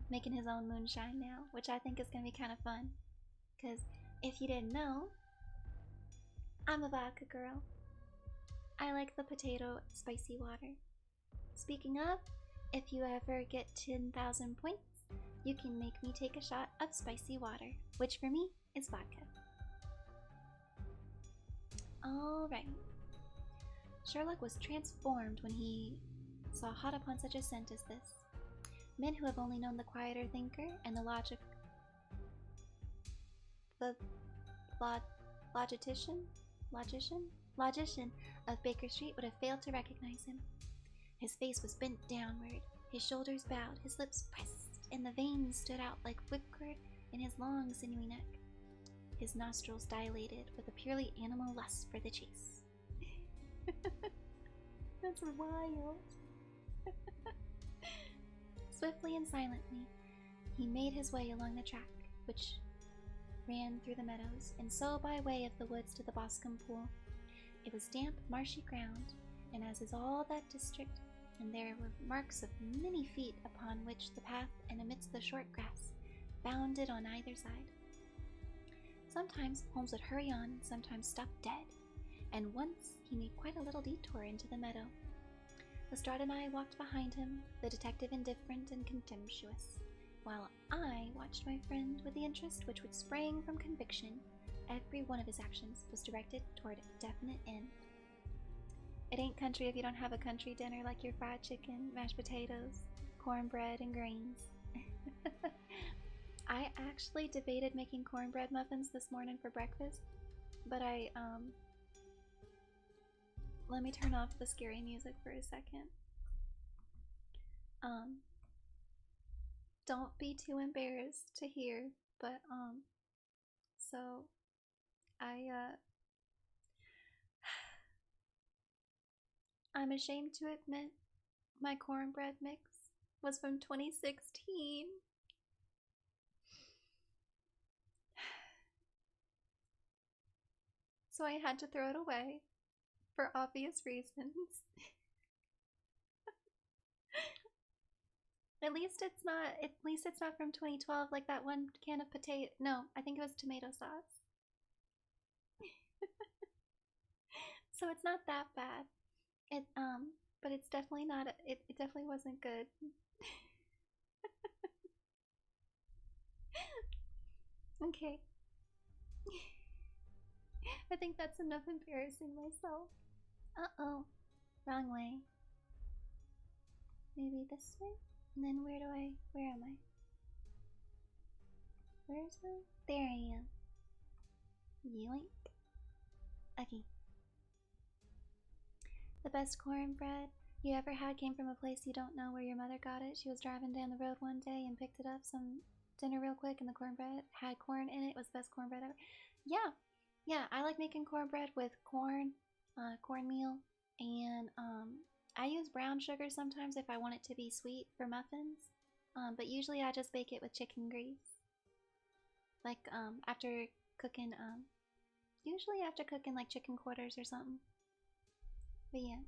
making his own moonshine now, which I think is going to be kind of fun. Because if you didn't know, I'm a vodka girl. I like the potato spicy water. Speaking of, if you ever get 10,000 points, you can make me take a shot of spicy water, which for me is vodka. Alright. Sherlock was transformed when he saw hot upon such a scent as this. Men who have only known the quieter thinker and the logic the logician of Baker Street would have failed to recognize him. His face was bent downward, his shoulders bowed, his lips pressed, and the veins stood out like whipcord in his long, sinewy neck. His nostrils dilated with a purely animal lust for the chase. That's wild. Swiftly and silently, he made his way along the track, which ran through the meadows, and so by way of the woods to the Boscombe Pool. It was damp, marshy ground, and as is all that district, and there were marks of many feet upon which the path and amidst the short grass bounded on either side. Sometimes Holmes would hurry on, and sometimes stop dead, and once he made quite a little detour into the meadow. Lestrade and I walked behind him, the detective indifferent and contemptuous, while I watched my friend with the interest which would spring from conviction. Every one of his actions was directed toward a definite end. It ain't country if you don't have a country dinner like your fried chicken, mashed potatoes, cornbread, and greens. I actually debated making cornbread muffins this morning for breakfast, but let me turn off the scary music for a second. Don't be too embarrassed to hear, but so I'm ashamed to admit my cornbread mix was from 2016. So I had to throw it away for obvious reasons. At least it's not from 2012 like that one can of potato. No, I think it was tomato sauce. So it's not that bad. But it's definitely not, it definitely wasn't good. Okay. I think that's enough embarrassing myself. Uh-oh. Wrong way. Maybe this way? And then where am I? Where's my? There I am. Yoink. Okay. The best cornbread you ever had came from a place you don't know where your mother got it. She was driving down the road one day and picked it up some dinner real quick, and the cornbread had corn in it. It was the best cornbread ever. Yeah, I like making cornbread with cornmeal, and I use brown sugar sometimes if I want it to be sweet for muffins, but usually I just bake it with chicken grease. Like after cooking, usually after cooking like chicken quarters or something. But yeah,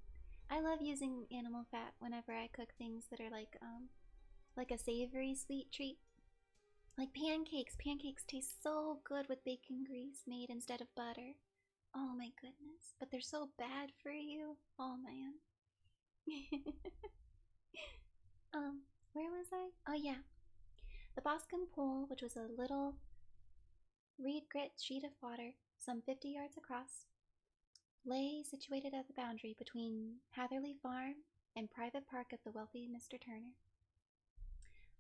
I love using animal fat whenever I cook things that are like a savory sweet treat. Like pancakes. Pancakes taste so good with bacon grease made instead of butter. Oh my goodness. But they're so bad for you. Oh man. Where was I? Oh yeah. The Boscombe Pool, which was a little reed grit sheet of water some 50 yards across, lay situated at the boundary between Hatherley Farm and private park of the wealthy Mr. Turner.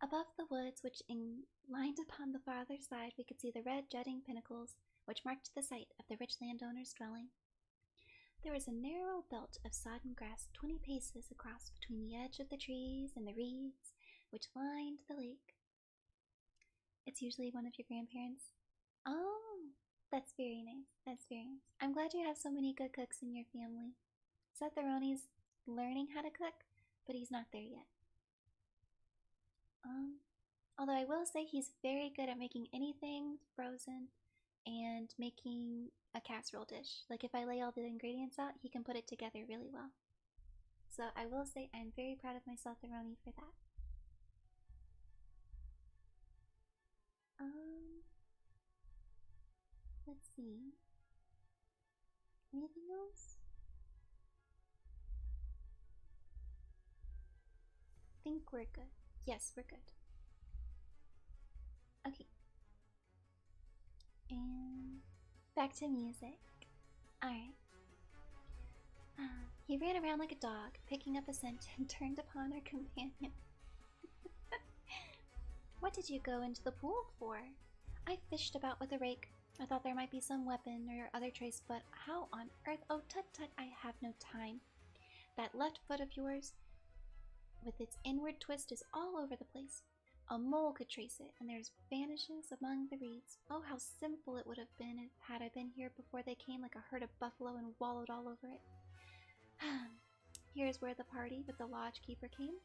Above the woods which lined upon the farther side, we could see the red jutting pinnacles which marked the site of the rich landowner's dwelling. There was a narrow belt of sodden grass 20 paces across between the edge of the trees and the reeds which lined the lake. It's usually one of your grandparents. Oh, that's very nice. That's very nice. I'm glad you have so many good cooks in your family. Seth Aroni's learning how to cook, but he's not there yet. Although I will say he's very good at making anything frozen and making a casserole dish. Like if I lay all the ingredients out, he can put it together really well. So I will say I'm very proud of myself, Aroni, for that. Let's see. Anything else? I think we're good. Yes, we're good. Okay. And back to music. Alright. He ran around like a dog, picking up a scent and turned upon our companion. What did you go into the pool for? I fished about with a rake. I thought there might be some weapon or other trace, but how on earth? Oh, tut tut, I have no time. That left foot of yours, with its inward twist, is all over the place. A mole could trace it, and there's vanishes among the reeds. Oh, how simple it would have been had I been here before they came like a herd of buffalo and wallowed all over it. Here's where the party with the lodge keeper came,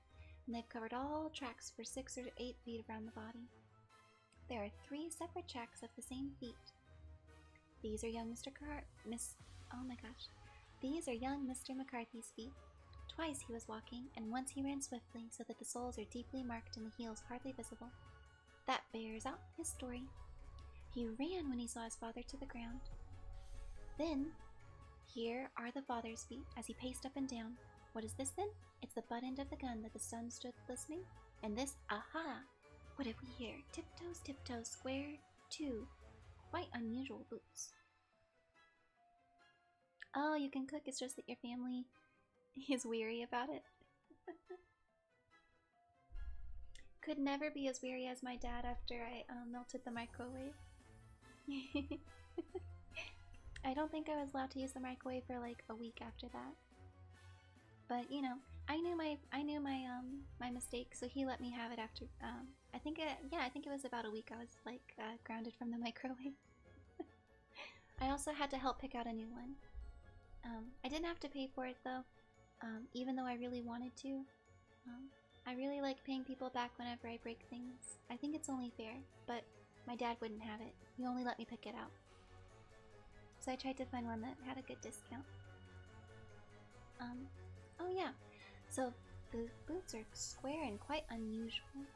and they've covered all tracks for 6 or 8 feet around the body. There are 3 separate tracks of the same feet. These are young These are young Mr. McCarthy's feet. Twice he was walking, and once he ran swiftly, so that the soles are deeply marked and the heels hardly visible. That bears out his story. He ran when he saw his father to the ground. Then, here are the father's feet as he paced up and down. What is this then? It's the butt end of the gun that the son stood listening. And this, aha! What have we here? Tiptoes, tiptoes, square, 2. Quite unusual boots. Oh, you can cook, it's just that your family is weary about it. Could never be as weary as my dad after I melted the microwave. I don't think I was allowed to use the microwave for like a week after that. But you know, I knew my mistake, so he let me have it after. I think it was about a week. I was like grounded from the microwave. I also had to help pick out a new one. I didn't have to pay for it though, even though I really wanted to. I really like paying people back whenever I break things. I think it's only fair, but my dad wouldn't have it. He only let me pick it out. So I tried to find one that had a good discount. Oh yeah, so the boots are square and quite unusual.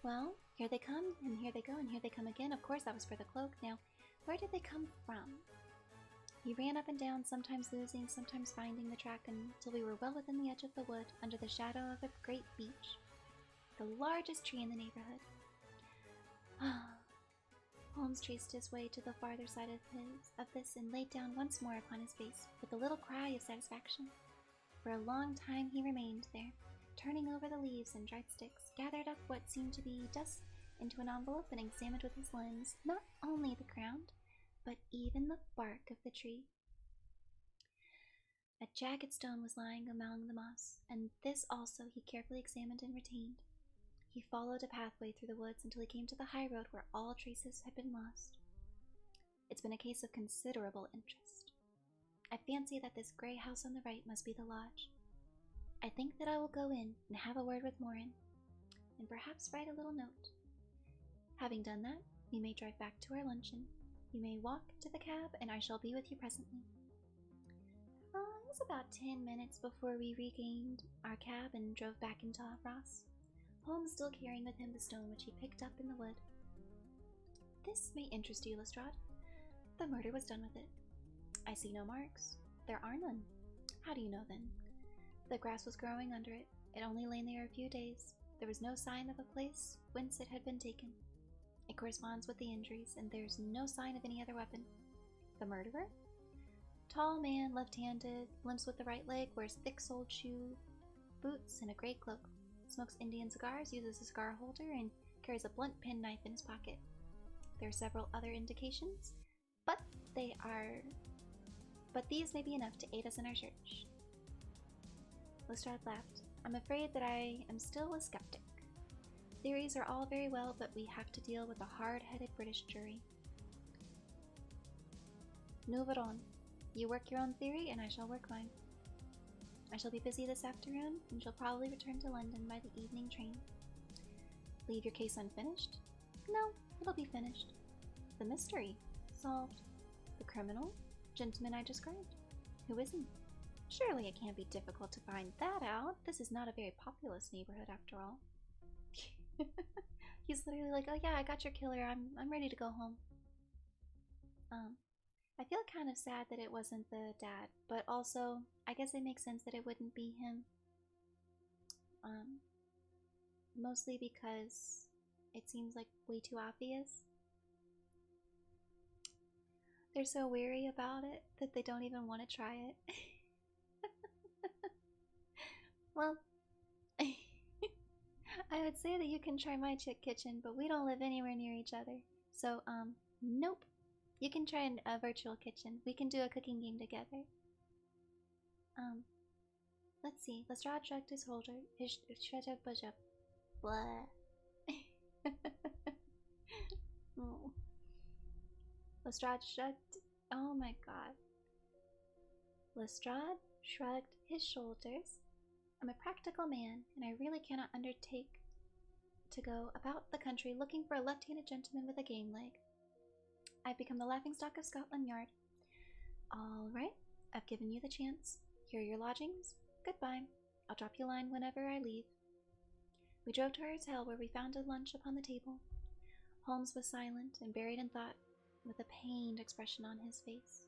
Well, here they come, and here they go, and here they come again. Of course, that was for the cloak. Now, where did they come from? He ran up and down, sometimes losing, sometimes finding the track, until we were well within the edge of the wood, under the shadow of a great beech, the largest tree in the neighborhood. Holmes traced his way to the farther side of this and laid down once more upon his face, with a little cry of satisfaction. For a long time he remained there, turning over the leaves and dried sticks, gathered up what seemed to be dust into an envelope, and examined with his lens not only the ground, but even the bark of the tree. A jagged stone was lying among the moss, and this also he carefully examined and retained. He followed a pathway through the woods until he came to the high road where all traces had been lost. It's been a case of considerable interest. I fancy that this grey house on the right must be the lodge. I think that I will go in and have a word with Morin, and perhaps write a little note. Having done that, we may drive back to our luncheon. You may walk to the cab, and I shall be with you presently. It was about 10 minutes before we regained our cab and drove back into Ross, Holmes still carrying with him the stone which he picked up in the wood. This may interest you, Lestrade. The murder was done with it. I see no marks. There are none. How do you know, then? The grass was growing under it. It only lain there a few days. There was no sign of a place whence it had been taken. It corresponds with the injuries, and there's no sign of any other weapon. The murderer? Tall man, left-handed, limps with the right leg, wears thick-soled shoe, boots, and a grey cloak. Smokes Indian cigars, uses a cigar holder, and carries a blunt penknife in his pocket. There are several other indications, but these may be enough to aid us in our search. Lestrade laughed. I'm afraid that I am still a skeptic. Theories are all very well, but we have to deal with a hard-headed British jury. Nous verrons. You work your own theory, and I shall work mine. I shall be busy this afternoon, and shall probably return to London by the evening train. Leave your case unfinished? No, it'll be finished. The mystery? Solved. The criminal? Gentleman I described? Who is he? Surely it can't be difficult to find that out. This is not a very populous neighborhood after all. He's literally like, oh yeah, I got your killer. I'm ready to go home. I feel kind of sad that it wasn't the dad, but also I guess it makes sense that it wouldn't be him. Mostly because it seems like way too obvious. They're so weary about it that they don't even want to try it. Well, I would say that you can try my chick kitchen, but we don't live anywhere near each other. So, nope. You can try a virtual kitchen. We can do a cooking game together. Let's see. Lestrade shrugged his shoulder. Blah. Oh. Lestrade shrugged. Oh my god. Lestrade shrugged his shoulders. I'm a practical man, and I really cannot undertake to go about the country looking for a left-handed gentleman with a game leg. I've become the laughingstock of Scotland Yard. All right, I've given you the chance. Here are your lodgings. Goodbye. I'll drop you a line whenever I leave. We drove to our hotel where we found a lunch upon the table. Holmes was silent and buried in thought, with a pained expression on his face.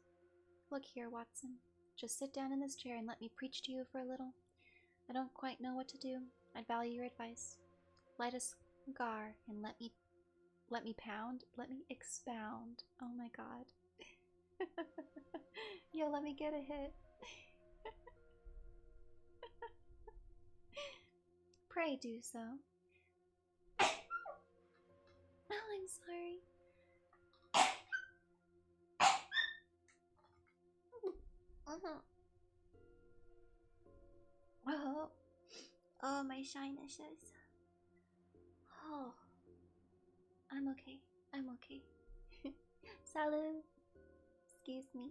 Look here, Watson. Just sit down in this chair and let me preach to you for a little. I don't quite know what to do. I'd value your advice. Light a cigar and let me expound. Oh my god. Yo, let me get a hit. Pray do so. Oh, I'm sorry. Oh, my shinesses. Oh, I'm okay. I'm okay. Salut. Excuse me.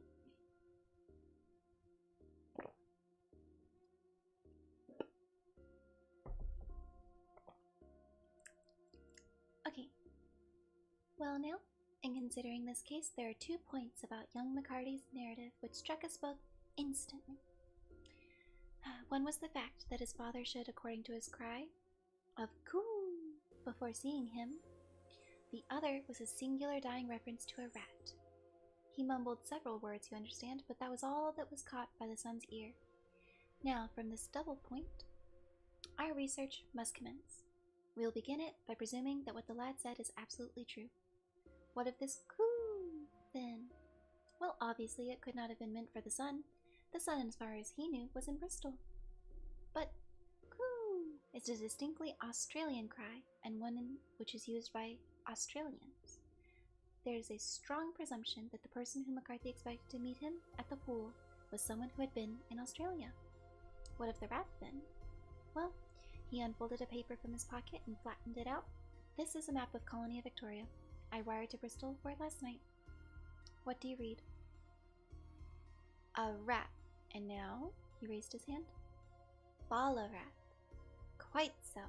Okay. Well now, in considering this case, there are 2 points about young McCarty's narrative which struck us both instantly. One was the fact that his father should, according to his cry of "Coon" before seeing him. The other was his singular dying reference to a rat. He mumbled several words, you understand, but that was all that was caught by the son's ear. Now, from this double point, our research must commence. We'll begin it by presuming that what the lad said is absolutely true. What of this "Coon" then? Well, obviously it could not have been meant for the son. The son, as far as he knew, was in Bristol. But "Coon" is a distinctly Australian cry, and one which is used by Australians. There is a strong presumption that the person whom McCarthy expected to meet him at the pool was someone who had been in Australia. What of the rat then? Well, he unfolded a paper from his pocket and flattened it out. This is a map of Colony of Victoria. I wired to Bristol for it last night. What do you read? A rat. And now, he raised his hand. Ballarat. Quite so.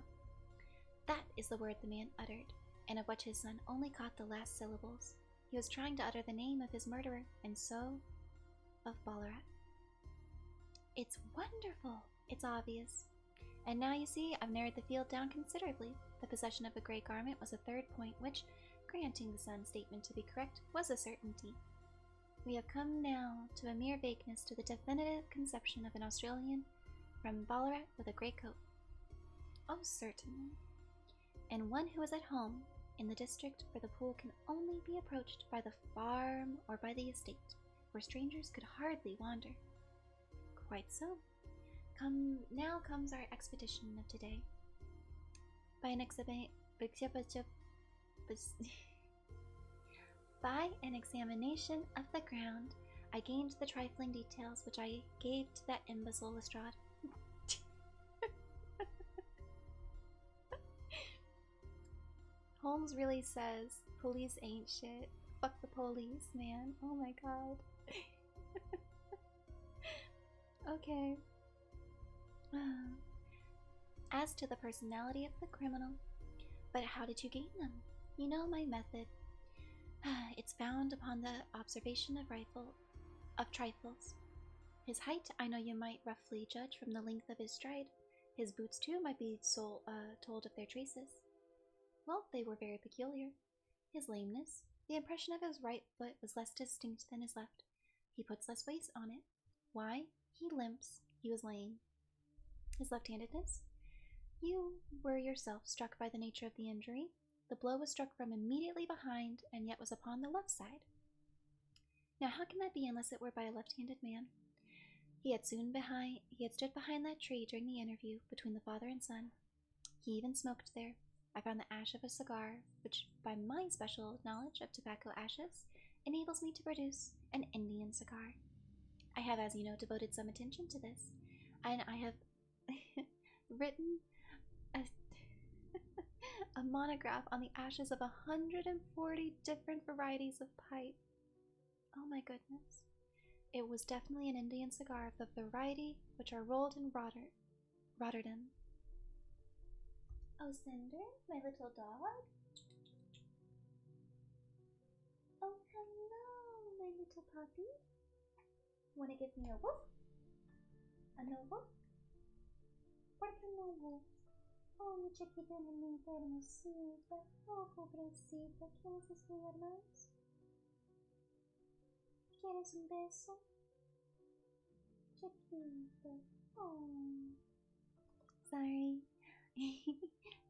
That is the word the man uttered, and of which his son only caught the last syllables. He was trying to utter the name of his murderer, and so of Ballarat. It's wonderful. It's obvious. And now you see, I've narrowed the field down considerably. The possession of a grey garment was a third point which, granting the son's statement to be correct, was a certainty. We have come now to a mere vagueness to the definitive conception of an Australian from Ballarat with a grey coat. Oh, certainly. And one who is at home in the district where the pool can only be approached by the farm or by the estate, where strangers could hardly wander. Quite so. Now comes our expedition of today. By an examination of the ground, I gained the trifling details which I gave to that imbecile Lestrade. Holmes really says, police ain't shit. Fuck the police, man. Oh my god. Okay. As to the personality of the criminal, but how did you gain them? You know my method. It's found upon the observation of trifles. His height, I know you might roughly judge from the length of his stride. His boots, too, might be told of their traces. Well, they were very peculiar. His lameness, the impression of his right foot was less distinct than his left. He puts less weight on it. Why? He limps. He was lame. His left-handedness? You were yourself struck by the nature of the injury. The blow was struck from immediately behind, and yet was upon the left side. Now how can that be unless it were by a left-handed man? He had stood behind that tree during the interview between the father and son. He even smoked there. I found the ash of a cigar, which, by my special knowledge of tobacco ashes, enables me to produce an Indian cigar. I have, as you know, devoted some attention to this, and I have written a, a monograph on the ashes of 140 different varieties of pipe. Oh my goodness. It was definitely an Indian cigar of the variety which are rolled in Rotterdam. Oh, Cinder, my little dog. Oh, hello, my little puppy. Wanna give me a woof? A no woof? ¿Por qué no woof? Oh, mi chiquita en mi hermosita. Oh, pobrecita, ¿quieres estudiar más? ¿Quieres un beso? Chiquito. Oh. Sorry.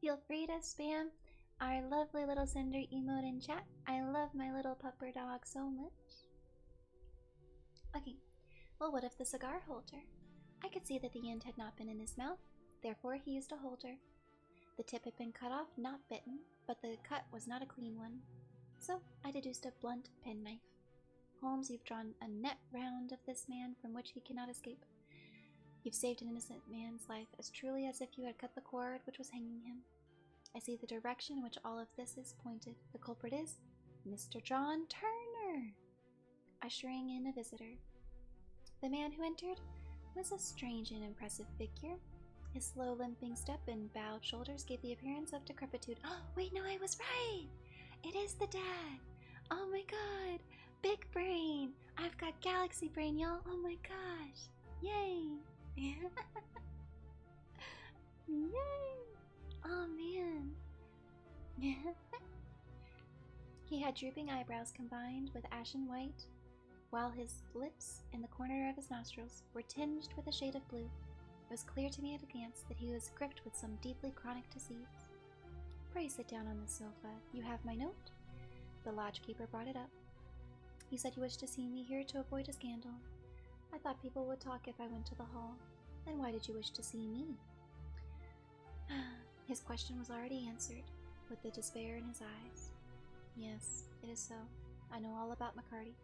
Feel free to spam our lovely little Cinder emote in chat. I love my little pupper dog so much. Okay, well, what of the cigar holder? I could see that the end had not been in his mouth, therefore he used a holder. The tip had been cut off, not bitten, but the cut was not a clean one. So I deduced a blunt penknife. Holmes, you've drawn a net round of this man from which he cannot escape. You've saved an innocent man's life as truly as if you had cut the cord which was hanging him. I see the direction in which all of this is pointed. The culprit is Mr. John Turner, ushering in a visitor. The man who entered was a strange and impressive figure. His slow limping step and bowed shoulders gave the appearance of decrepitude. Oh, wait, no, I was right! It is the dad! Oh my god! Big brain! I've got galaxy brain, y'all! Oh my gosh! Yay! Yay! Oh man! He had drooping eyebrows combined with ashen white, while his lips and the corner of his nostrils were tinged with a shade of blue. It was clear to me at a glance that he was gripped with some deeply chronic disease. Pray sit down on the sofa. You have my note? The lodgekeeper brought it up. He said you wished to see me here to avoid a scandal. I thought people would talk if I went to the hall. Then why did you wish to see me? His question was already answered, with the despair in his eyes. Yes, it is so. I know all about McCarty.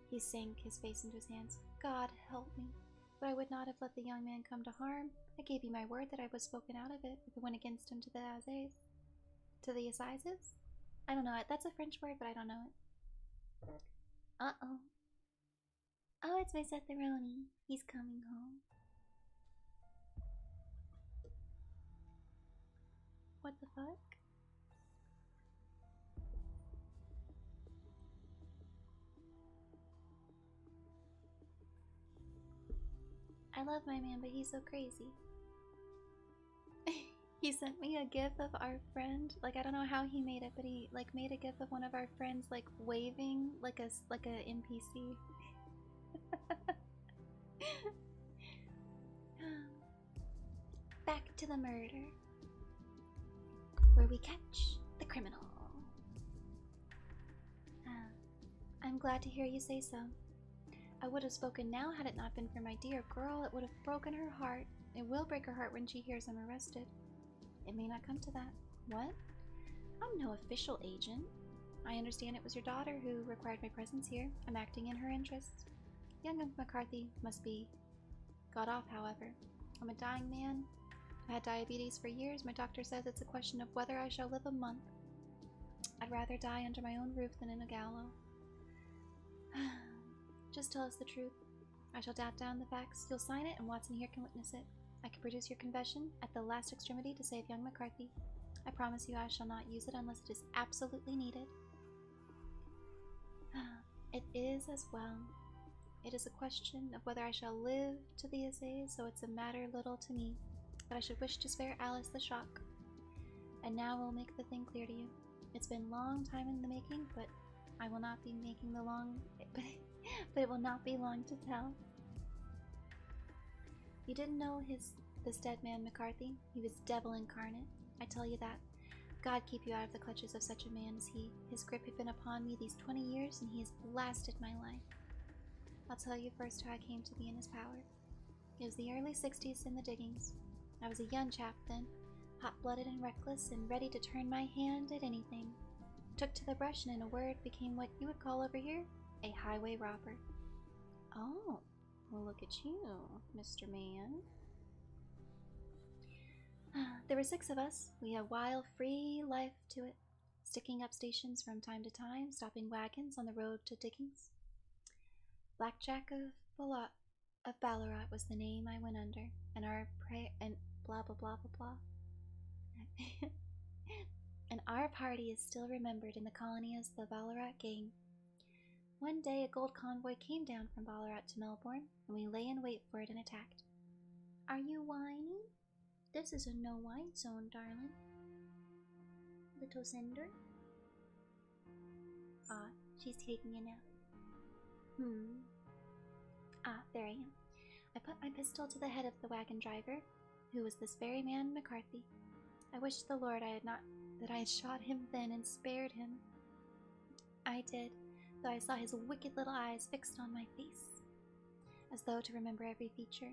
He sank his face into his hands. God help me. But I would not have let the young man come to harm. I gave you my word that I was spoken out of it if it went against him to the assizes. To the assizes? I don't know it. That's a French word, but I don't know it. Uh-oh. Oh, it's my Setheroni. He's coming home. What the fuck? I love my man, but he's so crazy. He sent me a gif of our friend. Like, I don't know how he made it, but he like made a gif of one of our friends like waving like a NPC. Back to the murder, where we catch the criminal. I'm glad to hear you say so. I would have spoken now had it not been for my dear girl. It would have broken her heart. It will break her heart when she hears I'm arrested. It may not come to that. What? I'm no official agent. I understand it was your daughter who required my presence here. I'm acting in her interests. Young McCarthy must be got off, however. I'm a dying man. I've had diabetes for years. My doctor says it's a question of whether I shall live a month. I'd rather die under my own roof than in a gallows. Just tell us the truth. I shall jot down the facts. You'll sign it, and Watson here can witness it. I can produce your confession at the last extremity to save young McCarthy. I promise you I shall not use it unless it is absolutely needed. It is as well. It is a question of whether I shall live to the essays, so it's a matter little to me. But I should wish to spare Alice the shock. And now we'll make the thing clear to you. It's been a long time in the making, but I will not be making the long... but it will not be long to tell. You didn't know this dead man McCarthy? He was devil incarnate. I tell you that. God keep you out of the clutches of such a man as he. His grip had been upon me these 20 years, and he has blasted my life. I'll tell you first how I came to be in his power. It was the early 60s in the diggings. I was a young chap then, hot-blooded and reckless, and ready to turn my hand at anything. took to the brush and in a word became what you would call over here a highway robber. Oh, well look at you, Mr. Man. There were 6 of us. We had a wild, free life to it, sticking up stations from time to time, stopping wagons on the road to diggings. Blackjack of Ballarat was the name I went under, and our and blah blah blah blah blah. And our party is still remembered in the colony as the Ballarat Gang. One day a gold convoy came down from Ballarat to Melbourne, and we lay in wait for it and attacked. Are you whining? This is a no-wine zone, darling. Little Cinder? Ah, she's taking a nap. Ah, there I am. I put my pistol to the head of the wagon driver, who was this very man McCarthy. I wished the Lord that I had shot him then and spared him. I did, though I saw his wicked little eyes fixed on my face, as though to remember every feature.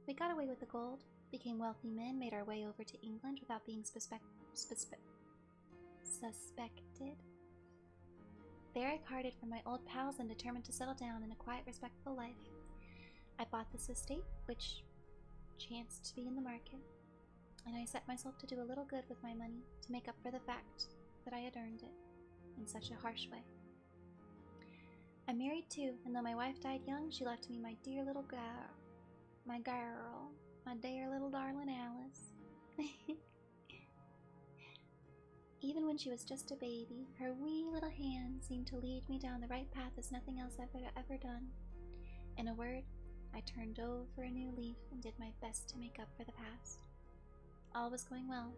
We got away with the gold, became wealthy men, made our way over to England without being suspected. There I parted from my old pals and determined to settle down in a quiet, respectful life. I bought this estate, which chanced to be in the market, and I set myself to do a little good with my money to make up for the fact that I had earned it in such a harsh way. I married too, and though my wife died young, she left me my dear little girl, my dear little darling Alice. Even when she was just a baby, her wee little hand seemed to lead me down the right path as nothing else I've ever done. In a word, I turned over a new leaf and did my best to make up for the past. All was going well,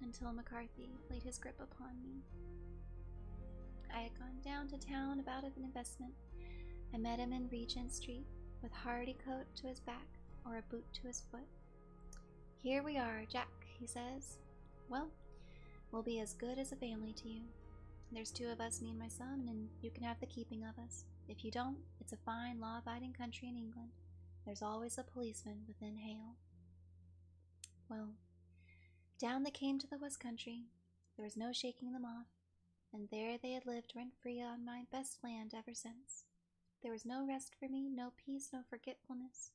until McCarthy laid his grip upon me. I had gone down to town about an investment. I met him in Regent Street, with hardy coat to his back, or a boot to his foot. Here we are, Jack, he says. Well, we'll be as good as a family to you. There's 2 of us, me and my son, and you can have the keeping of us. If you don't, it's a fine, law-abiding country in England. There's always a policeman within hail. Well, down they came to the West Country. There was no shaking them off, and there they had lived rent-free on my best land ever since. There was no rest for me, no peace, no forgetfulness.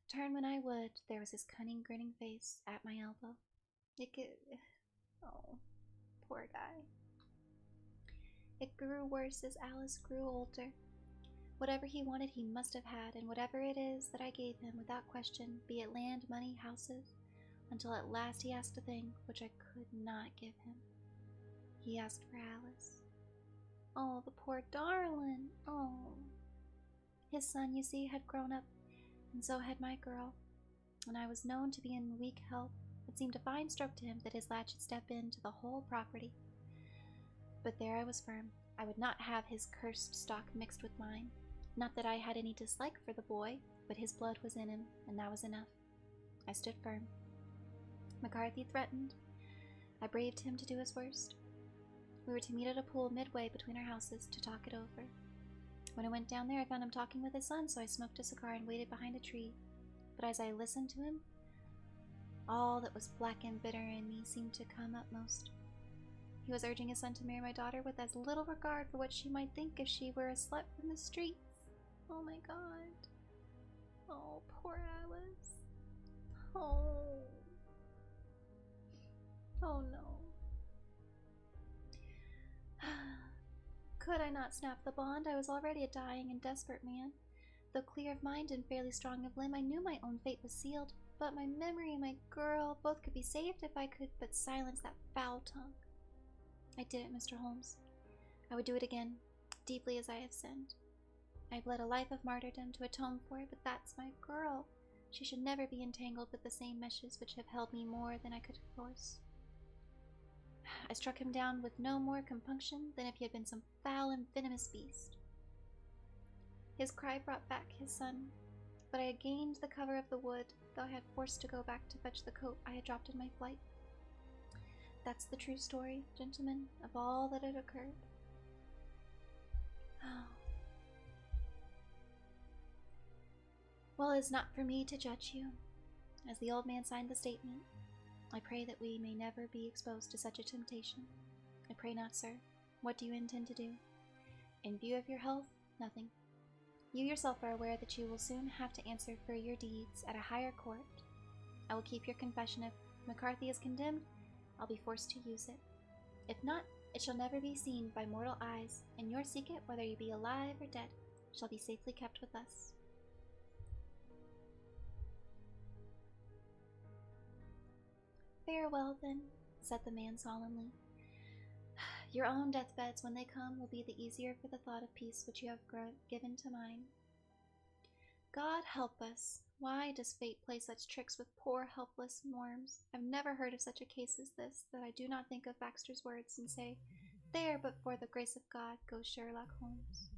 Turn when I would, there was his cunning, grinning face at my elbow. Oh, poor guy. It grew worse as Alice grew older. Whatever he wanted he must have had, and whatever it is that I gave him, without question, be it land, money, houses, until at last he asked a thing which I could not give him. He asked for Alice. Oh, the poor darling! Oh. His son, you see, had grown up, and so had my girl, and I was known to be in weak health. It seemed a fine stroke to him that his lad should step into the whole property. But there I was firm. I would not have his cursed stock mixed with mine. Not that I had any dislike for the boy, but his blood was in him, and that was enough. I stood firm. McCarthy threatened. I braved him to do his worst. We were to meet at a pool midway between our houses to talk it over. When I went down there, I found him talking with his son, so I smoked a cigar and waited behind a tree. But as I listened to him, all that was black and bitter in me seemed to come upmost. He was urging his son to marry my daughter with as little regard for what she might think if she were a slut from the streets. Oh my God. Oh, poor Alice. Oh. Oh no. Could I not snap the bond? I was already a dying and desperate man. Though clear of mind and fairly strong of limb, I knew my own fate was sealed. But my memory and my girl both could be saved if I could but silence that foul tongue. I did it, Mr. Holmes. I would do it again, deeply as I have sinned. I've led a life of martyrdom to atone for it, but that's my girl. She should never be entangled with the same meshes which have held me more than I could force. I struck him down with no more compunction than if he had been some foul and venomous beast. His cry brought back his son, but I had gained the cover of the wood, though I had forced to go back to fetch the coat I had dropped in my flight. That's the true story, gentlemen, of all that had occurred. Well, it is not for me to judge you. As the old man signed the statement, I pray that we may never be exposed to such a temptation. I pray not, sir. What do you intend to do? In view of your health, nothing. You yourself are aware that you will soon have to answer for your deeds at a higher court. I will keep your confession. If McCarthy is condemned, I'll be forced to use it. If not, it shall never be seen by mortal eyes, and your secret, whether you be alive or dead, shall be safely kept with us. Farewell, then, said the man solemnly. Your own deathbeds, when they come, will be the easier for the thought of peace which you have given to mine. God help us. Why does fate play such tricks with poor, helpless worms? I've never heard of such a case as this, that I do not think of Baxter's words and say, there, but for the grace of God, goes Sherlock Holmes.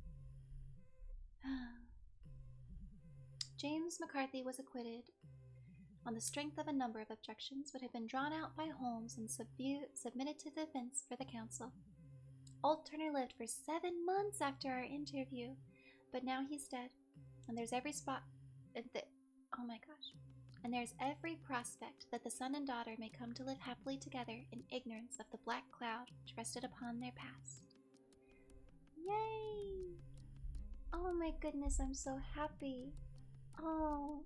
James McCarthy was acquitted on the strength of a number of objections which had been drawn out by Holmes and submitted to defense for the counsel. Old Turner lived for 7 months after our interview, but now he's dead, and there's every there's every prospect that the son and daughter may come to live happily together in ignorance of the black cloud which rested upon their past. Yay! Oh my goodness, I'm so happy. Oh,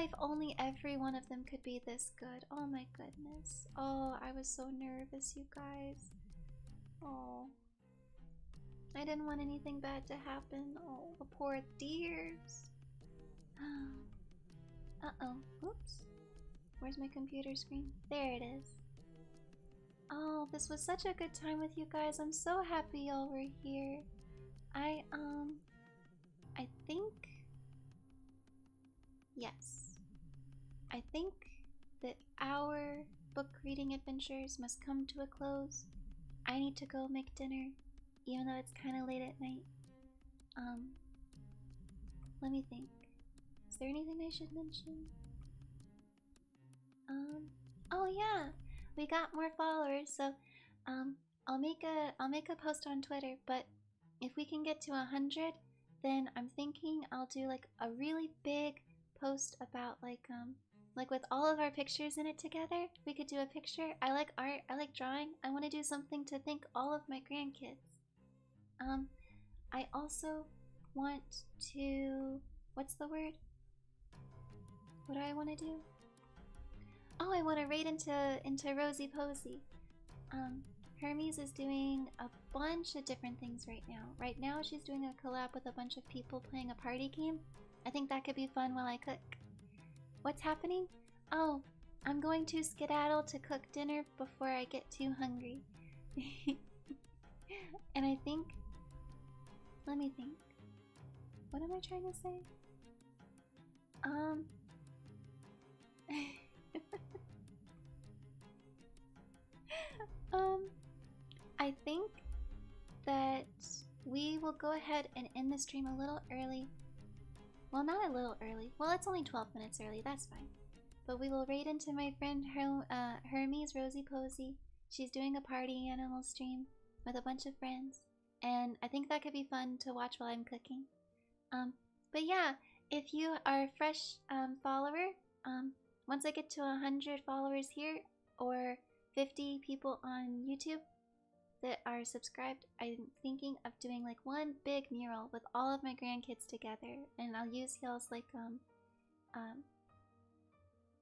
if only every one of them could be this good. Oh my goodness. Oh, I was so nervous, you guys. Oh, I didn't want anything bad to happen. Oh, the poor dears. Uh-oh. Oops. Where's my computer screen? There it is. Oh, this was such a good time with you guys. I'm so happy y'all were here. I think... Yes. I think that our book reading adventures must come to a close. I need to go make dinner, even though it's kind of late at night. Let me think. Is there anything I should mention? Oh yeah, we got more followers, so I'll make a post on Twitter. But if we can get to 100, then I'm thinking I'll do like a really big post about like with all of our pictures in it together. We could do a picture. I like art. I like drawing. I want to do something to thank all of my grandkids. I also want to, what's the word? What do I want to do? Oh, I want to raid into Rosie Posey. Hermes is doing a bunch of different things right now. Right now she's doing a collab with a bunch of people playing a party game. I think that could be fun while I cook. What's happening? Oh, I'm going to skedaddle to cook dinner before I get too hungry. And I think, let me think. What am I trying to say? I think that we will go ahead and end the stream a little early. Well, not a little early. Well, it's only 12 minutes early. That's fine. But we will raid into my friend Hermes Rosie Posey. She's doing a party animal stream with a bunch of friends, and I think that could be fun to watch while I'm cooking. But yeah, if you are a fresh follower, once I get to 100 followers here, or 50 people on YouTube that are subscribed, I'm thinking of doing like one big mural with all of my grandkids together, and I'll use y'all's like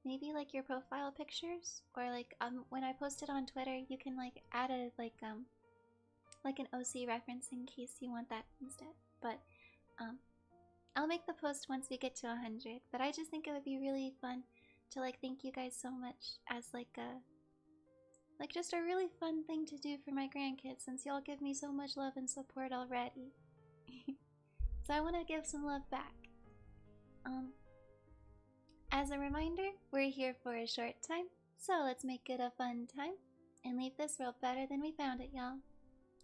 maybe like your profile pictures, or like when I post it on Twitter, you can like add a like an OC reference in case you want that instead. But I'll make the post once we get to 100. But I just think it would be really fun to like thank you guys so much as like just a really fun thing to do for my grandkids, since y'all give me so much love and support already. So I want to give some love back. As a reminder, we're here for a short time, so let's make it a fun time and leave this world better than we found it, y'all.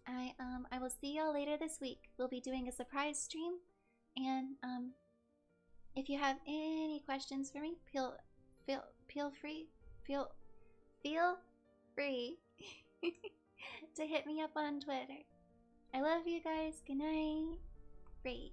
I will see y'all later this week. We'll be doing a surprise stream, and if you have any questions for me, feel free to hit me up on Twitter. I love you guys. Good night. Great.